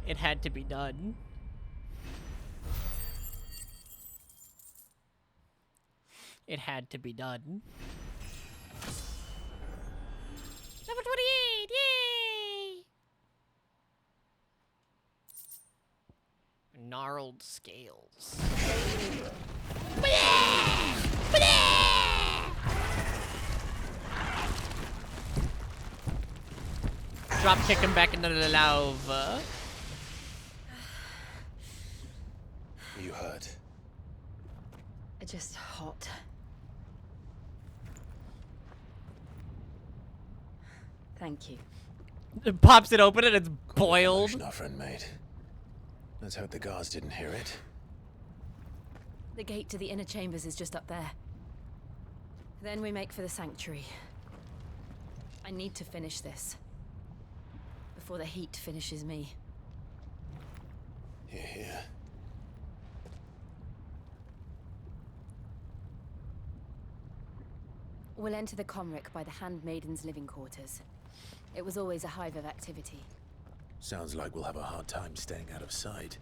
It had to be done. It had to be done. Level 28! Yay! Gnarled scales. Drop kick him back into the lava. You hurt? Just hot. Thank you. It pops it open and it's boiled. Our friend made. Let's hope the guards didn't hear it. The gate to the inner chambers is just up there. Then we make for the sanctuary. I need to finish this. Before the heat finishes me. Here. We'll enter the Comric by the Handmaiden's living quarters. It was always a hive of activity. Sounds like we'll have a hard time staying out of sight.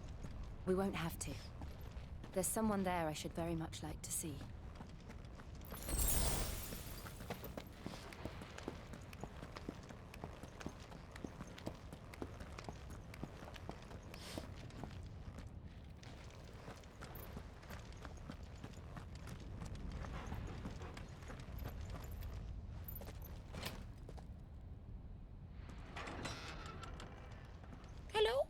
We won't have to. There's someone there I should very much like to see. Hello?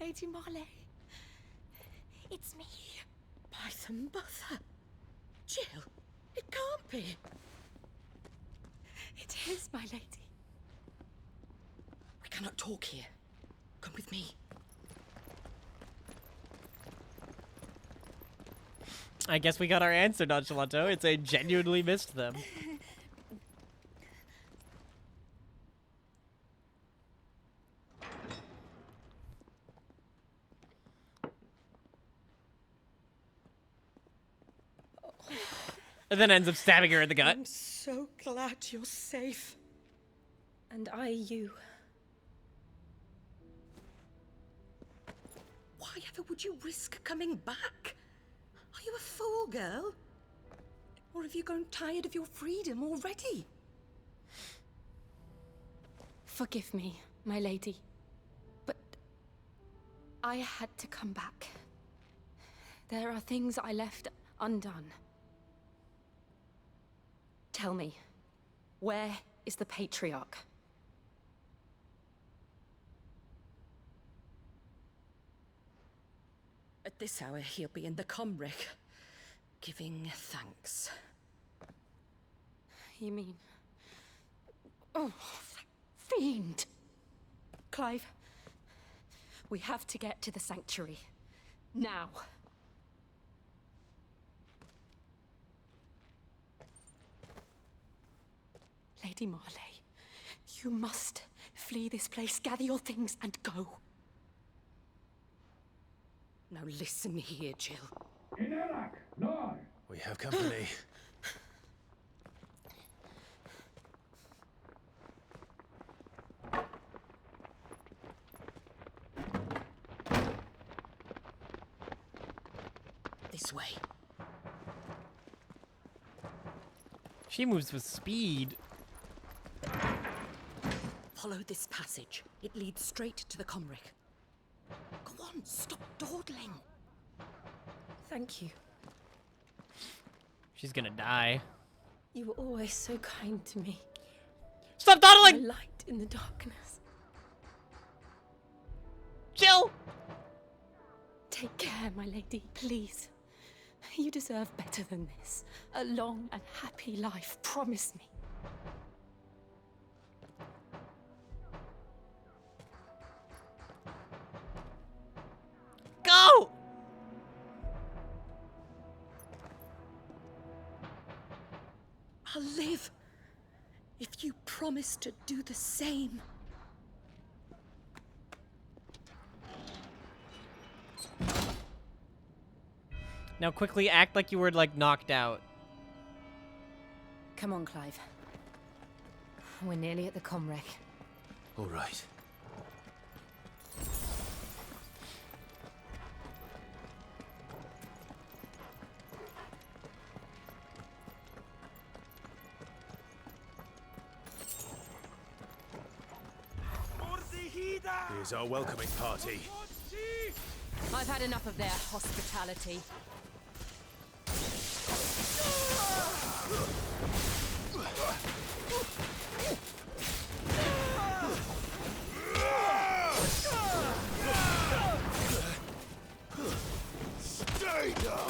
Lady Marley. It's me. Python Buther. Jill, it can't be. It is, my lady. We cannot talk here. Come with me. I guess we got our answer, Nonchalanto. It's I genuinely missed them. And then ends up stabbing her in the gut. I'm so glad you're safe. And I you. Why ever would you risk coming back? Are you a fool, girl? Or have you grown tired of your freedom already? Forgive me, my lady. But I had to come back. There are things I left undone. Tell me, where is the Patriarch? At this hour, he'll be in the Comric, giving thanks. You mean... Oh, that fiend! Clive, we have to get to the sanctuary. Now. Lady Marley, you must flee this place, gather your things, and go. Now listen here, Jill. We have company. This way. She moves with speed. Follow this passage. It leads straight to the Comric. Go on, stop dawdling. Thank you. She's gonna die. You were always so kind to me. Stop dawdling! My light in the darkness. Chill! Take care, my lady, please. You deserve better than this. A long and happy life, promise me. Go! I'll live if you promise to do the same. Now quickly act like you were, like, knocked out. Come on, Clive. We're nearly at the comwreck. All right. Here's our welcoming party. I've had enough of their hospitality. Stay down!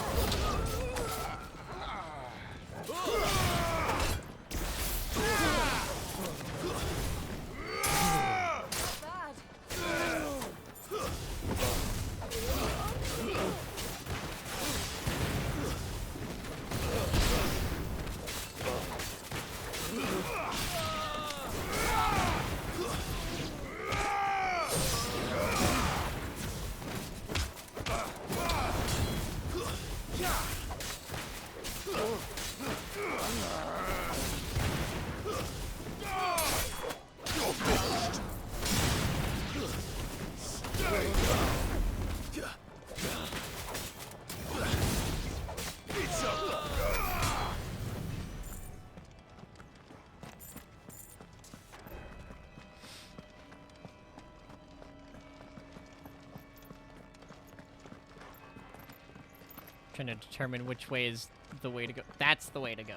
Trying to determine which way is the way to go. That's the way to go.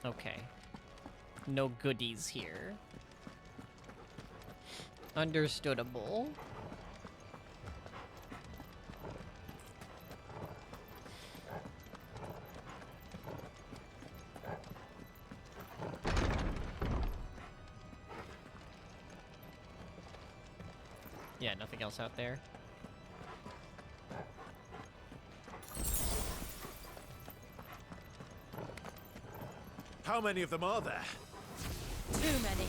Okay. No goodies here. Understoodable. Yeah, nothing else out there. How many of them are there? Too many.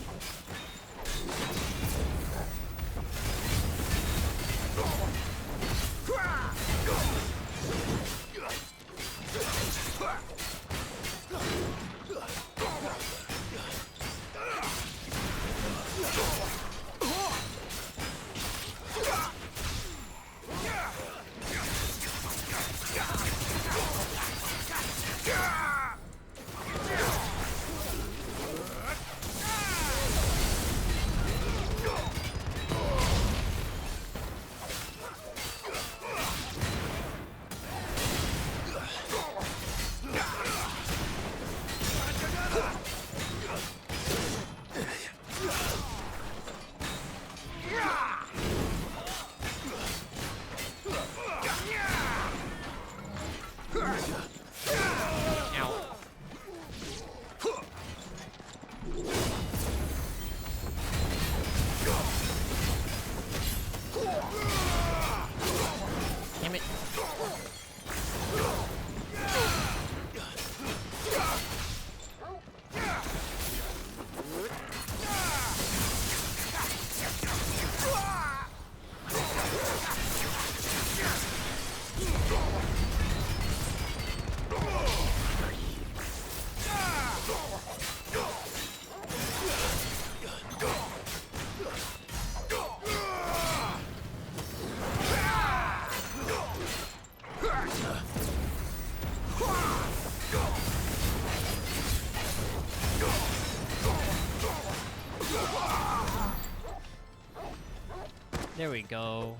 There we go.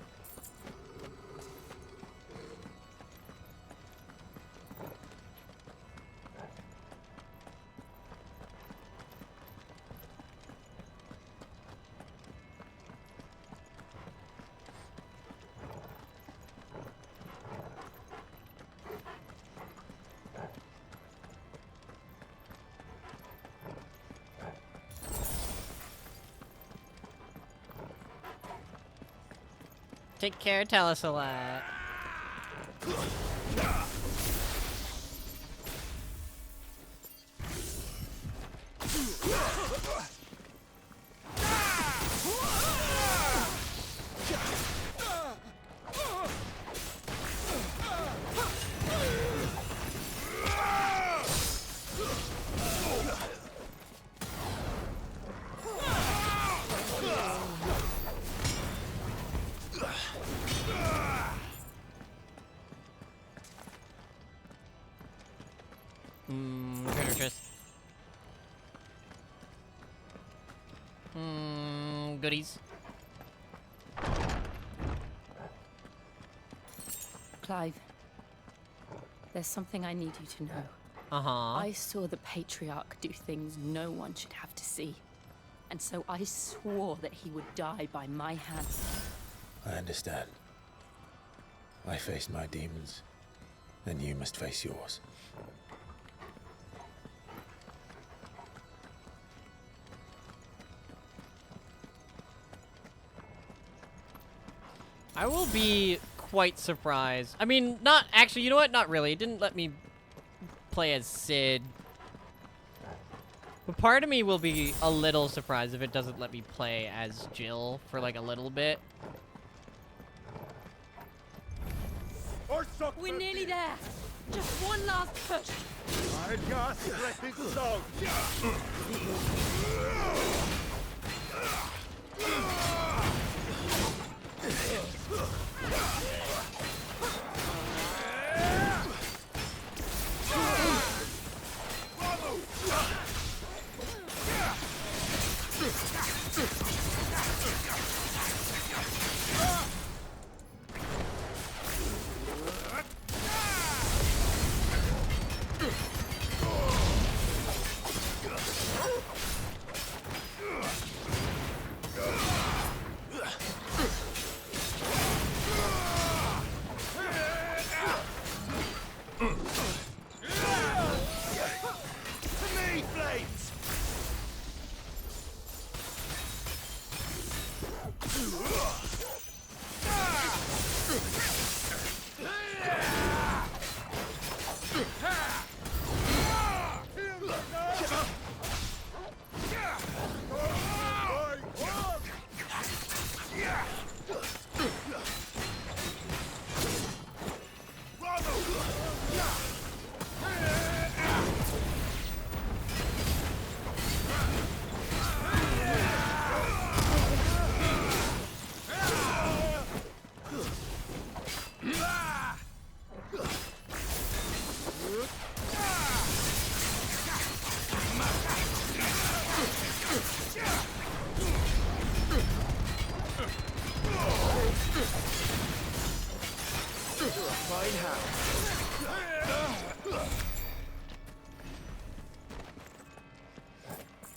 Take care, tell us a lot. Treasure chest. Goodies. Clive, there's something I need you to know. Uh-huh. I saw the Patriarch do things no one should have to see. And so I swore that he would die by my hands. I understand. I faced my demons, and you must face yours. I will be quite surprised. I mean, not actually, you know what? Not really. It didn't let me play as Sid. But part of me will be a little surprised if it doesn't let me play as Jill for like a little bit. We're nearly there. Just one last push. I just let it so.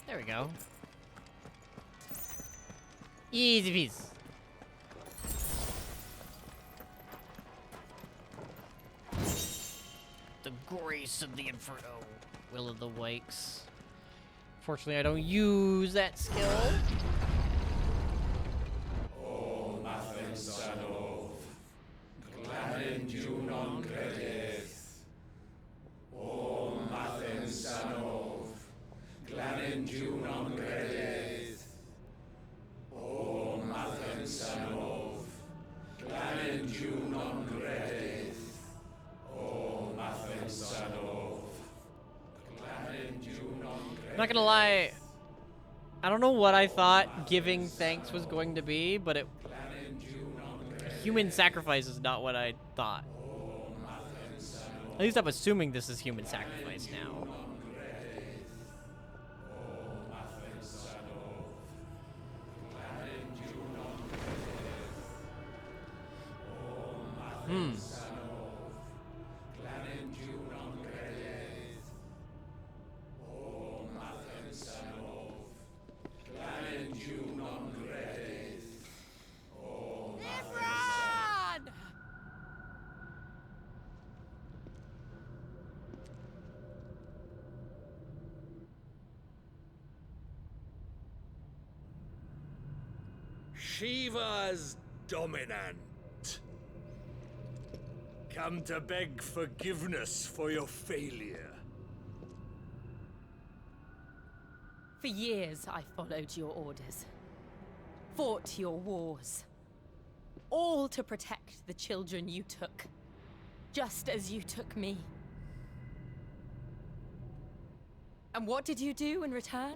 There we go. Easy piece. The grace of the Inferno. Will of the Wakes. Fortunately, I don't use that skill. O Mathen Sanov, Glanin Junon Credith. O Mathen Sanov, Glanin Junon Credith. O Mathen Sanov, Glanin Junon Credith. O Mathen Sanov, Glanin Junon I'm not gonna lie, I don't know what I thought giving thanks was going to be, but human sacrifice is not what I thought. At least I'm assuming this is human sacrifice now. Shiva's dominant. Come to beg forgiveness for your failure. For years, I followed your orders, fought your wars, all to protect the children you took, just as you took me. And what did you do in return?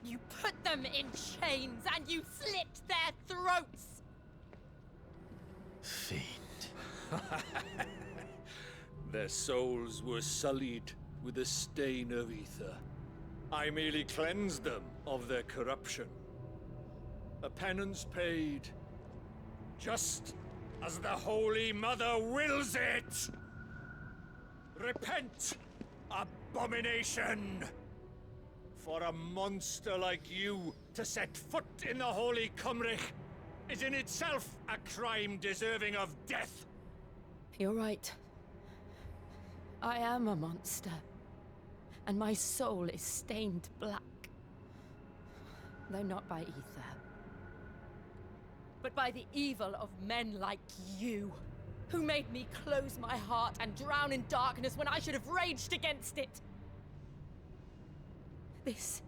You put them in chains and you slit their throats! Fiend. Their souls were sullied with a stain of ether. I merely cleansed them of their corruption. A penance paid, just as the Holy Mother wills it! Repent, abomination! For a monster like you to set foot in the Holy Cymric is in itself a crime deserving of death. You're right. I am a monster. And my soul is stained black. Though not by ether. But by the evil of men like you, who made me close my heart and drown in darkness when I should have raged against it. This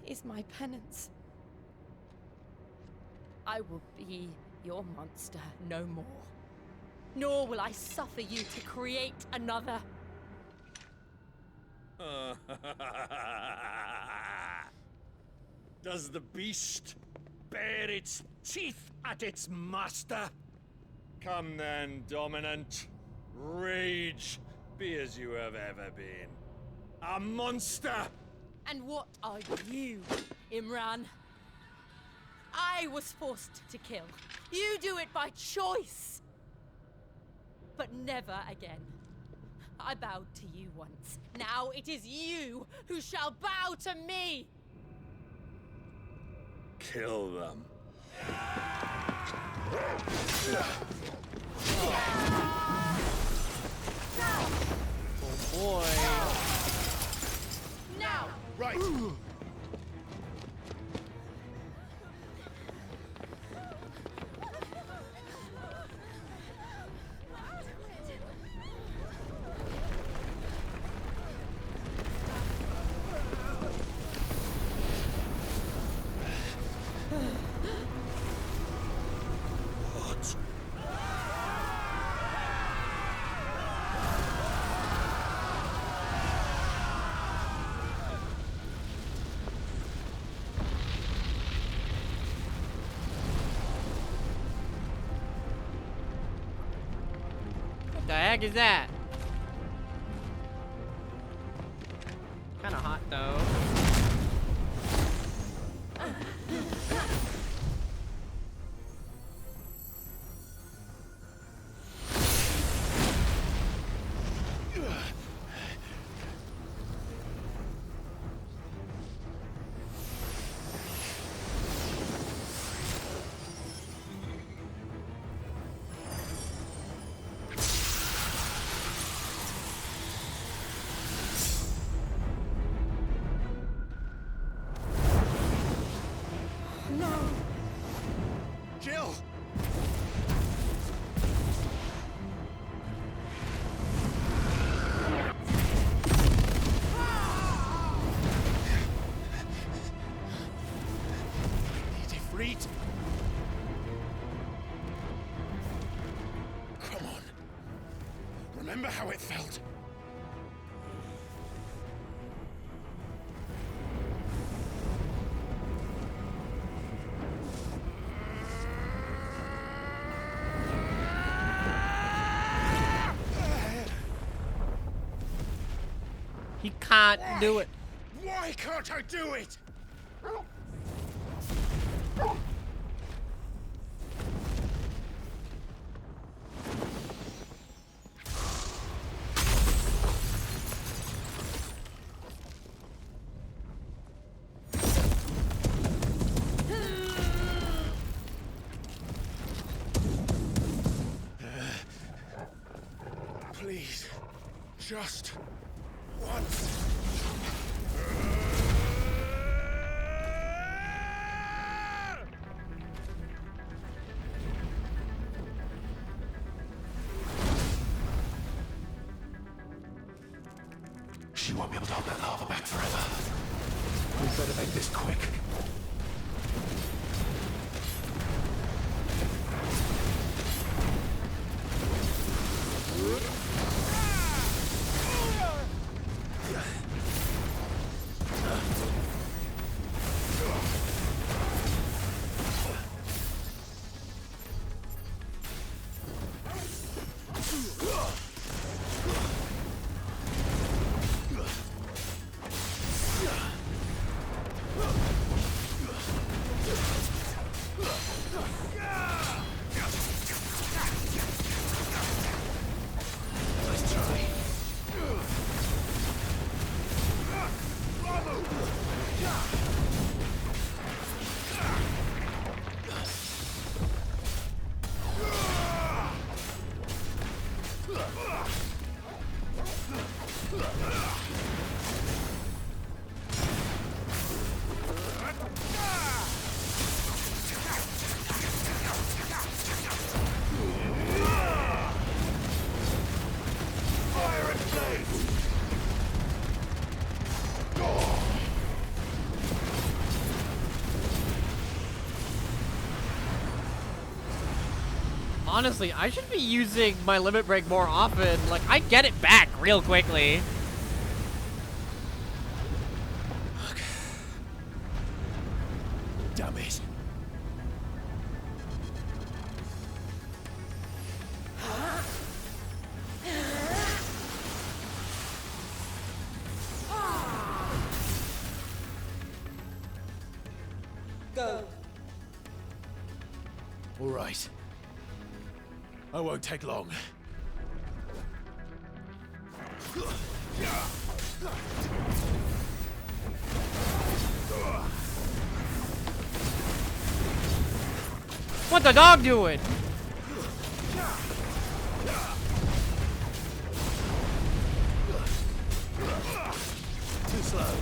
is my penance. I will be your monster no more. Nor will I suffer you to create another. Does the beast bare its teeth at its master? Come then, dominant. Rage, be as you have ever been. A monster! And what are you, Imran? I was forced to kill. You do it by choice. But never again. I bowed to you once. Now it is you who shall bow to me! Kill them. Oh boy. Now! Right. What the heck is that? Kinda hot though. Jill! Defreet! Come on. Remember how it felt? He can't do it. Why can't I do it? Please, just once. She won't be able to hold that lava back forever. We better make this quick. Honestly, I should be using my limit break more often. Like, I get it back real quickly. Damn it. Go. All right. I won't take long. What the dog doing? Too slow.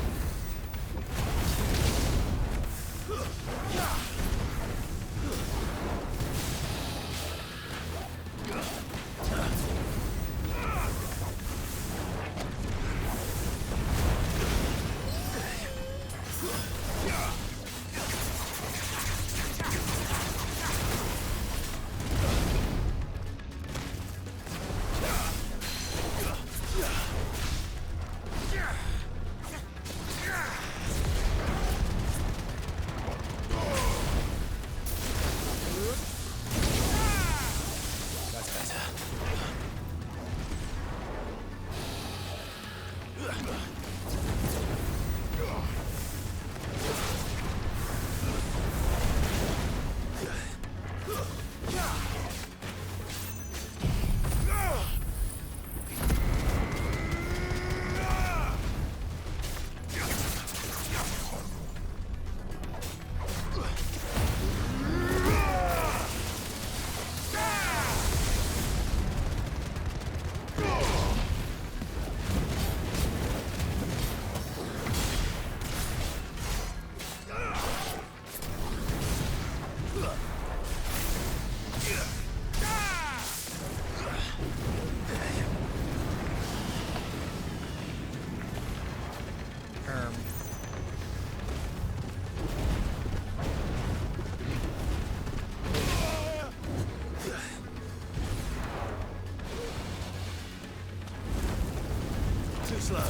Too slow.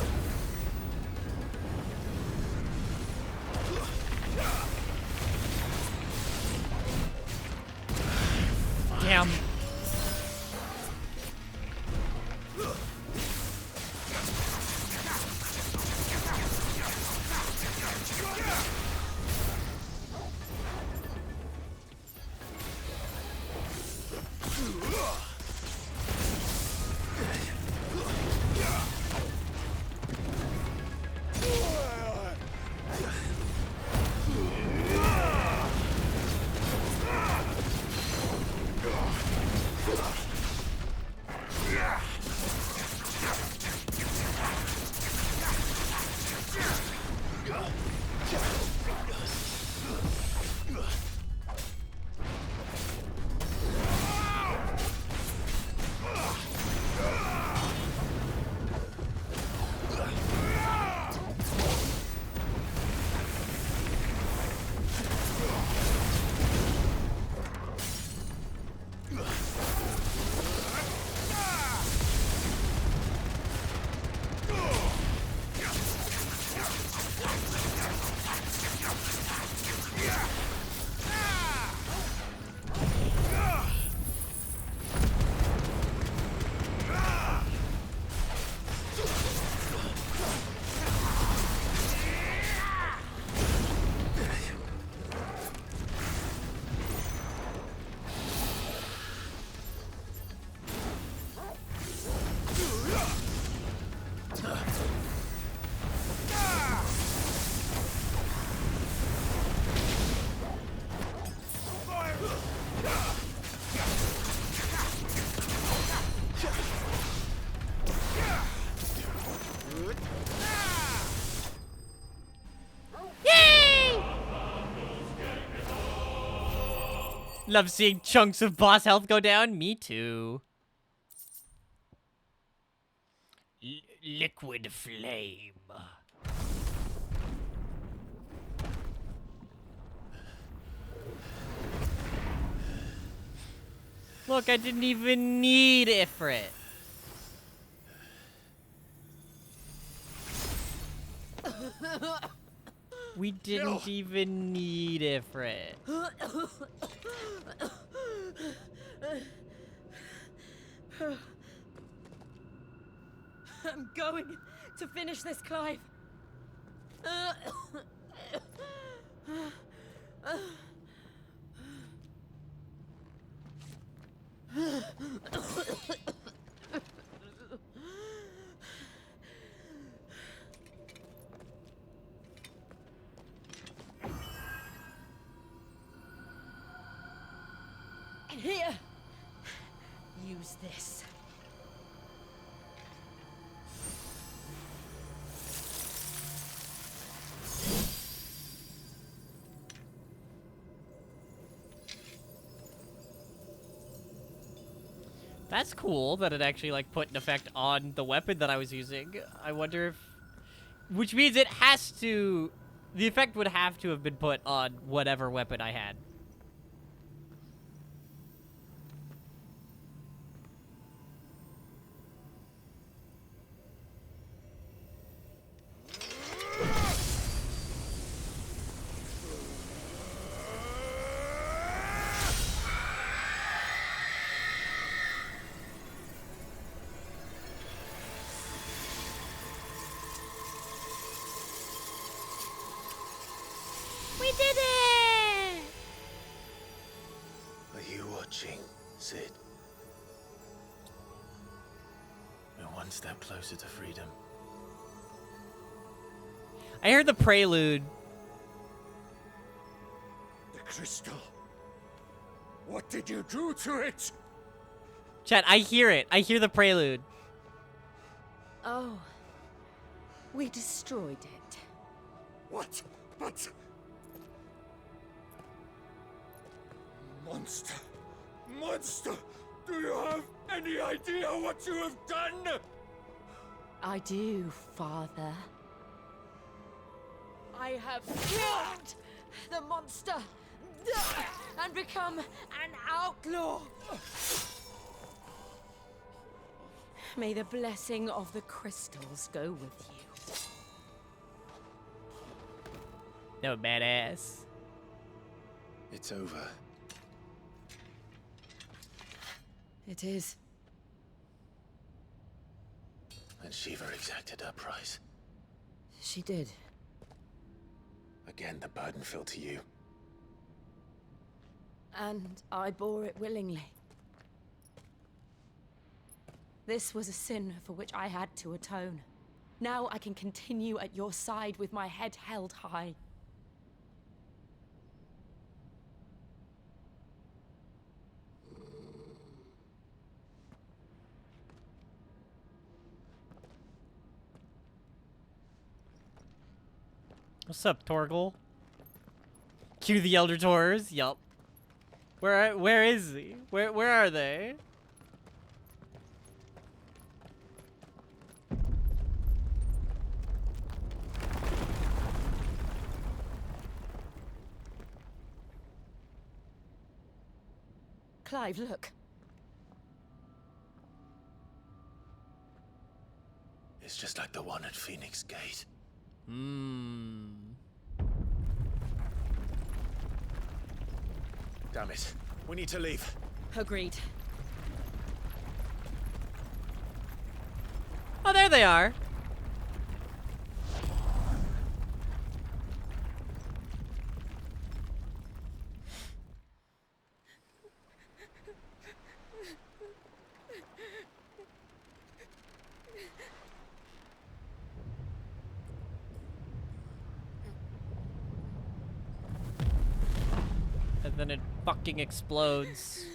Damn. Yay! Love seeing chunks of boss health go down. Me too. Liquid flame. Look, I didn't even need Ifrit. We didn't even need Ifrit. I'm going to finish this, Clive. Here. Use this. That's cool that it actually like put an effect on the weapon that I was using. I wonder if, which means it has to, the effect would have to have been put on whatever weapon I had. We did it! Are you watching, Sid? We're one step closer to freedom. I heard the prelude. The crystal. What did you do to it? Chat, I hear it. I hear the prelude. Oh. We destroyed it. What? But... Monster! Monster! Do you have any idea what you have done? I do, Father. I have killed the monster and become an outlaw. May the blessing of the crystals go with you. No, badass. It's over. It is. And Shiva exacted her price. She did. Again, the burden fell to you. And I bore it willingly. This was a sin for which I had to atone. Now I can continue at your side with my head held high. What's up, Torgal? Cue the Elder Taurus. Yup. Where is he? Where are they? Clive, look. It's just like the one at Phoenix Gate. Damn it. We need to leave. Agreed. Oh, there they are. And then it fucking explodes.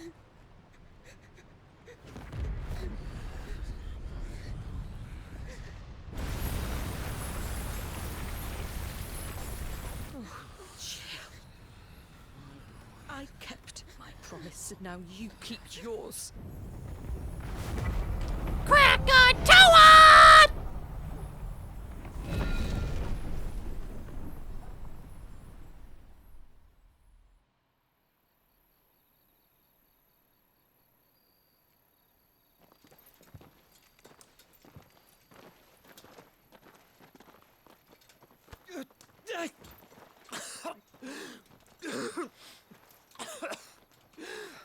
promise, and now you keep yours. Krakatoa!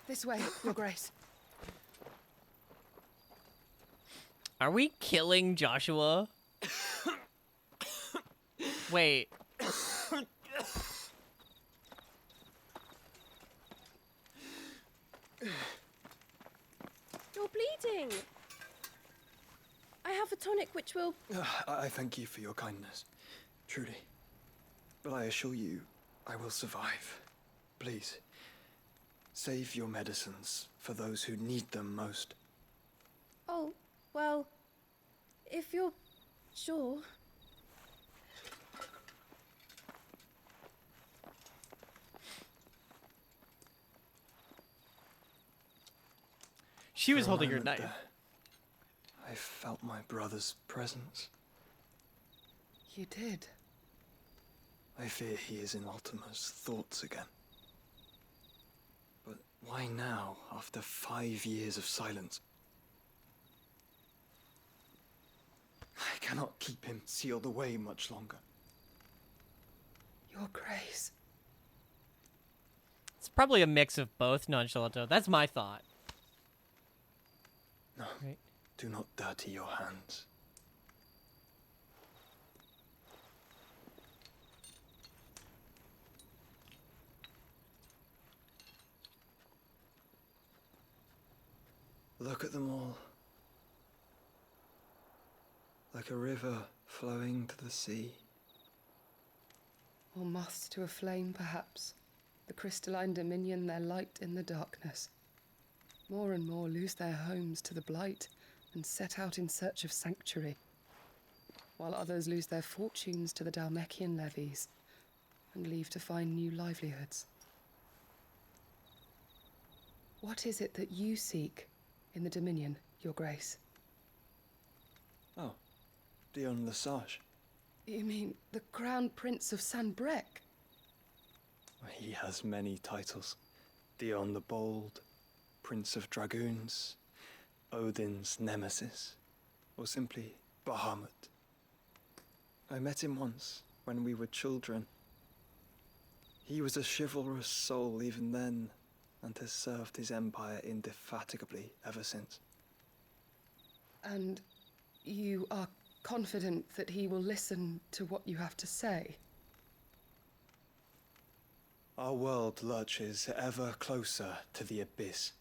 This way, Your Grace. Are we killing Joshua? Wait. You're bleeding. I have a tonic which will... I thank you for your kindness, truly. But I assure you, I will survive. Please, save your medicines for those who need them most. Oh, well, if you're sure. She was For a holding her moment knife. there, I felt my brother's presence. You did. I fear he is in Ultima's thoughts again. But why now, after 5 years of silence? I cannot keep him sealed away much longer. Your Grace. It's probably a mix of both, Nonchalanto. That's my thought. No, right. Do not dirty your hands. Look at them all. Like a river flowing to the sea. Or moths to a flame, perhaps. The crystalline dominion, their light in the darkness. More and more lose their homes to the blight and set out in search of sanctuary, while others lose their fortunes to the Dhalmekian levies and leave to find new livelihoods. What is it that you seek in the Dominion, Your Grace? Oh, Dion Lesage. You mean the Crown Prince of Sanbrec? He has many titles. Dion the Bold, Prince of Dragoons, Odin's Nemesis, or simply Bahamut. I met him once, when we were children. He was a chivalrous soul even then, and has served his empire indefatigably ever since. And you are confident that he will listen to what you have to say? Our world lurches ever closer to the abyss,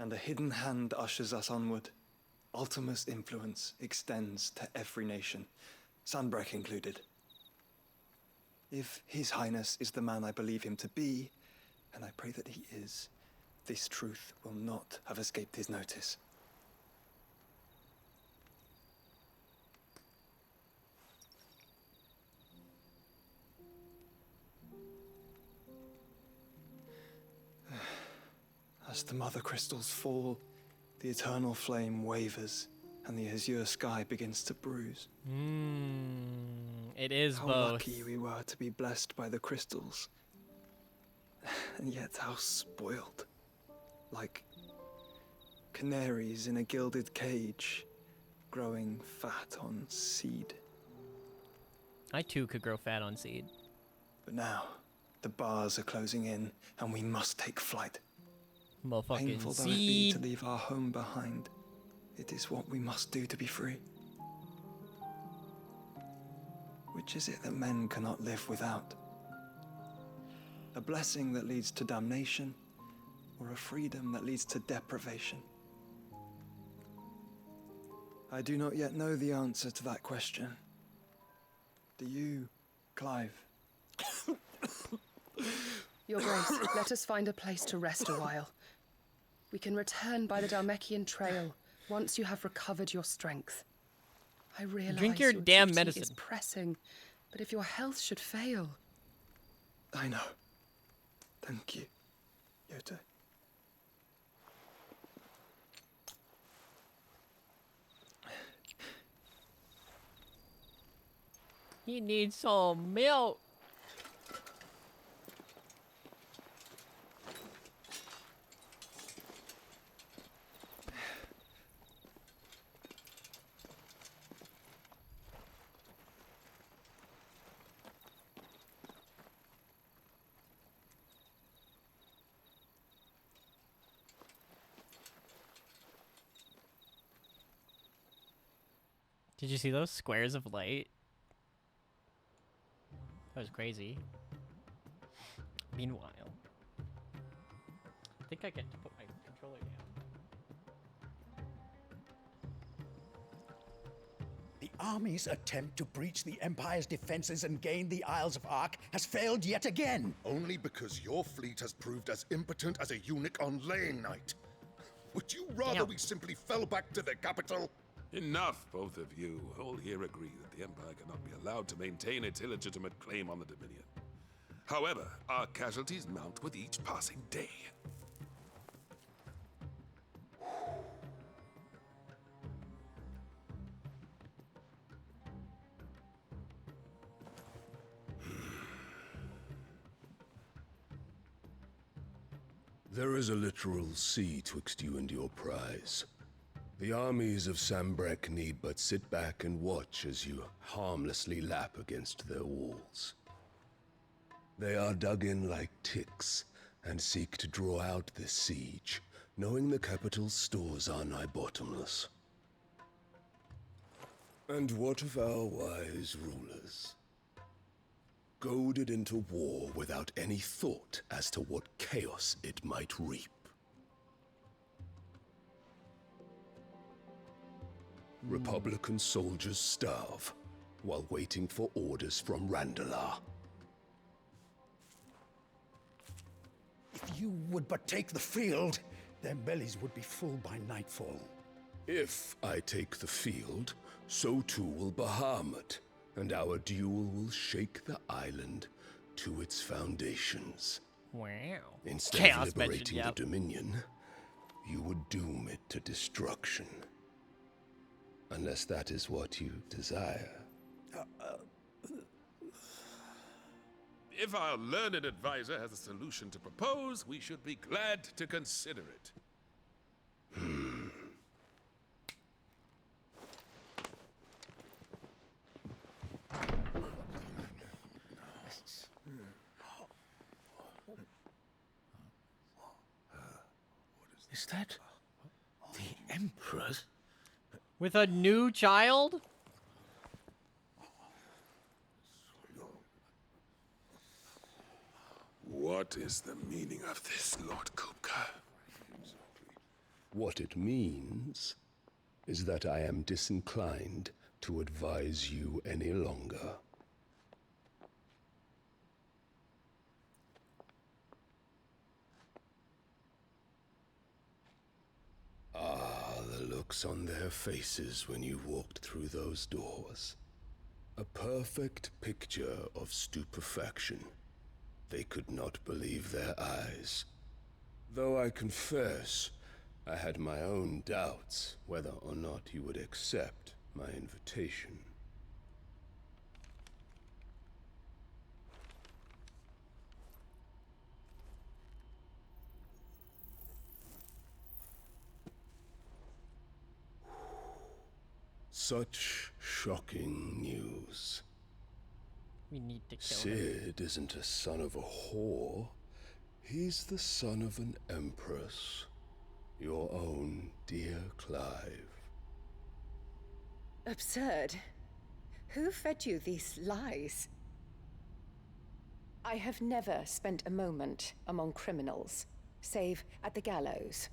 and a hidden hand ushers us onward. Ultima's influence extends to every nation, Sanbrec included. If His Highness is the man I believe him to be, and I pray that he is, this truth will not have escaped his notice. As the mother crystals fall, the eternal flame wavers, and the azure sky begins to bruise. It is how both. Lucky we were to be blessed by the crystals. And yet how spoiled. Like canaries in a gilded cage, growing fat on seed. I too could grow fat on seed. But now, the bars are closing in, and we must take flight. Motherfucking Painful though it be to seed. leave our home behind, it is what we must do to be free. Which is it that men cannot live without? A blessing that leads to damnation, or a freedom that leads to deprivation? I do not yet know the answer to that question. Do you, Clive? Your Grace, let us find a place to rest a while. We can return by the Dhalmekian trail once you have recovered your strength. I realize Drink your your damn duty medicine. is pressing, but if your health should fail... I know. Thank you, Yote. He needs some milk. Did you see those squares of light? That was crazy. Meanwhile, I think I get to put my controller down. The army's attempt to breach the Empire's defenses and gain the Isles of Ark has failed yet again. Only because your fleet has proved as impotent as a eunuch on laying night. Would you rather we simply fell back to the capital? Enough, both of you. All here agree that the Empire cannot be allowed to maintain its illegitimate claim on the Dominion. However, our casualties mount with each passing day. There is a literal sea twixt you and your prize. The armies of Sambrek need but sit back and watch as you harmlessly lap against their walls. They are dug in like ticks and seek to draw out this siege, knowing the capital's stores are nigh bottomless. And what of our wise rulers? Goaded into war without any thought as to what chaos it might reap. Republican soldiers starve while waiting for orders from Randalar. If you would but take the field, their bellies would be full by nightfall. If I take the field, so too will Bahamut, and our duel will shake the island to its foundations. Wow. Instead Chaos of liberating mentioned, yep. the Dominion, you would doom it to destruction. Unless that is what you desire. If our learned advisor has a solution to propose, we should be glad to consider it. Is that the Emperor's? With a new child? What is the meaning of this, Lord Kupka? What it means is that I am disinclined to advise you any longer. Ah, the looks on their faces when you walked through those doors. A perfect picture of stupefaction. They could not believe their eyes. Though I confess, I had my own doubts whether or not you would accept my invitation. Such shocking news. We need to kill him. Sid isn't a son of a whore. He's the son of an empress. Your own dear Clive. Absurd. Who fed you these lies? I have never spent a moment among criminals, save at the gallows.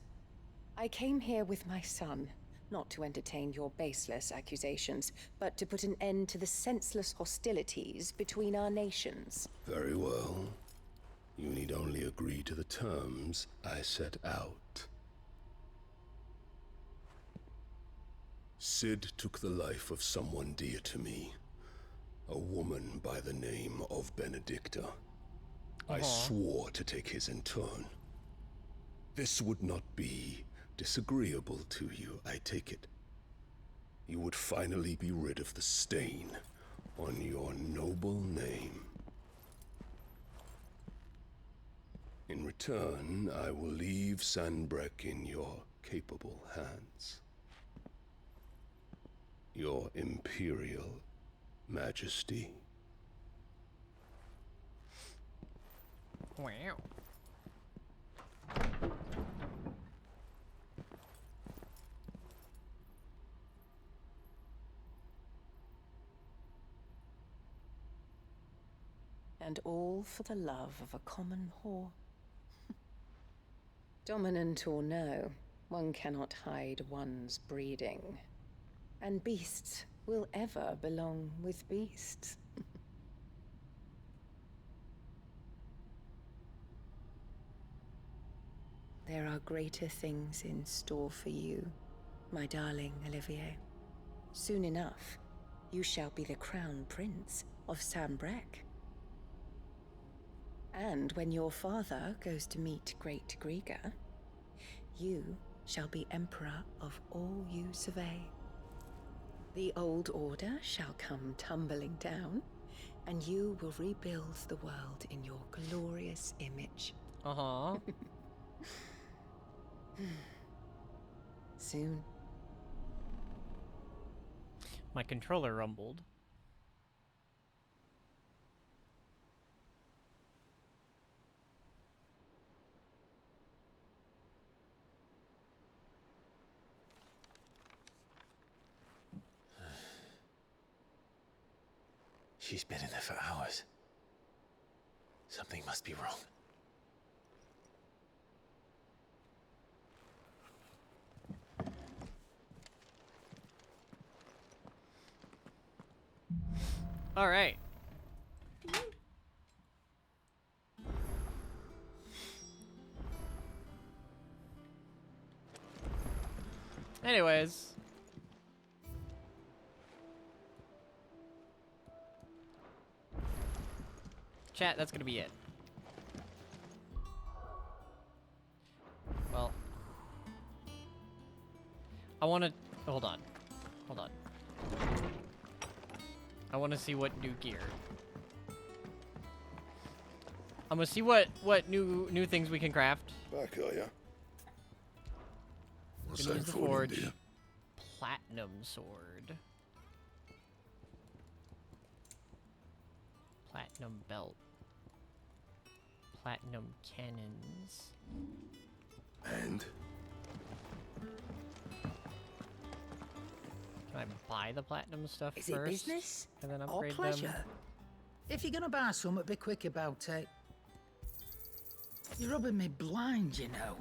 I came here with my son, not to entertain your baseless accusations, but to put an end to the senseless hostilities between our nations. Very well. You need only agree to the terms I set out. Sid took the life of someone dear to me. A woman by the name of Benedicta. I swore to take his in turn. This would not be disagreeable to you, I take it. You would finally be rid of the stain on your noble name. In return, I will leave Sanbreque in your capable hands. Your Imperial Majesty. Wow. And all for the love of a common whore. Dominant or no, one cannot hide one's breeding. And beasts will ever belong with beasts. There are greater things in store for you, my darling Olivier. Soon enough, you shall be the crown prince of Sanbreque. And when your father goes to meet Great Griga, you shall be emperor of all you survey. The old order shall come tumbling down, and you will rebuild the world in your glorious image. Uh-huh. Soon. My controller rumbled. She's been in there for hours. Something must be wrong. All right. Anyways. Chat, that's gonna be it. Well. I wanna... Hold on. Hold on. I wanna see what new gear. I'm gonna see what new things we can craft. Back, are ya? What's Gonna that use the for, forge. dear? Platinum sword. Platinum belt. Platinum cannons. And? Can I buy the platinum stuff Is first? it business And then or upgrade pleasure? them? If you're gonna buy something, be quick about it. You're rubbing me blind, you know.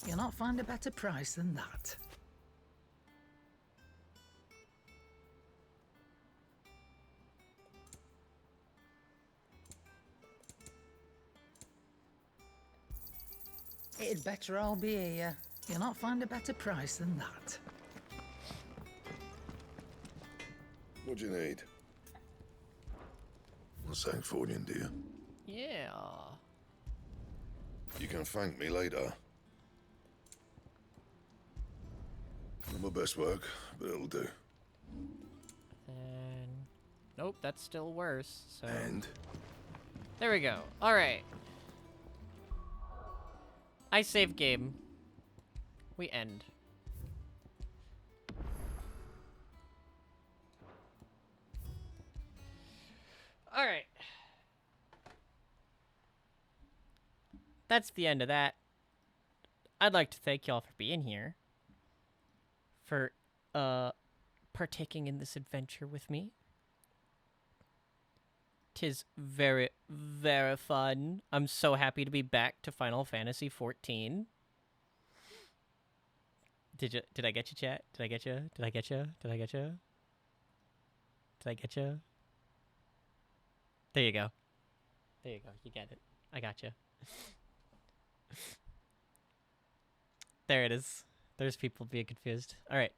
You'll not find a better price than that. It'd better all be here. You'll not find a better price than that. What do you need? What's that for, dear? Yeah. You can thank me later. Not my best work, but it'll do. And nope, that's still worse. So And? There we go. All right. I save game. We end. All right. That's the end of that. I'd like to thank y'all for being here. For partaking in this adventure with me. 'Tis very, very fun. I'm so happy to be back to Final Fantasy 14. Did I get you, chat? Did I get you? Did I get you? Did I get you? Did I get you? There you go. There you go. You get it. I got you. There it is. There's people being confused. All right.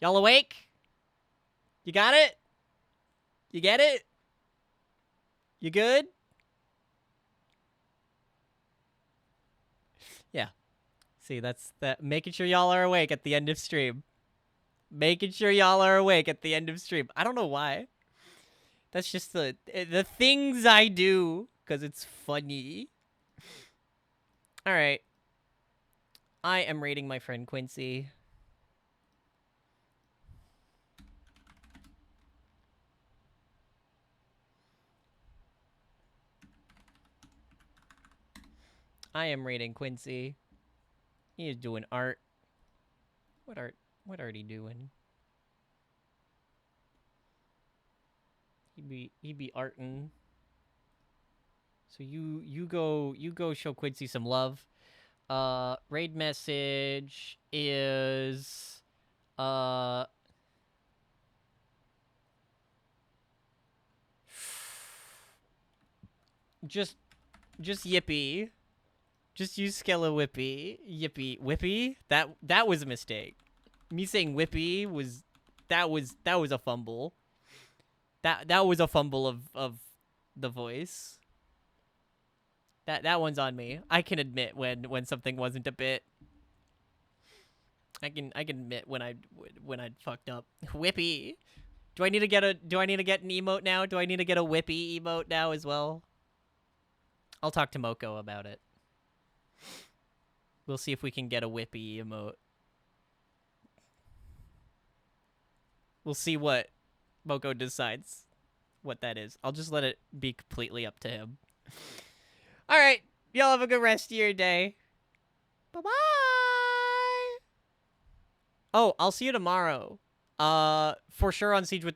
Y'all awake? You got it? You get it? You good? Yeah. See, that's that. Making sure y'all are awake at the end of stream. Making sure y'all are awake at the end of stream. I don't know why. That's just the things I do, because it's funny. Alright. I am rating my friend Quincy. I am rating Quincy. He is doing art. What art he doing? He be artin'. So you go show Quincy some love. Raid message is just Yippee. Just use Skella Whippy. Yippee. Whippy? That was a mistake. Me saying Whippy was that was a fumble. That was a fumble of the voice. That one's on me. I can admit when something wasn't a bit. I can admit when I fucked up. Whippy. Do I need to get an emote now? Do I need to get a Whippy emote now as well? I'll talk to Moko about it. We'll see if we can get a Whippy emote. We'll see what Moko decides what that is. I'll just let it be completely up to him. All right. Y'all have a good rest of your day. Bye-bye. Oh, I'll see you tomorrow. For sure on Siege with